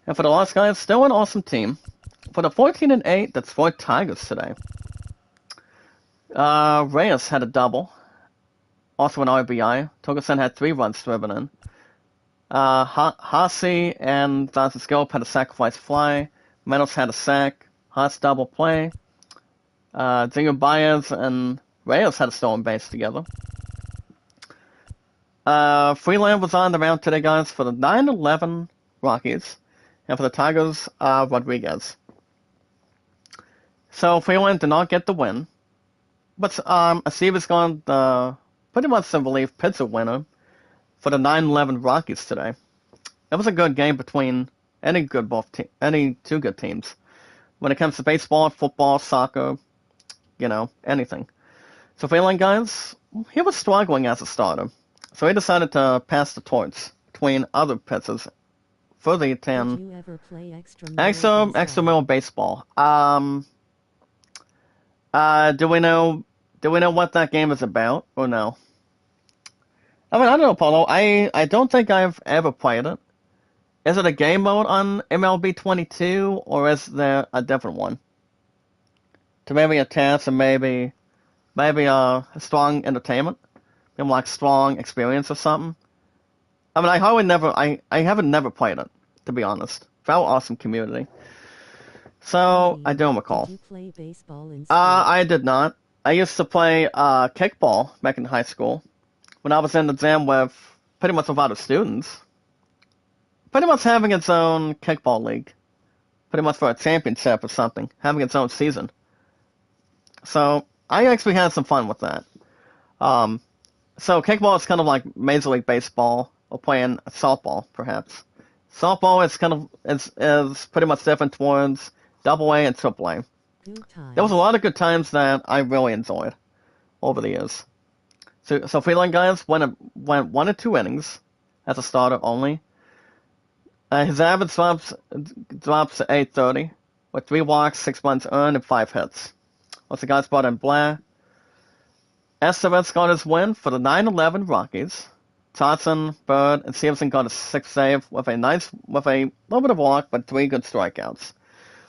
And for the Lost guys, still an awesome team. For the 14-8, that's 4 Tigers today. Reyes had a double. Also an RBI. Torgerson had 3 runs driven in. Haase and Johnson Scope had a sacrifice fly. Meadows had a sack. Haas double play. Zinger Baez and Reyes had a stolen base together. Freeland was on the mound today, guys, for the 9-11 Rockies. And for the Tigers, Rodriguez. So Freeland did not get the win. But Steve is going pretty much the relief pitcher winner for the 9-11 Rockies today. It was a good game between any 2 good teams. When it comes to baseball, football, soccer, anything. So Freeland, guys, he was struggling as a starter. So he decided to pass the torch between other pitchers for the 10. Did you ever play extramural baseball? Do we know what that game is about or no? I mean, I don't know, Paulo. I don't think I've ever played it. Is it a game mode on MLB 22, or is there a different one? To maybe a test and maybe a strong entertainment, maybe like strong experience or something. I mean, I haven't never played it, to be honest. Very awesome community. So I don't recall. Did you play baseball in school? I did not. I used to play kickball back in high school when I was in the gym with pretty much with other students. Pretty much having its own kickball league. Pretty much for a championship or something. Having its own season. So I actually had some fun with that. So kickball is kind of like Major League Baseball or playing softball, perhaps. Softball is kind of is pretty much different towards Double A and Triple A. There was a lot of good times that I really enjoyed over the years. So Freeland guys went 1 or 2 innings as a starter only. His average drops to 830 with 3 walks, 6 runs earned, and 5 hits. Once the guys brought in Blair, Estevez got his win for the 9-11 Rockies. Johnson, Bird, and Stevenson got a 6th save with a little bit of walk, but 3 good strikeouts.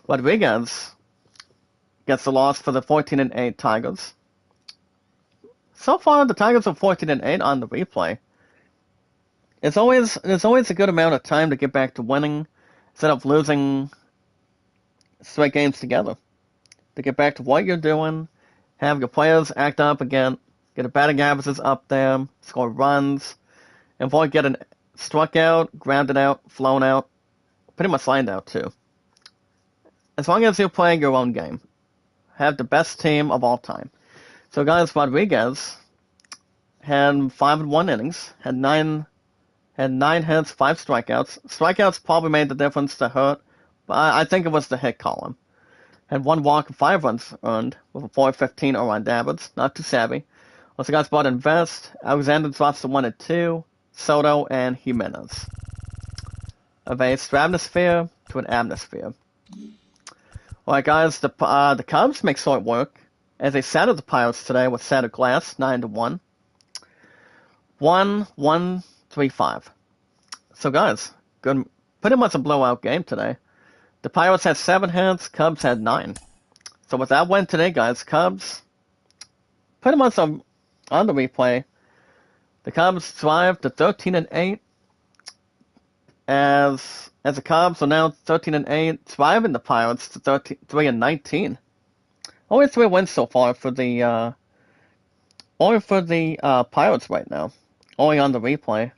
Rodriguez gets the loss for the 14-8 Tigers. So far, the Tigers are 14-8 on the replay. There's always a good amount of time to get back to winning instead of losing straight games together. To get back to what you're doing, have your players act up again, get a batting averages up there, score runs, and avoid getting struck out, grounded out, flown out, pretty much lined out too. As long as you're playing your own game, have the best team of all time. So guys, Rodriguez had 5 in 1 innings, had 9 hits, 5 strikeouts. Strikeouts probably made the difference to hurt, but I think it was the hit column. Had 1 walk and 5 runs earned with a 4.15 around Davids. Not too savvy. Also guys bought in Vest. Alexander drops to 1 and 2. Soto and Jimenez. Of a stratosphere to an atmosphere. Alright guys, the Cubs make short work as they sat at the Pirates today with shattered glass, 9-1. 1-1-3-5. So guys, good, pretty much a blowout game today. The Pirates had 7 hits, Cubs had 9. So with that win today, guys, Cubs pretty much on the replay. The Cubs thrived to 13-8 as the Cubs are now 13-8, thriving the Pirates to 3-19. Only 3 wins so far for the Pirates right now. Only on the replay.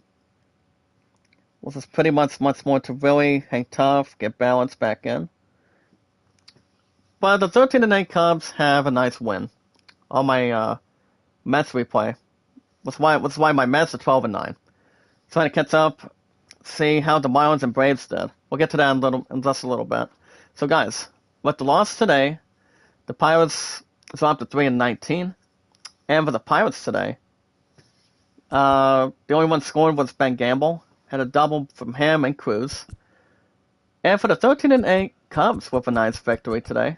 This is pretty much more to really hang tough, get balance back in. But the 13-8 Cubs have a nice win on my Mets replay. That's why my Mets are 12-9. Trying to catch up, see how the Marlins and Braves did. We'll get to that in just a little bit. So guys, with the loss today, the Pirates dropped to 3-19. And for the Pirates today, the only one scored was Ben Gamble. Had a double from him and Cruz. And for the 13-8 Cubs with a nice victory today.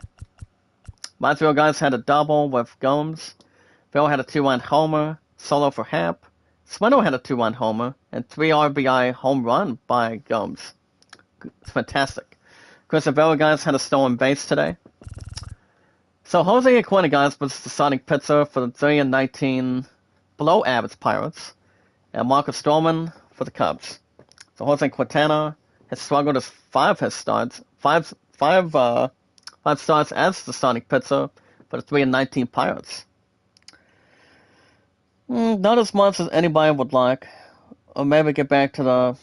Montreal guys had a double with Gomes. Bill had a 2-run homer, solo for Happ. Swindle had a 2-run homer, and 3 RBI home run by Gomes. It's fantastic. Chris Avella guys had a stolen base today. So Jose Acuña guys was the starting pitcher for the 3-19 below average Pirates. And Marcus Stroman for the Cubs. So Jose Quintana has struggled as 5 starts as the starting pitcher for the 3-19 Pirates. Not as much as anybody would like, or maybe get back to the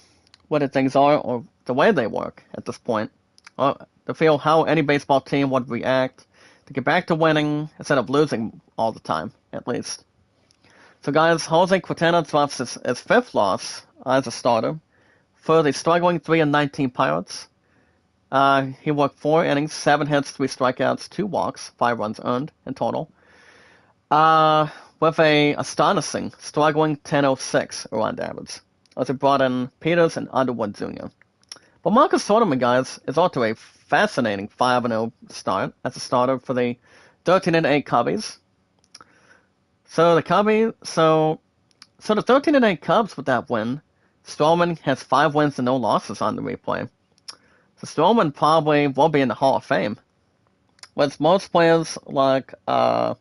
what things are or the way they work at this point, or to feel how any baseball team would react to get back to winning instead of losing all the time, at least. So guys, Jose Quintana drops his 5th loss as a starter for the struggling 3-19 Pirates. He worked 4 innings, 7 hits, 3 strikeouts, 2 walks, 5 runs earned in total. With a astonishing, struggling 10.06 around average, as he brought in Peters and Underwood Jr. But Marcus Stroman, guys, is off to a fascinating 5-0 start as a starter for the 13-8 Cubbies. So the 13-8 Cubs with that win, Stroman has 5 wins and no losses on the replay. So Stroman probably will be in the Hall of Fame. With most players like other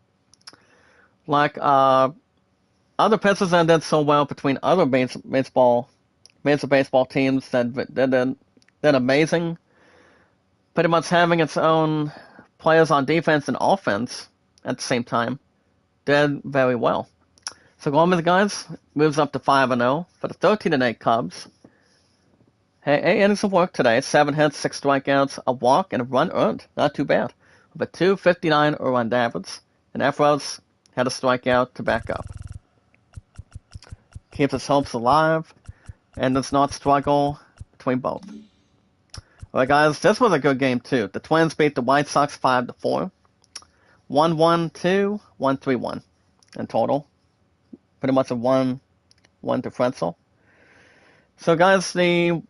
pitchers that did so well between other major baseball teams that did amazing, pretty much having its own players on defense and offense at the same time, did very well. So Gomez, guys, moves up to 5-0 for the 13-8 Cubs. Hey, 8 innings of work today, 7 hits, 6 strikeouts, a walk, and a run earned. Not too bad. With a 2.59 around average, and Efros had a strikeout to back up. keeps his hopes alive and does not struggle between both. Alright guys, this was a good game too. The Twins beat the White Sox 5-4. 1-1-2, 1-3-1 in total. Pretty much a 1 differential. So guys, the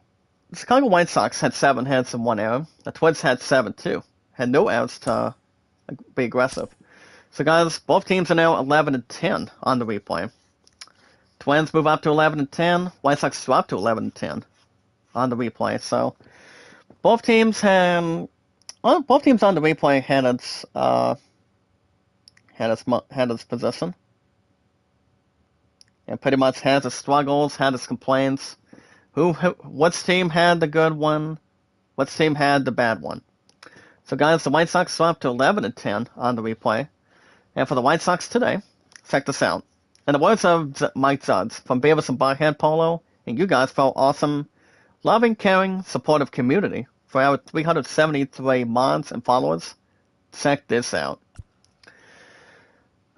Chicago White Sox had 7 hits and 1 error. The Twins had 7 too. Had no errors to be aggressive. So guys, both teams are now 11-10 on the replay. Twins move up to 11-10. White Sox drop to 11-10 on the replay. So both teams on the replay had its position, and pretty much had its struggles, had its complaints. Which team had the good one? Which team had the bad one? So guys, the White Sox dropped to 11-10 on the replay. And for the White Sox today, check this out. In the words of Mike Zudds from Beavis and Butthead Polo, and you guys for awesome, loving, caring, supportive community for our 373 mods and followers, check this out.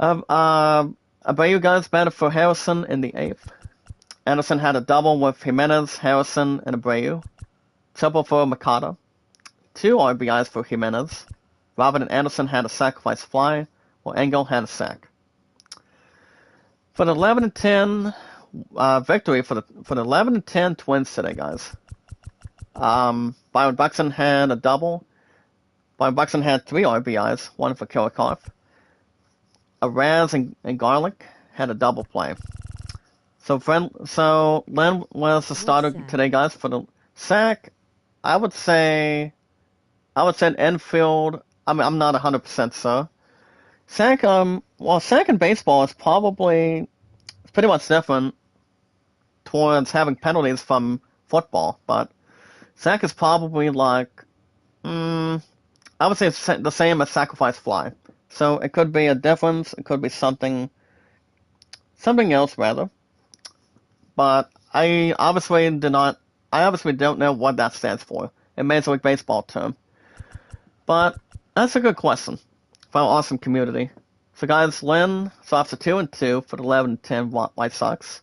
Abreu guys batted for Harrison in the 8th. Anderson had a double with Jimenez, Harrison, and Abreu. Triple for Makata. 2 RBIs for Jimenez. Robert and Anderson had a sacrifice fly, while Engel had a sack. For the 11-10 victory for the 11-10 Twins today, guys. Byron Buxton had a double. Byron Buxton had 3 RBIs, 1 for Killakoff. Raz and Garlic had a double play. So Len was the starter today, guys. For the sack, I would say an infield. I mean, I'm not 100% sure. Sack, sack in baseball is pretty much different towards having penalties from football, but sack is probably like, I would say it's the same as sacrifice fly. So it could be a difference, it could be something else rather. But I obviously don't know what that stands for in Major League Baseball term. But that's a good question for our awesome community. So guys, Lynn stops at 2-2 for the 11-10 White Sox.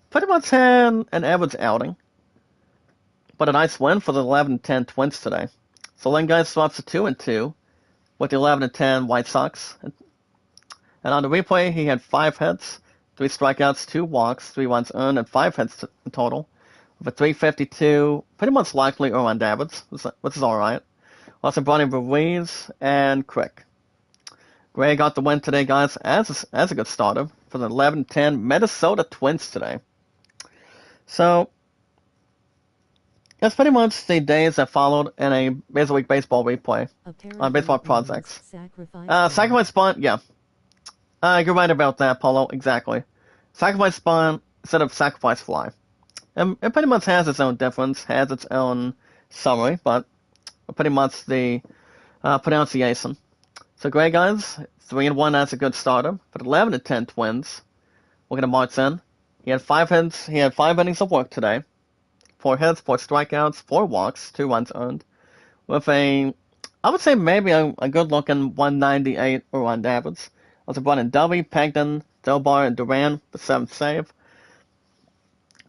Pretty much had an average outing, but a nice win for the 11-10 Twins today. So Lynn guys stops at 2-2 with the 11-10 White Sox. And on the replay, he had 5 hits, 3 strikeouts, 2 walks, 3 runs earned, and 5 hits in total. With a 352, pretty much likely earned average, which is alright. Also brought in Ruiz and Crick. Gray got the win today, guys, as a good starter for the 11-10 Minnesota Twins today. So, that's pretty much the days that followed in a Major League Baseball replay on Baseball Projects. Sacrifice Bunt, yeah. You're right about that, Polo, exactly. Sacrifice Bunt instead of Sacrifice Fly. It pretty much has its own difference, has its own summary, but pretty much the pronunciation. So great, guys. 3-1 as a good starter for the 11-10 Twins. We're going to march in. He had 5 hits. He had 5 innings of work today. 4 hits, 4 strikeouts, 4 walks, 2 runs earned. With I would say maybe a good-looking 198 run average. Also brought in Dovey, Pagden, Delbar, and Duran for 7th save.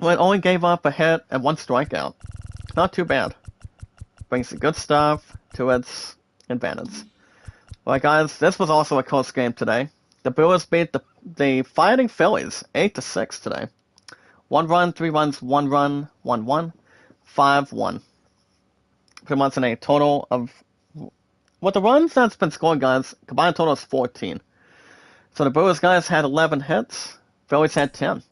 Well, it only gave up a hit and 1 strikeout. Not too bad. Brings the good stuff to its advantage. Alright guys, this was also a close game today. The Brewers beat the Fighting Phillies 8-6 today. 1 run, 3 runs, 1 run, 1-1, 5-1. Pretty much in a total of... With the runs that's been scored, guys, combined total is 14. So the Brewers, guys, had 11 hits. Phillies had 10.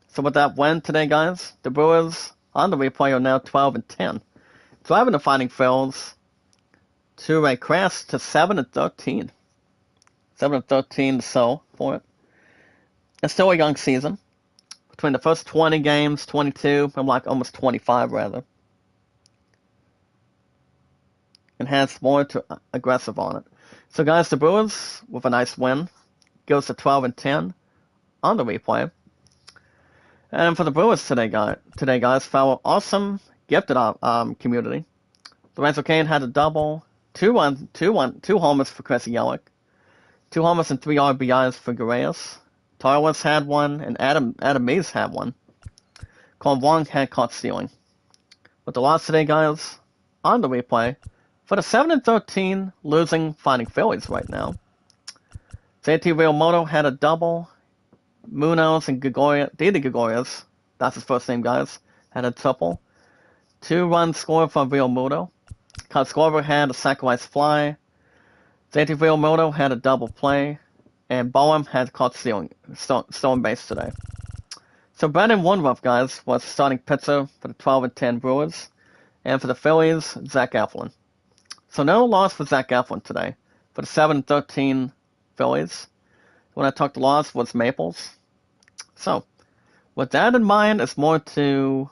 So with that win today, guys, the Brewers on the replay are now 12-10. Driving the Fighting Phillies to a crash to 7-13. 7-13 so for it. It's still a young season. Between the first 20 games, 22, and like almost 25 rather. And has more to aggressive on it. So guys, the Brewers, with a nice win, goes to 12-10 on the replay. And for the Brewers today, guys, for our awesome gifted community, Lorenzo Cain had a double, 2 homers for Chris Yelich, 2 homers and 3 RBIs for Gurrias, Tarlis had one, and Adam Mays had one. Colin Wong had caught stealing. With the loss today, guys, on the replay, for the 7-13 losing Fighting Phillies right now. JT Realmoto had a double. Munoz and Didi Gregorius, that's his first name, guys, had a triple. 2-run score from Realmuto. Kyle Scorver had a sacrifice fly. JT Realmuto had a double play. And Boehm had caught stolen base today. So Brandon Woodruff, guys, was starting pitcher for the 12-10 Brewers. And for the Phillies, Zach Eflin. So no loss for Zach Eflin today. For the 7-13 Phillies. When I talked loss was Maples. So, with that in mind, it's more to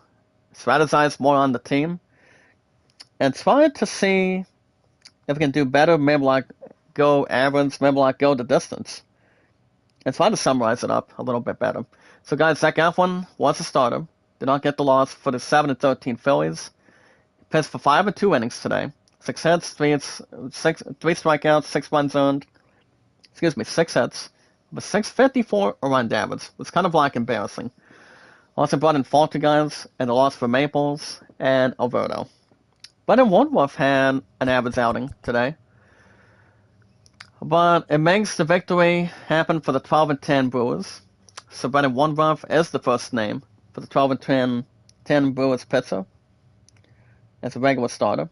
strategize more on the team. And try to see if we can do better, maybe like go average, maybe like go the distance. And try to summarize it up a little bit better. So guys, Zach Eflin was a starter. Did not get the loss for the 7-13 Phillies. Pitched for 5 2 innings today. 6 hits, 3 strikeouts, 6 runs earned. 6 hits. But 654 around average. Was kind of like embarrassing. Also brought in Falter, guys, and the loss for Maples and Alberto. Brendan Woodruff had an average outing today. But it makes the victory happen for the 12-10 Brewers. So Brendan Woodruff is the first name for the 12-10 Brewers pitcher as a regular starter.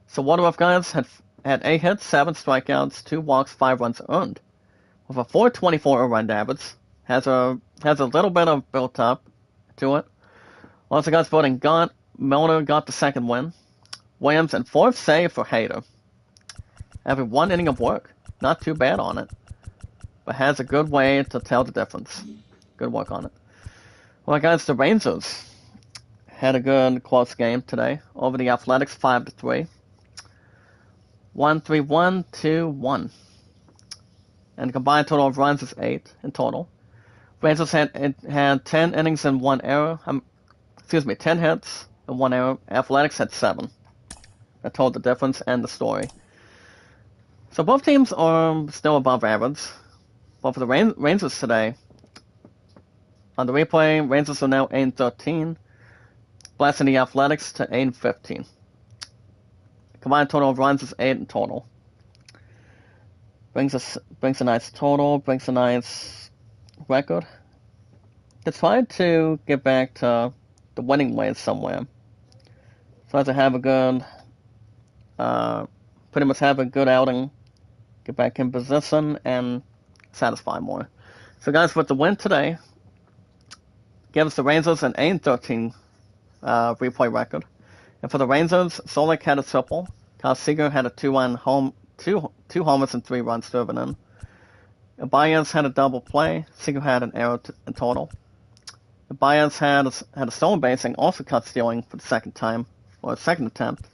So Woodruff, guys, had 8 hits, 7 strikeouts, 2 walks, 5 runs earned. With a 424 around average. Has a little bit of built up to it. Also, guys, voting Milner got the second win. Williams and 4th save for Hader. Having 1 inning of work. Not too bad on it. But has a good way to tell the difference. Good work on it. Well, guys, the Rangers had a good close game today. Over the Athletics, 5-3. 1-3-1, 2-1. And the combined total of runs is 8 in total. Rangers had 10 innings and 1 error. 10 hits and 1 error. Athletics had 7. That told the difference and the story. So both teams are still above average. But for the Rangers today, on the replay, Rangers are now 8-13, blasting the Athletics to 8-15. Combined total of runs is 8 in total. Brings a nice total, brings a nice record. It's trying to get back to the winning ways somewhere. Try to have a good, pretty much have a good outing, get back in position, and satisfy more. So guys, with the win today, gives the Rangers an 8-13 replay record. And for the Rangers, Solik had a triple. Kyle Seager had a 2-run home. Two homers and 3 runs driven in. Baez had a double play. Seager had an error in total. Baez had a stolen base and also caught stealing for the second attempt.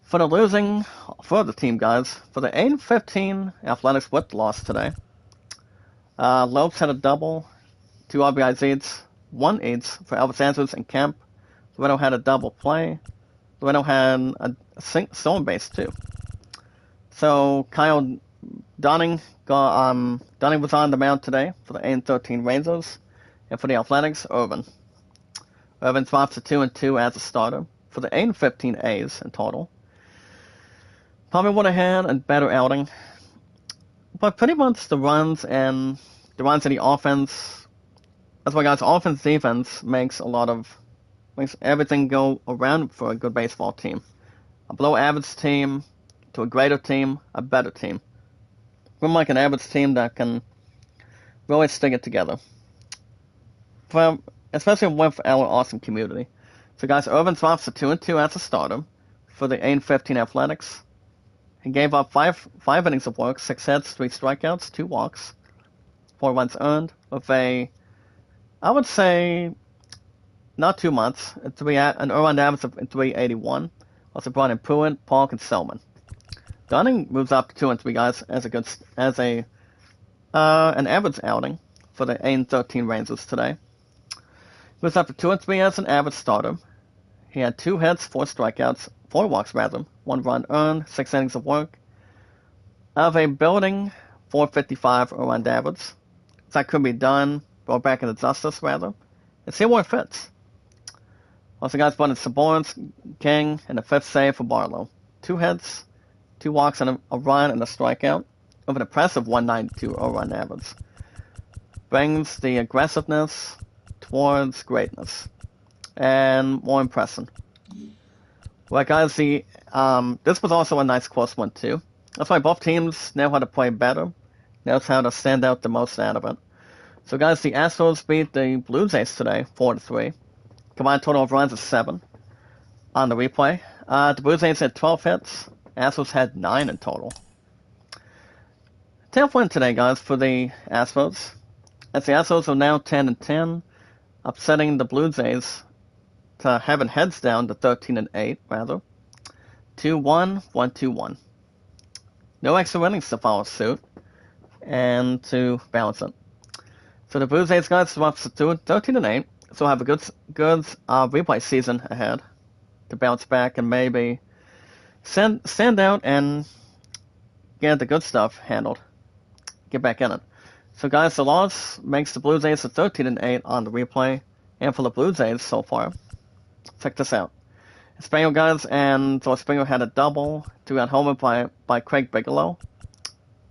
For the team, guys, for the 8-15 Athletics with the loss today. Lopes had a double, 2 RBI leads, 1 ace for Elvis Andrews and Kemp. Loreno had a double play. Loreno had a stolen base too. So Kyle Dunning was on the mound today for the 8-13 Rangers, and for the Athletics, Irvin. Irvin drops to 2-2 as a starter for the 8-15 A's in total. Probably would have had a better outing, but pretty much the runs in the offense. That's why, guys, offense defense makes everything go around for a good baseball team. A below average team to a greater team, a better team. We're like an average team that can really stick it together. Especially with our awesome community. So guys, Irvin drops to 2-2 as a starter for the 8-15 Athletics. He gave up five innings of work, 6 hits, 3 strikeouts, 2 walks, 4 runs earned, with I would say, not too much, an earned average of 381. Also brought in Pruitt, Polk, and Selman. Dunning moves up to 2-3, guys, as an average outing for the 8-13 Rangers today. Moves up to 2-3 as an average starter. He had 2 hits, 4 strikeouts, 4 walks rather, 1 run earned, 6 innings of work. Of a building 455 around average. that could be done, brought back into justice, rather, and see where it fits. Also, guys, bunted Saborns, King, and the 5th save for Barlow. 2 hits, 2 walks, and a run and a strikeout, with an impressive 192 run average. Brings the aggressiveness towards greatness, and more impressive. Well, guys, this was also a nice close one, too. That's why both teams know how to play better, knows how to stand out the most out of it. So, guys, the Astros beat the Blue Jays today, 4-3. Combined total of runs is 7 on the replay. The Blue Jays had 12 hits. Astros had 9 in total. Tough win today, guys, for the Astros. As the Astros are now 10-10, upsetting the Blue Jays to having heads down to 13-8, rather. 2-1, 1-2-1. No extra innings to follow suit, and to balance it. So the Blue Jays, guys, are up to 13-8, so have a good replay season ahead to bounce back and maybe stand out and get the good stuff handled. Get back in it. So, guys, the loss makes the Blue Jays a 13-8 on the replay, and for the Blue Jays so far, check this out. Springer, guys, and George Springer had a double, 2-run homer by Craig Bigelow.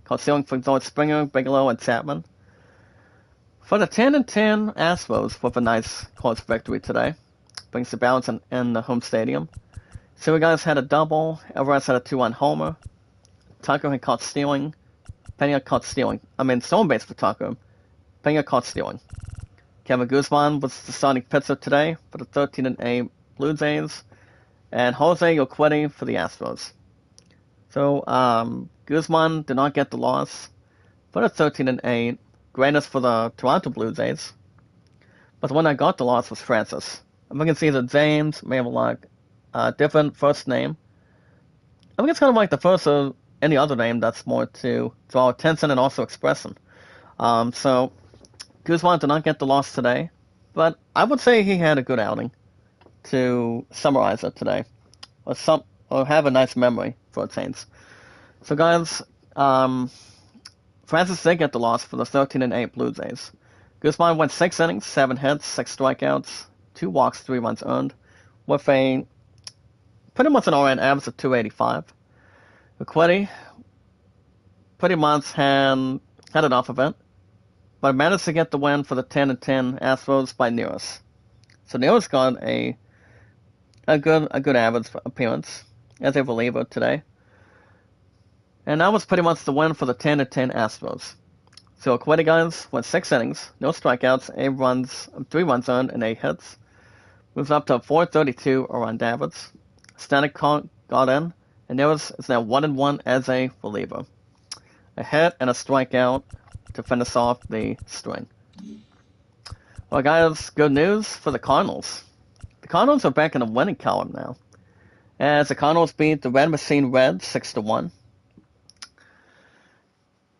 Caught stealing for George Springer, Bigelow, and Chapman. For the 10-10 Astros with a nice close victory today. Brings the balance in the home stadium. So, guys, had a double, Everett had a 2-run homer. Tucker had caught stealing. Pena caught stealing. Stolen base for Tucker. Pena caught stealing. Kevin Guzman was the starting pitcher today for the 13-8 Blue Jays. And Jose Urquidy for the Astros. So, Guzman did not get the loss for the 13-8. Greatness for the Toronto Blue Jays. But the one that got the loss was Francis. I think it's either James, may have a different first name. I think it's kind of like the first of any other name that's more to draw attention and also expression. So, Guzman did not get the loss today. But I would say he had a good outing to summarize it today. Or have a nice memory for a change. So, guys, Francis did get the loss for the 13-8 Blue Jays. Guzman went 6 innings, 7 hits, 6 strikeouts, 2 walks, 3 runs earned, with a pretty much an all-around average of 285. Urquidy pretty much had enough of it, but managed to get the win for the 10-10 Astros by Neris. So Neris got a good average appearance as a reliever today. And that was pretty much the win for the 10-10 Astros. So Urquidy, guys, went 6 innings, no strikeouts, 3 runs earned, and 8 hits. Moves up to a 432 around average. Stanek got in, and Neris is now 1-1 as a reliever. A hit and a strikeout to finish off the string. Well, guys, good news for the Cardinals. The Cardinals are back in the winning column now, as the Cardinals beat the Red Machine Reds 6-1.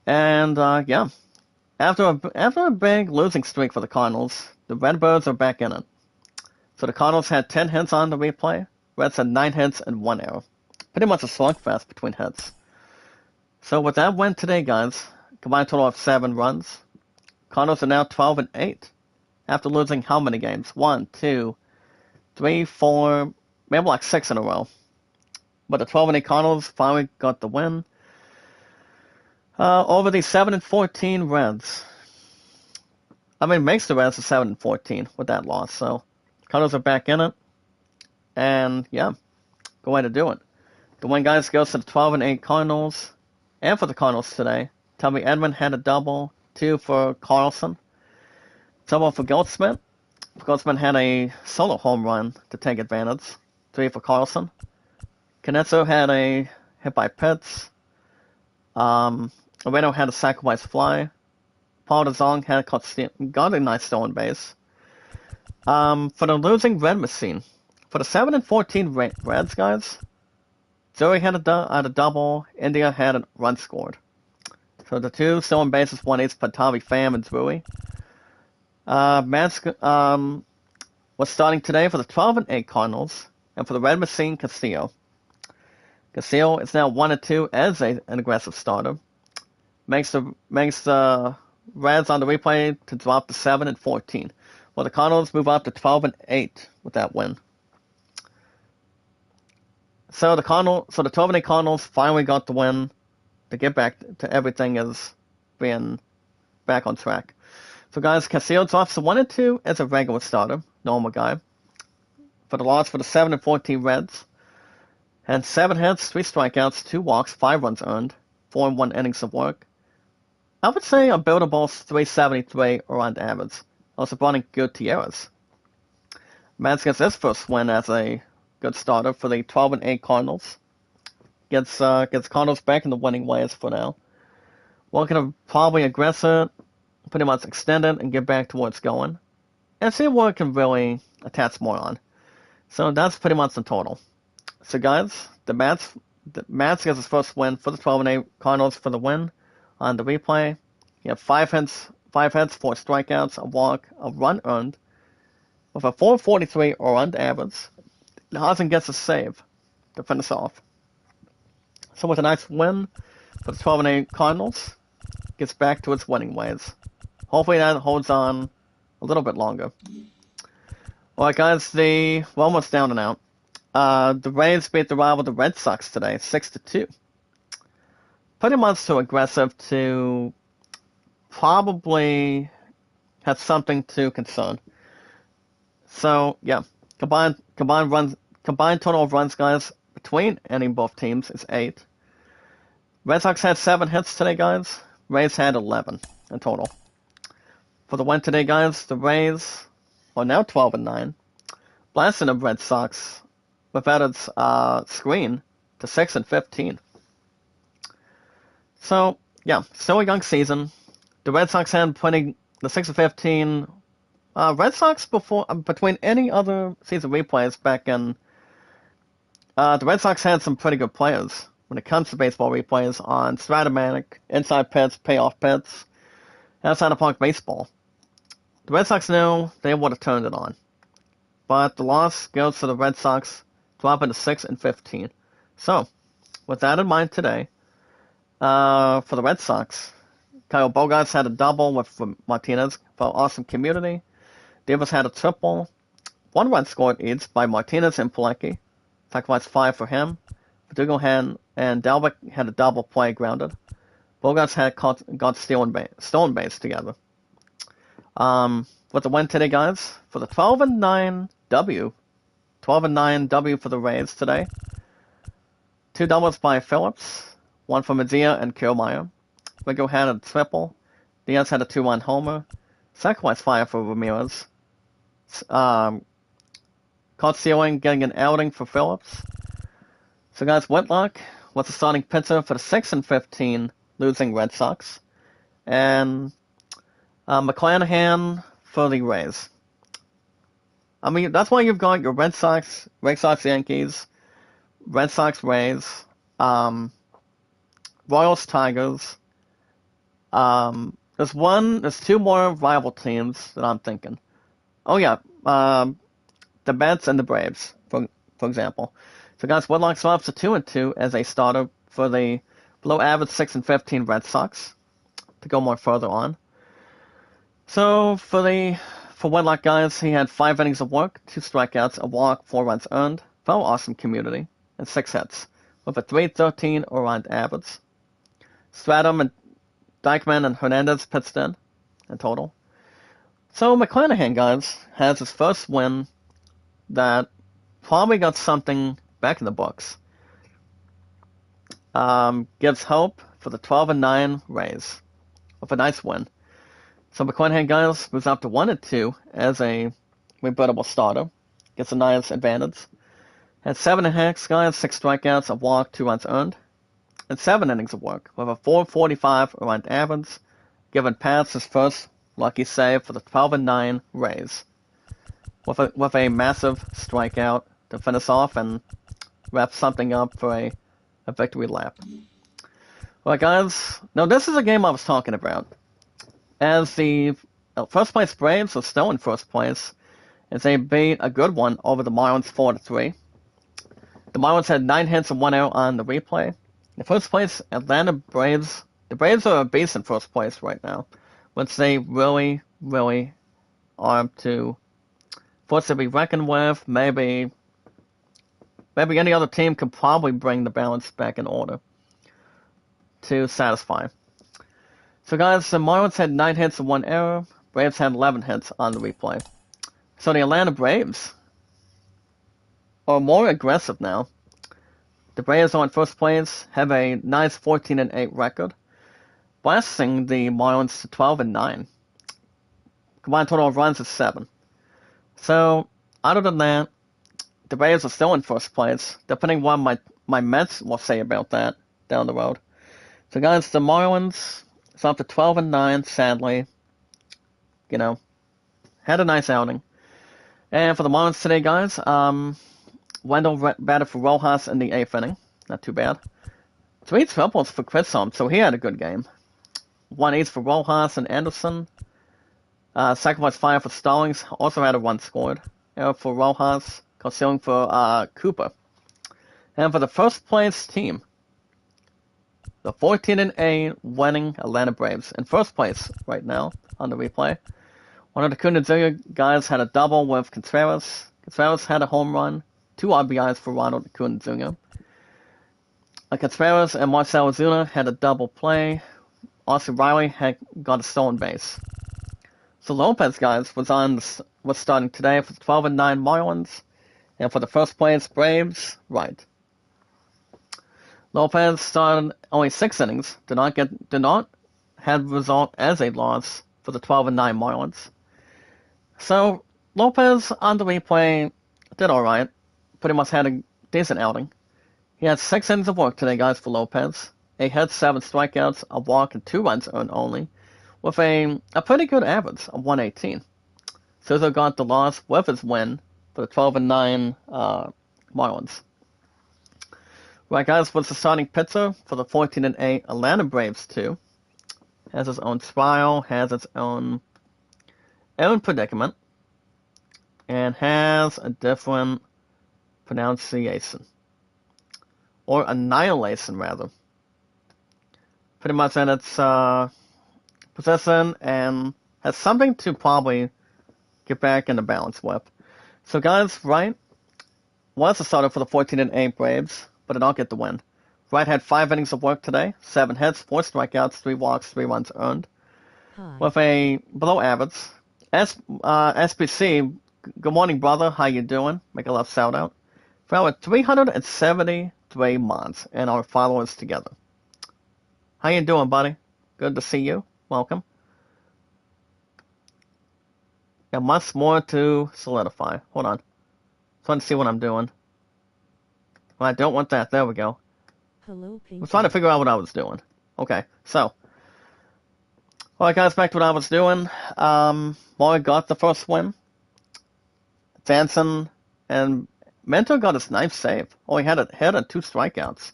And, after a big losing streak for the Cardinals, the Redbirds are back in it. So the Cardinals had 10 hits on the replay, Reds had 9 hits and 1 error. Pretty much a slugfest between hits. So with that win today, guys, combined total of 7 runs, Cardinals are now 12-8 after losing how many games? 1, 2, 3, 4, maybe like 6 in a row. But the 12-8 Cardinals finally got the win over the 7-14 Reds. Makes the Reds a 7-14 with that loss. So Cardinals are back in it, and yeah, good way to do it. The win, guys, goes to the 12-8 Cardinals. And for the Cardinals today, Tommy Edman had a double, 2 for Carlson, double for Goldsmith. Goldsmith had a solo home run to take advantage, 3 for Carlson. Canetzo had a hit by Pitts. Oreno had a sacrifice fly. Paul DeZong had got a nice stolen base. For the losing Red Machine, for the 7-14 Reds, guys, Joey had a double. India had a run scored. So the 2 stolen bases, 1 ace, Patavi, Pham, and Zui. Was starting today for the 12-8 Cardinals, and for the Red Machine, Castillo. Castillo is now 1-2 as an aggressive starter. Makes the Reds on the replay to drop to 7 and 14. Well, the Cardinals move up to 12 and 8 with that win. So the 12 and 8 Cardinals finally got the win to get back to everything as being back on track. So guys, Castillo drops to 1 and 2 as a regular starter, normal guy. For the loss for the 7 and 14 Reds. Had 7 hits, 3 strikeouts, 2 walks, 5 runs earned, 4 and 1 innings of work. I would say a buildable 373 around average. Also brought in Gutierrez. Mets gets his first win as a good starter for the 12 and 8 Cardinals. Gets Cardinals back in the winning ways for now. We're gonna probably aggress it, pretty much extend it and get back to where it's going. And see what it can really attach more on. So that's pretty much the total. So guys, the Mets gets his first win for the 12 and 8 Cardinals for the win on the replay. He had 5 hits, 4 strikeouts, a walk, a run earned, with a 443 earned average. Hazen gets a save to finish off. So with a nice win for the 12 and 8 Cardinals, gets back to its winning ways. Hopefully that holds on a little bit longer. Alright guys, we're almost down and out. The Rays beat the rival the Red Sox today, 6-2. Pretty much too aggressive to probably have something to concern. So yeah, combined total of runs, guys, between both teams is 8. Red Sox had 7 hits today, guys. Rays had 11 in total. For the win today, guys, the Rays are now 12 and 9, blasting the Red Sox without its screen to 6 and 15. So yeah, still a young season. The Red Sox had plenty. The 6 and 15 Red Sox between any other season replays back in. The Red Sox had some pretty good players when it comes to baseball replays on Stratomatic, inside pits, payoff pits, outside of park baseball. The Red Sox knew they would have turned it on. But the loss goes to the Red Sox, dropping to 6 and 15. So, with that in mind today, for the Red Sox, Kyle Bogarts had a double with Martinez for awesome community. Davis had a triple. 1 run scored each by Martinez and Pilecki. Sacrificed 5 for him. Verdugo and Dalbec had a double play grounded. Bogarts got stolen base together. With the win today, guys, for the 12 and 9 W for the Rays today. 2 doubles by Phillips, 1 for Medea and Kiermaier. Rigo had a triple. Diaz had a 2-run homer. Sacrifice 5 for Ramirez. Caught stealing, getting an outing for Phillips. So guys, Whitlock was the starting pitcher for the 6 and 15 losing Red Sox. And McClanahan for the Rays. I mean, that's why you've got your Red Sox, Yankees, Red Sox, Rays, Royals, Tigers. There's 2 more rival teams that I'm thinking. Oh yeah, the Mets and the Braves, for example. So guys, Whitlock swaps to 2 and 2 as a starter for the below average 6 and 15 Red Sox to go more further on. So for Whitlock, guys, he had 5 innings of work, 2 strikeouts, a walk, 4 runs earned, for awesome community, and 6 hits, with a 3.13 around average. Stratum and Dykeman and Hernandez pitched in total. So McClanahan, guys, has his first win that probably got something back in the books. Gives hope for the 12 and 9 Rays with a nice win. So McClanahan, guys, moves up to 1 and 2 as a rebuttable starter. Gets a nice advantage. Had 7 hits, guys, 6 strikeouts, a walk, 2 runs earned, and 7 innings of work with a 4.45 around average. Given past his first lucky save for the 12 and 9 Rays, with a massive strikeout to finish off and wrap something up for a victory lap. Well, guys, now this is a game I was talking about. As the first place Braves are still in first place, as they beat a good one over the Marlins 4-3. The Marlins had 9 hits and 1 out on the replay. In first place, Atlanta Braves. The Braves are a beast in first place right now, which they really, really are to force to be reckoned with. Maybe any other team could probably bring the balance back in order to satisfy. So guys, the Marlins had 9 hits and 1 error. Braves had 11 hits on the replay. So the Atlanta Braves are more aggressive now. The Braves are in first place, have a nice 14-8 record, blasting the Marlins to 12-9. Combined total of runs is 7. So, other than that, the Braves are still in first place, depending on what my Mets will say about that down the road. So guys, the Marlins is up to 12-9, sadly. You know, had a nice outing. And for the Marlins today, guys, Wendell batted for Rojas in the 8th inning. Not too bad. 3 triples for Chisholm, so he had a good game. 1 ace for Rojas and Anderson. Sacrifice fire for Stallings, also had a run scored. Error for Rojas, concealing for Cooper. And for the first place team, the 14-8 winning Atlanta Braves. In first place right now on the replay. One of the Acuna Jr. guys had a double with Contreras. Contreras had a home run. 2 RBIs for Ronald Acuna Jr. Contreras and Marcell Ozuna had a double play. Austin Riley had got a stolen base. So Lopez, guys, was starting today for the 12-9 Marlins, and for the first place Braves, right. Lopez started only 6 innings, did not have result as a loss for the 12-9 Marlins. So Lopez on the replay did alright, pretty much had a decent outing. He had 6 innings of work today, guys, for Lopez. 8 hits, 7 strikeouts, a walk, and 2 runs earned only, with a pretty good average of 118. Souza got the loss with his win for the 12-9 Marlins. Right, guys, was the starting pitcher for the 14-8 Atlanta Braves, too. Has his own trial, has its own predicament, and has a different pronunciation. Or annihilation, rather. Pretty much in its possession, and has something to probably get back into balance with. So guys, Wright was the starter for the 14-8 Braves, but did not get the win. Wright had 5 innings of work today, 7 hits, 4 strikeouts, 3 walks, 3 runs earned, with a below average. SPC, good morning, brother. How you doing? Make a love shout out. For our 373 mods and our followers together. How you doing, buddy? Good to see you. Welcome. Got much more to solidify. Hold on. Trying to see what I'm doing. Well, I don't want that. There we go. Hello, Pink. I'm trying to figure out what I was doing. Okay, so. Alright, guys, back to what I was doing. Moore got the first win. Jansen and Mentor got his 9th save. Oh, he had a hit and 2 strikeouts.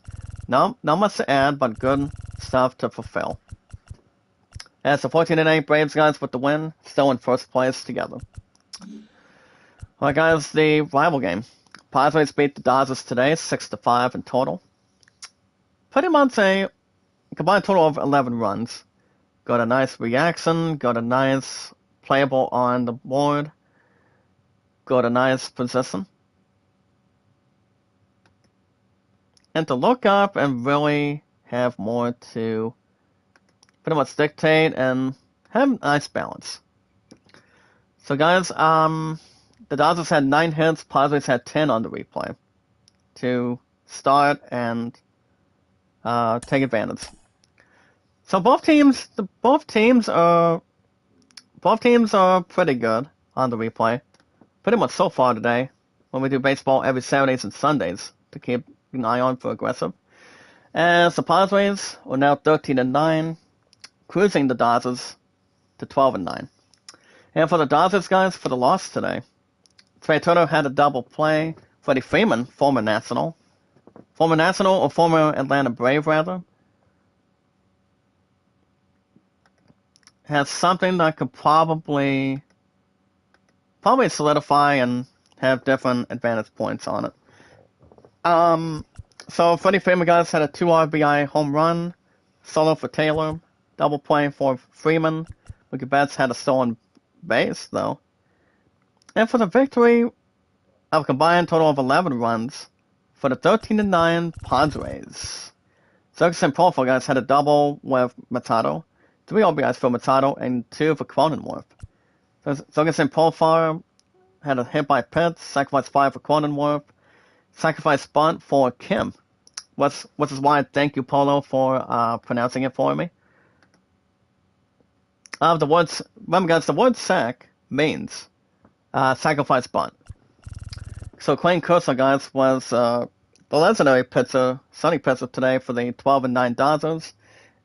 No, not much to add, but good stuff to fulfill. As the 14-8 Braves, guys, with the win, still in first place together. Alright, guys, the rival game. Padres beat the Dodgers today, 6-5 in total. Pretty much a combined total of 11 runs. Got a nice reaction, got a nice playable on the board, got a nice position. And to look up and really have more to pretty much dictate and have a nice balance. So guys, the Dodgers had 9 hits, Padres had 10 on the replay to start and take advantage. So both teams are pretty good on the replay. Pretty much so far today, when we do baseball every Saturdays and Sundays to keep an eye on for aggressive. As the Padres are now 13-9, cruising the Dodgers to 12-9. And for the Dodgers, guys, for the loss today, Trey Turner had a double play. Freddie Freeman, former National or former Atlanta Brave, rather, has something that could probably solidify and have different advantage points on it. So Freddie Freeman, guys, had a 2 RBI home run, solo for Taylor, double play for Freeman, Mookie Betts had a stolen base, though. And for the victory, of a combined total of 11 runs for the 13-9 Padres. Ferguson Profile, guys, had a double with Machado, 3 RBIs for Machado, and 2 for Cronenworth. Ferguson Profile had a hit by Pitts, sacrifice 5 for Cronenworth, sacrifice bunt for Kim, which is why I thank you, Polo, for pronouncing it for me. Remember, guys, the word sack means sacrifice bunt. So Clayton Kershaw, guys, was the legendary pitcher, starting pitcher today for the 12-9 Dodgers,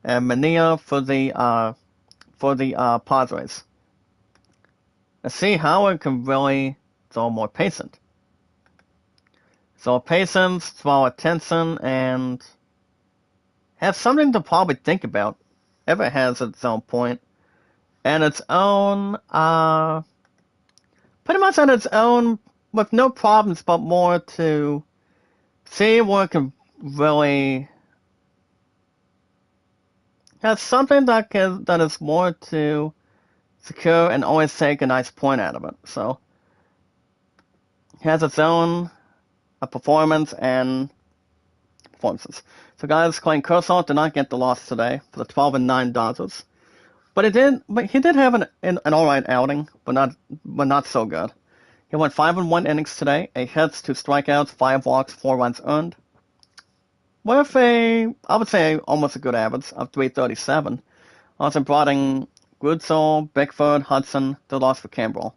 and Mania for the Padres. Let's see how it can really draw more patient. So patience, draw attention, and have something to probably think about if it has its own point, and its own, pretty much on its own, with no problems, but more to see where it can really have something that is more to secure and always take a nice point out of it. So it has its own performance and performances. So guys, Clayton Kershaw did not get the loss today for the 12-9 Dodgers, but he did have an alright outing, but not so good. He went 5-1 innings today, 8 hits, 2 strikeouts, 5 walks, 4 runs earned, with I would say, almost a good average of 337. Also brought in Goodsall, Bickford, Hudson, the loss for Campbell.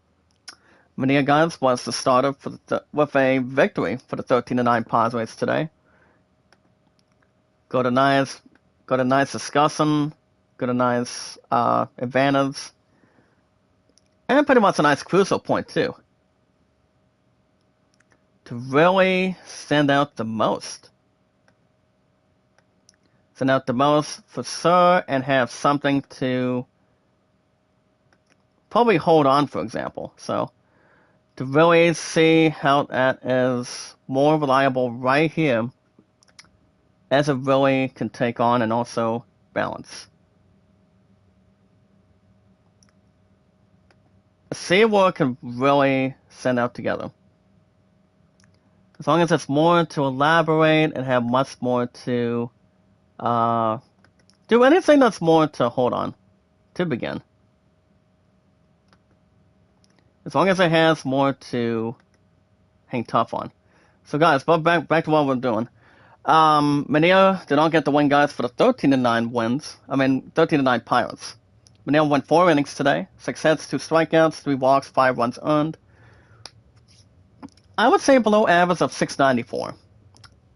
Mania, guys, was the starter with a victory for the 13-9 Padres today. Got a nice discussion, got a nice advantage, and pretty much a nice crucial point too. To really stand out the most. Stand out the most for sure, and have something to probably hold on, for example. So to really see how that is more reliable right here, as it really can take on and also balance. See where it can really stand out together. As long as it's more to elaborate and have much more to do anything that's more to hold on to begin. As long as it has more to hang tough on. So guys, but back to what we're doing. Mania did not get the win, guys, for the 13-9 wins. 13-9 Pirates. Mania went 4 innings today, 6 hits, 2 strikeouts, 3 walks, 5 runs earned. I would say below average of 694.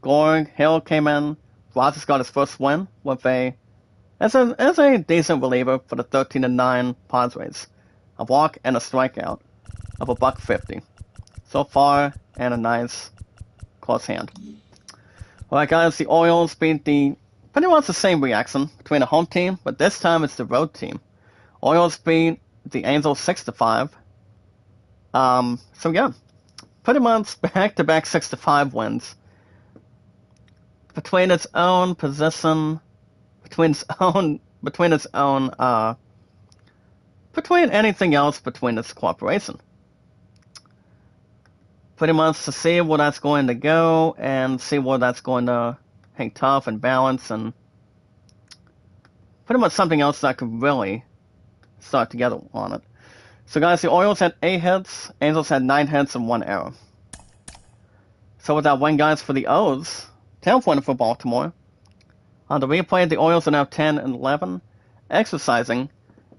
Gore, Hill came in. Rogers got his first win with as a decent reliever for the 13-9 Padres. A walk and a strikeout of $150 so far, and a nice close hand. Alright guys, the Orioles beat pretty much the same reaction between the home team, but this time it's the road team. Orioles beat the Angels 6-5. So yeah, pretty much back-to-back 6-5 wins. Between its own position, between anything else between its cooperation. Pretty much to see where that's going to go, and see where that's going to hang tough and balance, and pretty much something else that could really start together on it. So guys, the Orioles had 8 hits, Angels had 9 hits and 1 error. So with that win, guys, for the O's, 10th win for Baltimore. On the replay, the Orioles are now 10-11, exercising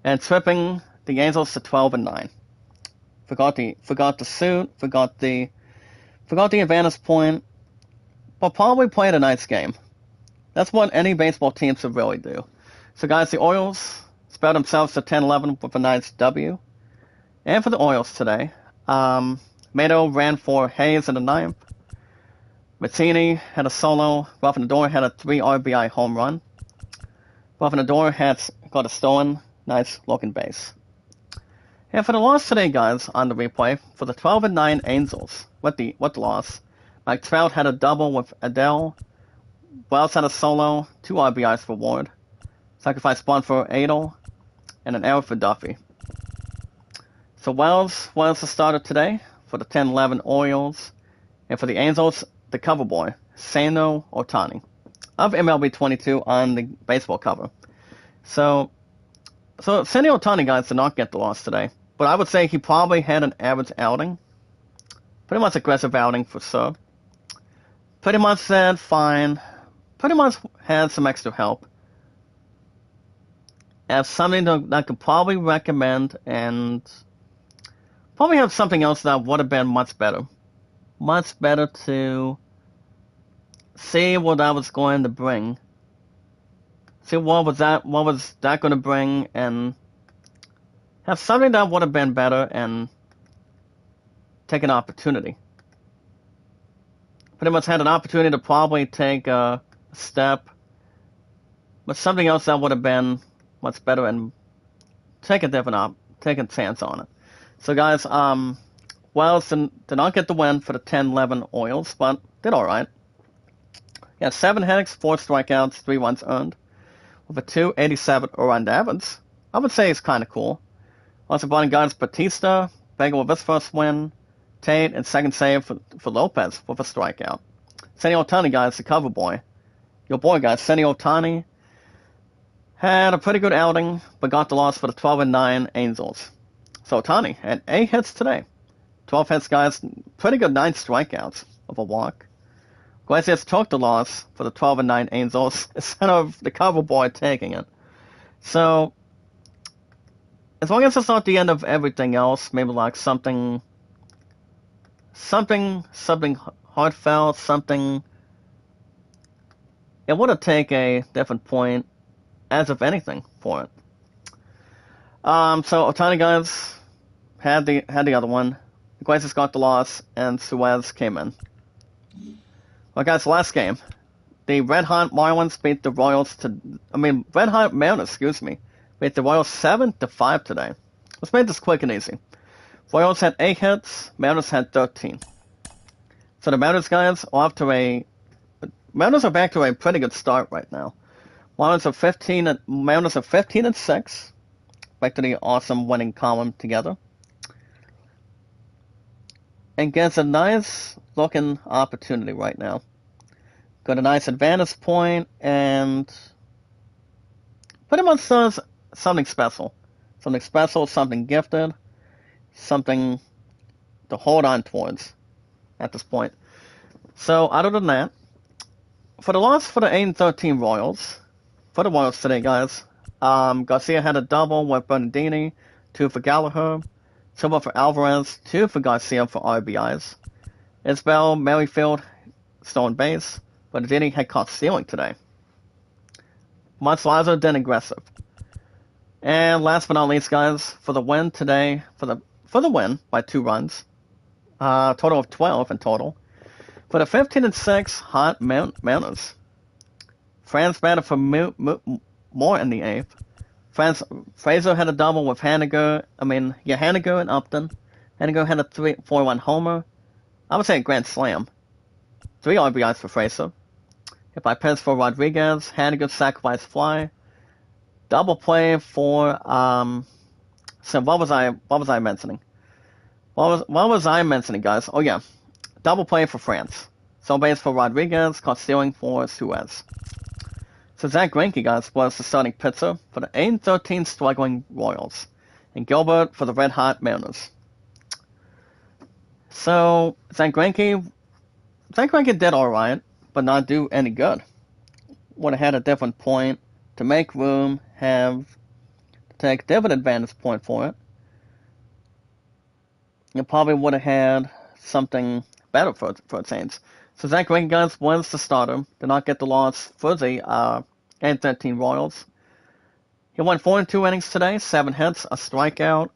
and tripping the Angels to 12-9. Forgot the suit, forgot the advantage point, but probably played a nice game. That's what any baseball team should really do. So guys, the Orioles spelled themselves to 10-11 with a nice W. And for the Orioles today, Mato ran for Hayes in the 9th. Mazzini had a solo. Ruffin Odor had a 3 RBI home run. Ruffin Odor got a stolen, nice looking base. And for the loss today, guys, on the replay, for the 12-9 Angels, what the loss? Mike Trout had a double with Adele. Wells had a solo, 2 RBIs for Ward. Sacrifice bunt for Adel. and an error for Duffy. So Wells was the starter today for the 10-11 Orioles, and for the Angels, the cover boy, Sano Otani, of MLB 22 on the baseball cover. So Sano Otani, guys, did not get the loss today, but I would say he probably had an average outing. Pretty much aggressive outing for sure. Pretty much said fine. Pretty much had some extra help. As something that I could probably recommend, and probably have something else that would have been much better. Much better to see what I was going to bring. See what was that going to bring, and have something that would have been better and take an opportunity. Pretty much had an opportunity to probably take a step, but something else that would have been much better and take a chance on it. So guys, Wells did not get the win for the 10-11 Orioles, but did all right. He had 7 hits, 4 strikeouts, 3 runs earned, with a 287 earned average. I would say it's kind of cool. Also brought in guys Batista, Vega with his first win, Tate, and second save for Lopez with a strikeout. Senny Otani, guys, the cover boy. Your boy, guys, Senny Otani had a pretty good outing, but got the loss for the 12-9 Angels. So Otani had 8 hits today. 12 hits, guys. Pretty good 9 strikeouts of a walk. Iglesias took the loss for the 12-9 Angels instead of the cover boy taking it. So, as long as it's not the end of everything else, maybe like something heartfelt, something, it would have taken a different point, as of anything, for it. So Otani, guys, had the other one. Iglesias got the loss, and Suez came in. Well, guys, last game, the Red Hot Marlins beat the Red Hot Mariners, beat the Royals 7-5 today. Let's make this quick and easy. Royals had 8 hits, Mariners had 13. So the Mariners, guys, Mariners are back to a pretty good start right now. Mariners are 15-6. Back to the awesome winning column together. And gets a nice looking opportunity right now. Got a nice advantage point, and pretty much does something special. Something special, something gifted, something to hold on towards at this point. So, other than that, for the loss for the 8-13 Royals, for the Royals today, guys, Garcia had a double with Bernardini, 2 for Gallagher, Silva for Alvarez, 2 for Garcia for RBIs. Isbell, Merrifield, stolen base, but Bernardini had caught stealing today. Monslaza then aggressive. And last but not least, guys, for the win today, for the win by 2 runs, total of 12 in total. For the 15-6 Hot Mariners, Franz batted for more in the 8th. Fraser had a double with Haniger and Upton. Haniger had a 4-1 homer. I would say a grand slam. 3 RBIs for Fraser. Hit by pitch for Rodriguez. Haniger sacrifice fly. Double play for so what was I mentioning? What was I mentioning, guys? Oh yeah. Double play for France. So base for Rodriguez, caught stealing for Suez. So Zach Greinke, guys, was the starting pitcher for the 8-13 struggling Royals, and Gilbert for the Red Hot Mariners. So Zach Greinke did all right, but not do any good. Would have had a different point to make room, take different advantage point for it. You probably would have had something better for a change. So Zach Greinke, guys, was the starter. Did not get the loss for the 8-13 Royals. He won 4 2 innings today, 7 hits, a strikeout,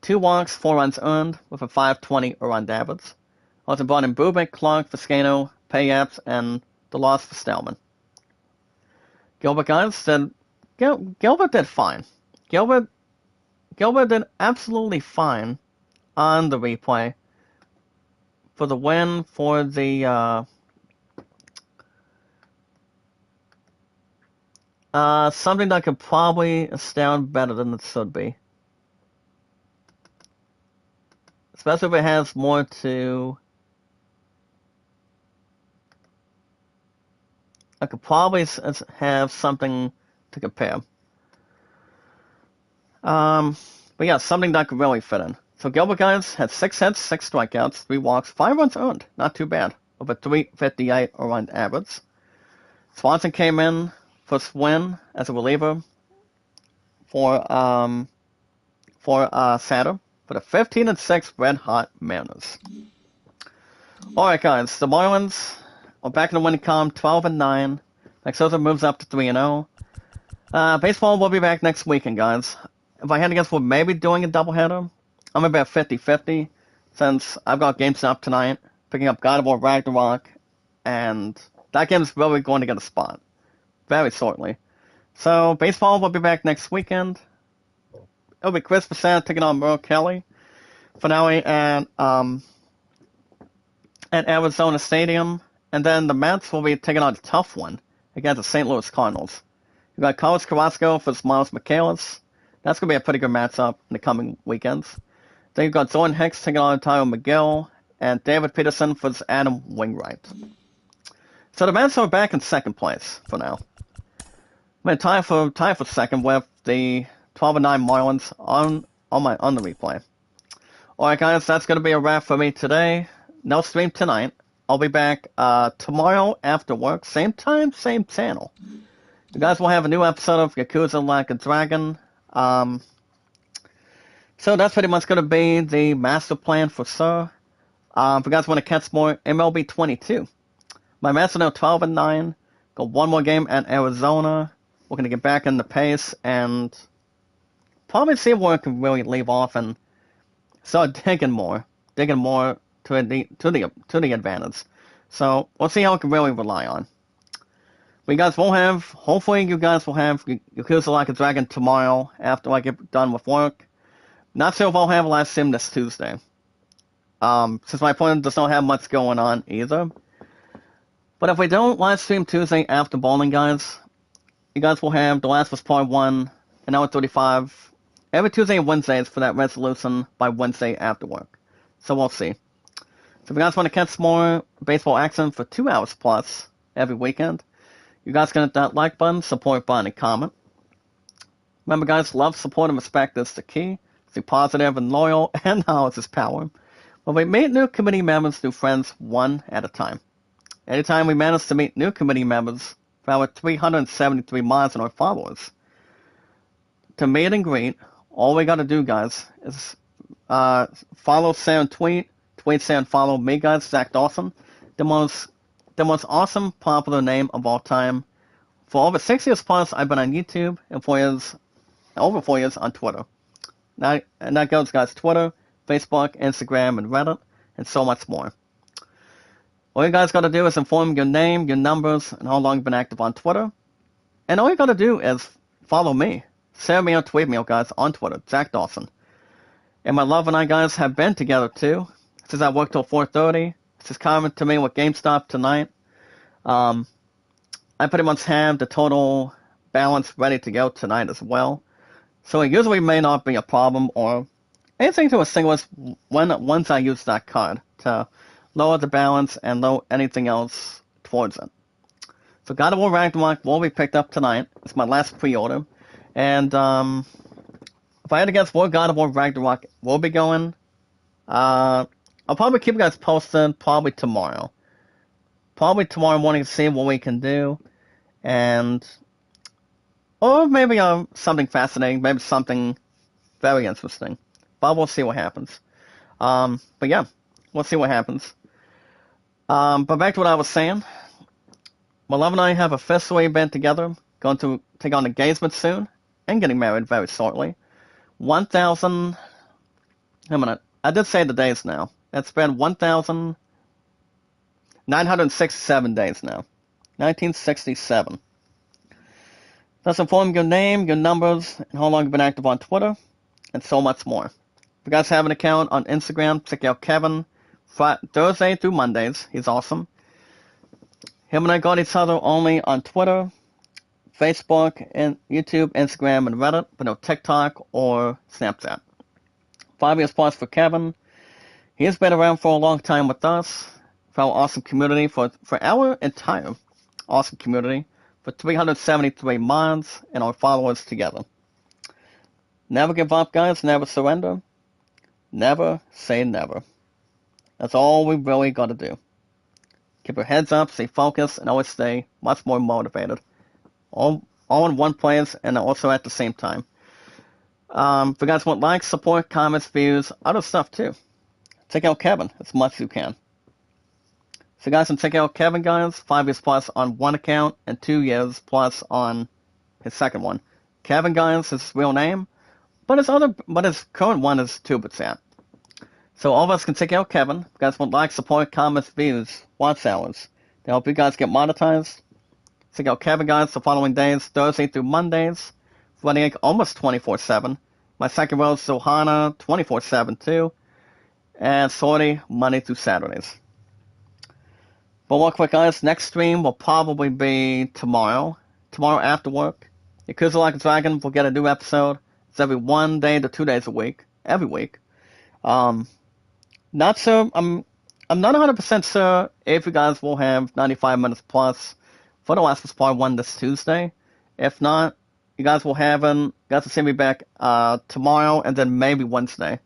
2 walks, 4 runs earned, with a 5.20 earned average. Also brought in Bubic, Clark, Fiscano, Payaps, and the loss for Stelman. Gilbert, guys, Gilbert did fine. Gilbert did absolutely fine on the replay for the win for the Something that could probably sound better than it should be. Especially if it has more to... I could probably have something to compare. But yeah, something that could really fit in. So Gilbert, guys, had 6 hits, 6 strikeouts, 3 walks, 5 runs earned. Not too bad. Over 358 around average. Swanson came in for Swin as a reliever for Saturn for the 15-6 Red Hot Mariners. Alright, guys, the Marlins are back in the winning column, 12-9. Maxoza moves up to 3-0. Baseball will be back next weekend, guys. If I had to guess, we're maybe doing a doubleheader. I'm about 50-50 since I've got GameStop tonight, picking up God of War Ragnarok, and that game's really going to get a spot very shortly. So baseball will be back next weekend. It'll be Chris Bassett taking on Merle Kelly finale at Arizona Stadium, and then the Mets will be taking on a tough one against the St. Louis Cardinals. You got Carlos Carrasco versus Miles Michaelis. That's going to be a pretty good matchup in the coming weekends. Then you've got Jordan Hicks taking on Tyler McGill, and David Peterson versus Adam Wainwright. So the Mets are back in second place for now. I'm going to tie for second with the 12-9 Marlins on the replay. Alright, guys, that's going to be a wrap for me today. No stream tonight. I'll be back tomorrow after work. Same time, same channel. You guys will have a new episode of Yakuza Like a Dragon. So that's pretty much going to be the master plan for sure. If you guys want to catch more MLB 22, my Mets are now 12-9. Got one more game at Arizona. We're going to get back in the pace and probably see where we can really leave off and start digging more to the advantage. So we'll see how we can really rely on. But you guys will have, hopefully you guys will have Yakuza Like a Dragon tomorrow after I get done with work. Not sure if I'll have a live stream this Tuesday. Since my opponent does not have much going on either. But if we don't live stream Tuesday after bowling, guys, you guys will have The Last of Us Part 1 an hour 35 every Tuesday and Wednesdays for that resolution by Wednesday after work. So we'll see. So if you guys want to catch more baseball action for 2 hours plus every weekend, you guys can hit that like button, support button, and comment. Remember, guys, love, support, and respect is the key. Stay positive and loyal, and knowledge is power. When we meet new committee members, new friends, one at a time. Anytime we manage to meet new committee members for our 373 miles and our followers, to meet and greet, all we gotta do, guys, is follow, say, and tweet, say, and follow me, guys, Zach Dawson, the most awesome popular name of all time. For over 6 years plus, I've been on YouTube, and over 4 years on Twitter. And that goes, guys, Twitter, Facebook, Instagram, and Reddit, and so much more. All you guys gotta do is inform your name, your numbers, and how long you've been active on Twitter. And all you gotta do is follow me. Share me or tweet me, guys, on Twitter, Zach Dawson. And my love and I, guys, have been together, too. Since I work till 4:30. This is coming to me with GameStop tonight. I pretty much have the total balance ready to go tonight as well. So it usually may not be a problem or anything to extinguish once I use that card to lower the balance and lower anything else towards it. So God of War Ragnarok will be picked up tonight. It's my last pre-order. And if I had to guess where God of War Ragnarok will be going, I'll probably keep you guys posted probably tomorrow. Probably tomorrow morning to see what we can do. Or maybe something fascinating, maybe something very interesting. But we'll see what happens. But yeah, we'll see what happens. But back to what I was saying. My love and I have officially been together, going to take on engagement soon, and getting married very shortly. 1,000... Wait a minute. I did say the days now. It's been 1,967 days now. 1967. Let's inform your name, your numbers, and how long you've been active on Twitter, and so much more. If you guys have an account on Instagram, check out Kevin. Thursday through Mondays. He's awesome. Him and I got each other only on Twitter. Facebook, and YouTube, Instagram, and Reddit, but no TikTok or Snapchat. 5 years plus for Kevin. He has been around for a long time with us, for our awesome community, for our entire awesome community, for 373 months, and our followers together. Never give up, guys. Never surrender. Never say never. That's all we really got to do. Keep your heads up, stay focused, and always stay much more motivated. All in one place and also at the same time. If you guys want likes, support, comments, views, other stuff too, check out Kevin as much as you can. So you guys can check out Kevin, guys. 5 years plus on one account and 2 years plus on his second one. Kevin, guys, is his real name, but his current one is TubeChat. So all of us can check out Kevin. If you guys want likes, support, comments, views, watch hours to help you guys get monetized. Check out Kevin, guys, the following days, Thursday through Mondays, running almost 24/7. My second row is Sohana, 24/7 too, and Sorty, Monday through Saturdays. But real quick, guys, next stream will probably be tomorrow. Tomorrow after work. Yakuza Like a Dragon will get a new episode. It's every 1 day to 2 days a week. Every week. Not sure. I'm not 100% sure if you guys will have 95 minutes plus for the Last of Us Part 1 this Tuesday. If not, you guys will see me back tomorrow and then maybe Wednesday.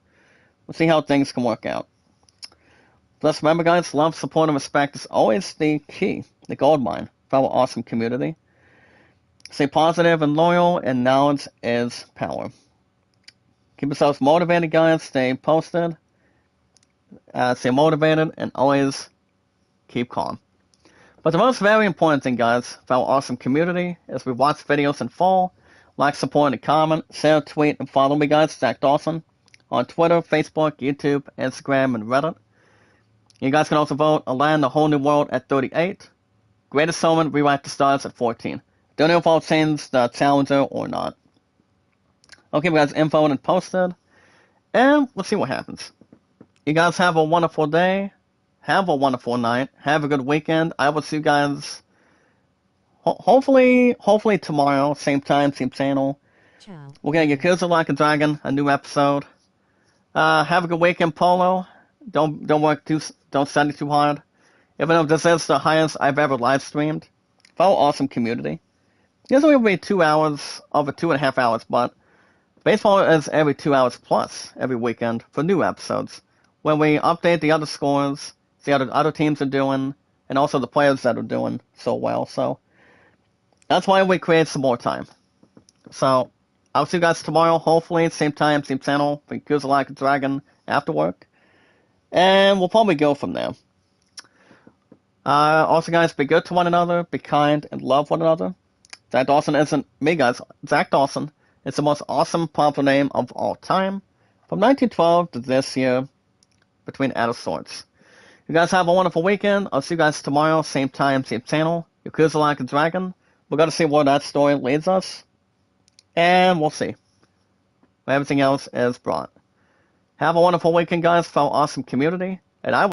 We'll see how things can work out. Let's remember, guys, love, support, and respect is always the key, the gold mine for our awesome community. Stay positive and loyal, and knowledge is power. Keep yourselves motivated, guys. Stay posted. Stay motivated, and always keep calm. But the most very important thing, guys, for our awesome community is we watch videos in full, like, support, and comment, share, tweet, and follow me, guys, Zach Dawson, on Twitter, Facebook, YouTube, Instagram, and Reddit. You guys can also vote Land the Whole New World at 38, Greatest Showman Rewrite the Stars at 14. Don't know if I'll change the challenger or not. Okay, we guys, info and posted, and we'll see what happens. You guys have a wonderful day. Have a wonderful night. Have a good weekend. I will see you guys hopefully tomorrow, same time, same channel. Ciao. We're getting Yakuza Like a Dragon, a new episode. Have a good weekend, Polo. Don't study too hard. Even though this is the highest I've ever live streamed for our awesome community. Usually it'll be 2 hours, over 2.5 hours, but baseball is every 2 hours plus every weekend for new episodes, when we update the other scores, see how the other teams are doing, and also the players that are doing so well. So that's why we create some more time. So I'll see you guys tomorrow, hopefully, same time, same channel, for Yakuza Like a Dragon after work. And we'll probably go from there. Also, guys, be good to one another, be kind, and love one another. Zach Dawson isn't me, guys. Zach Dawson is the most awesome popular name of all time. From 1912 to this year, between out of sorts. You guys have a wonderful weekend. I'll see you guys tomorrow, same time, same channel. Yakuza Like a Dragon. We're going to see where that story leads us. And we'll see. Everything else is brought. Have a wonderful weekend, guys, for our awesome community. And I will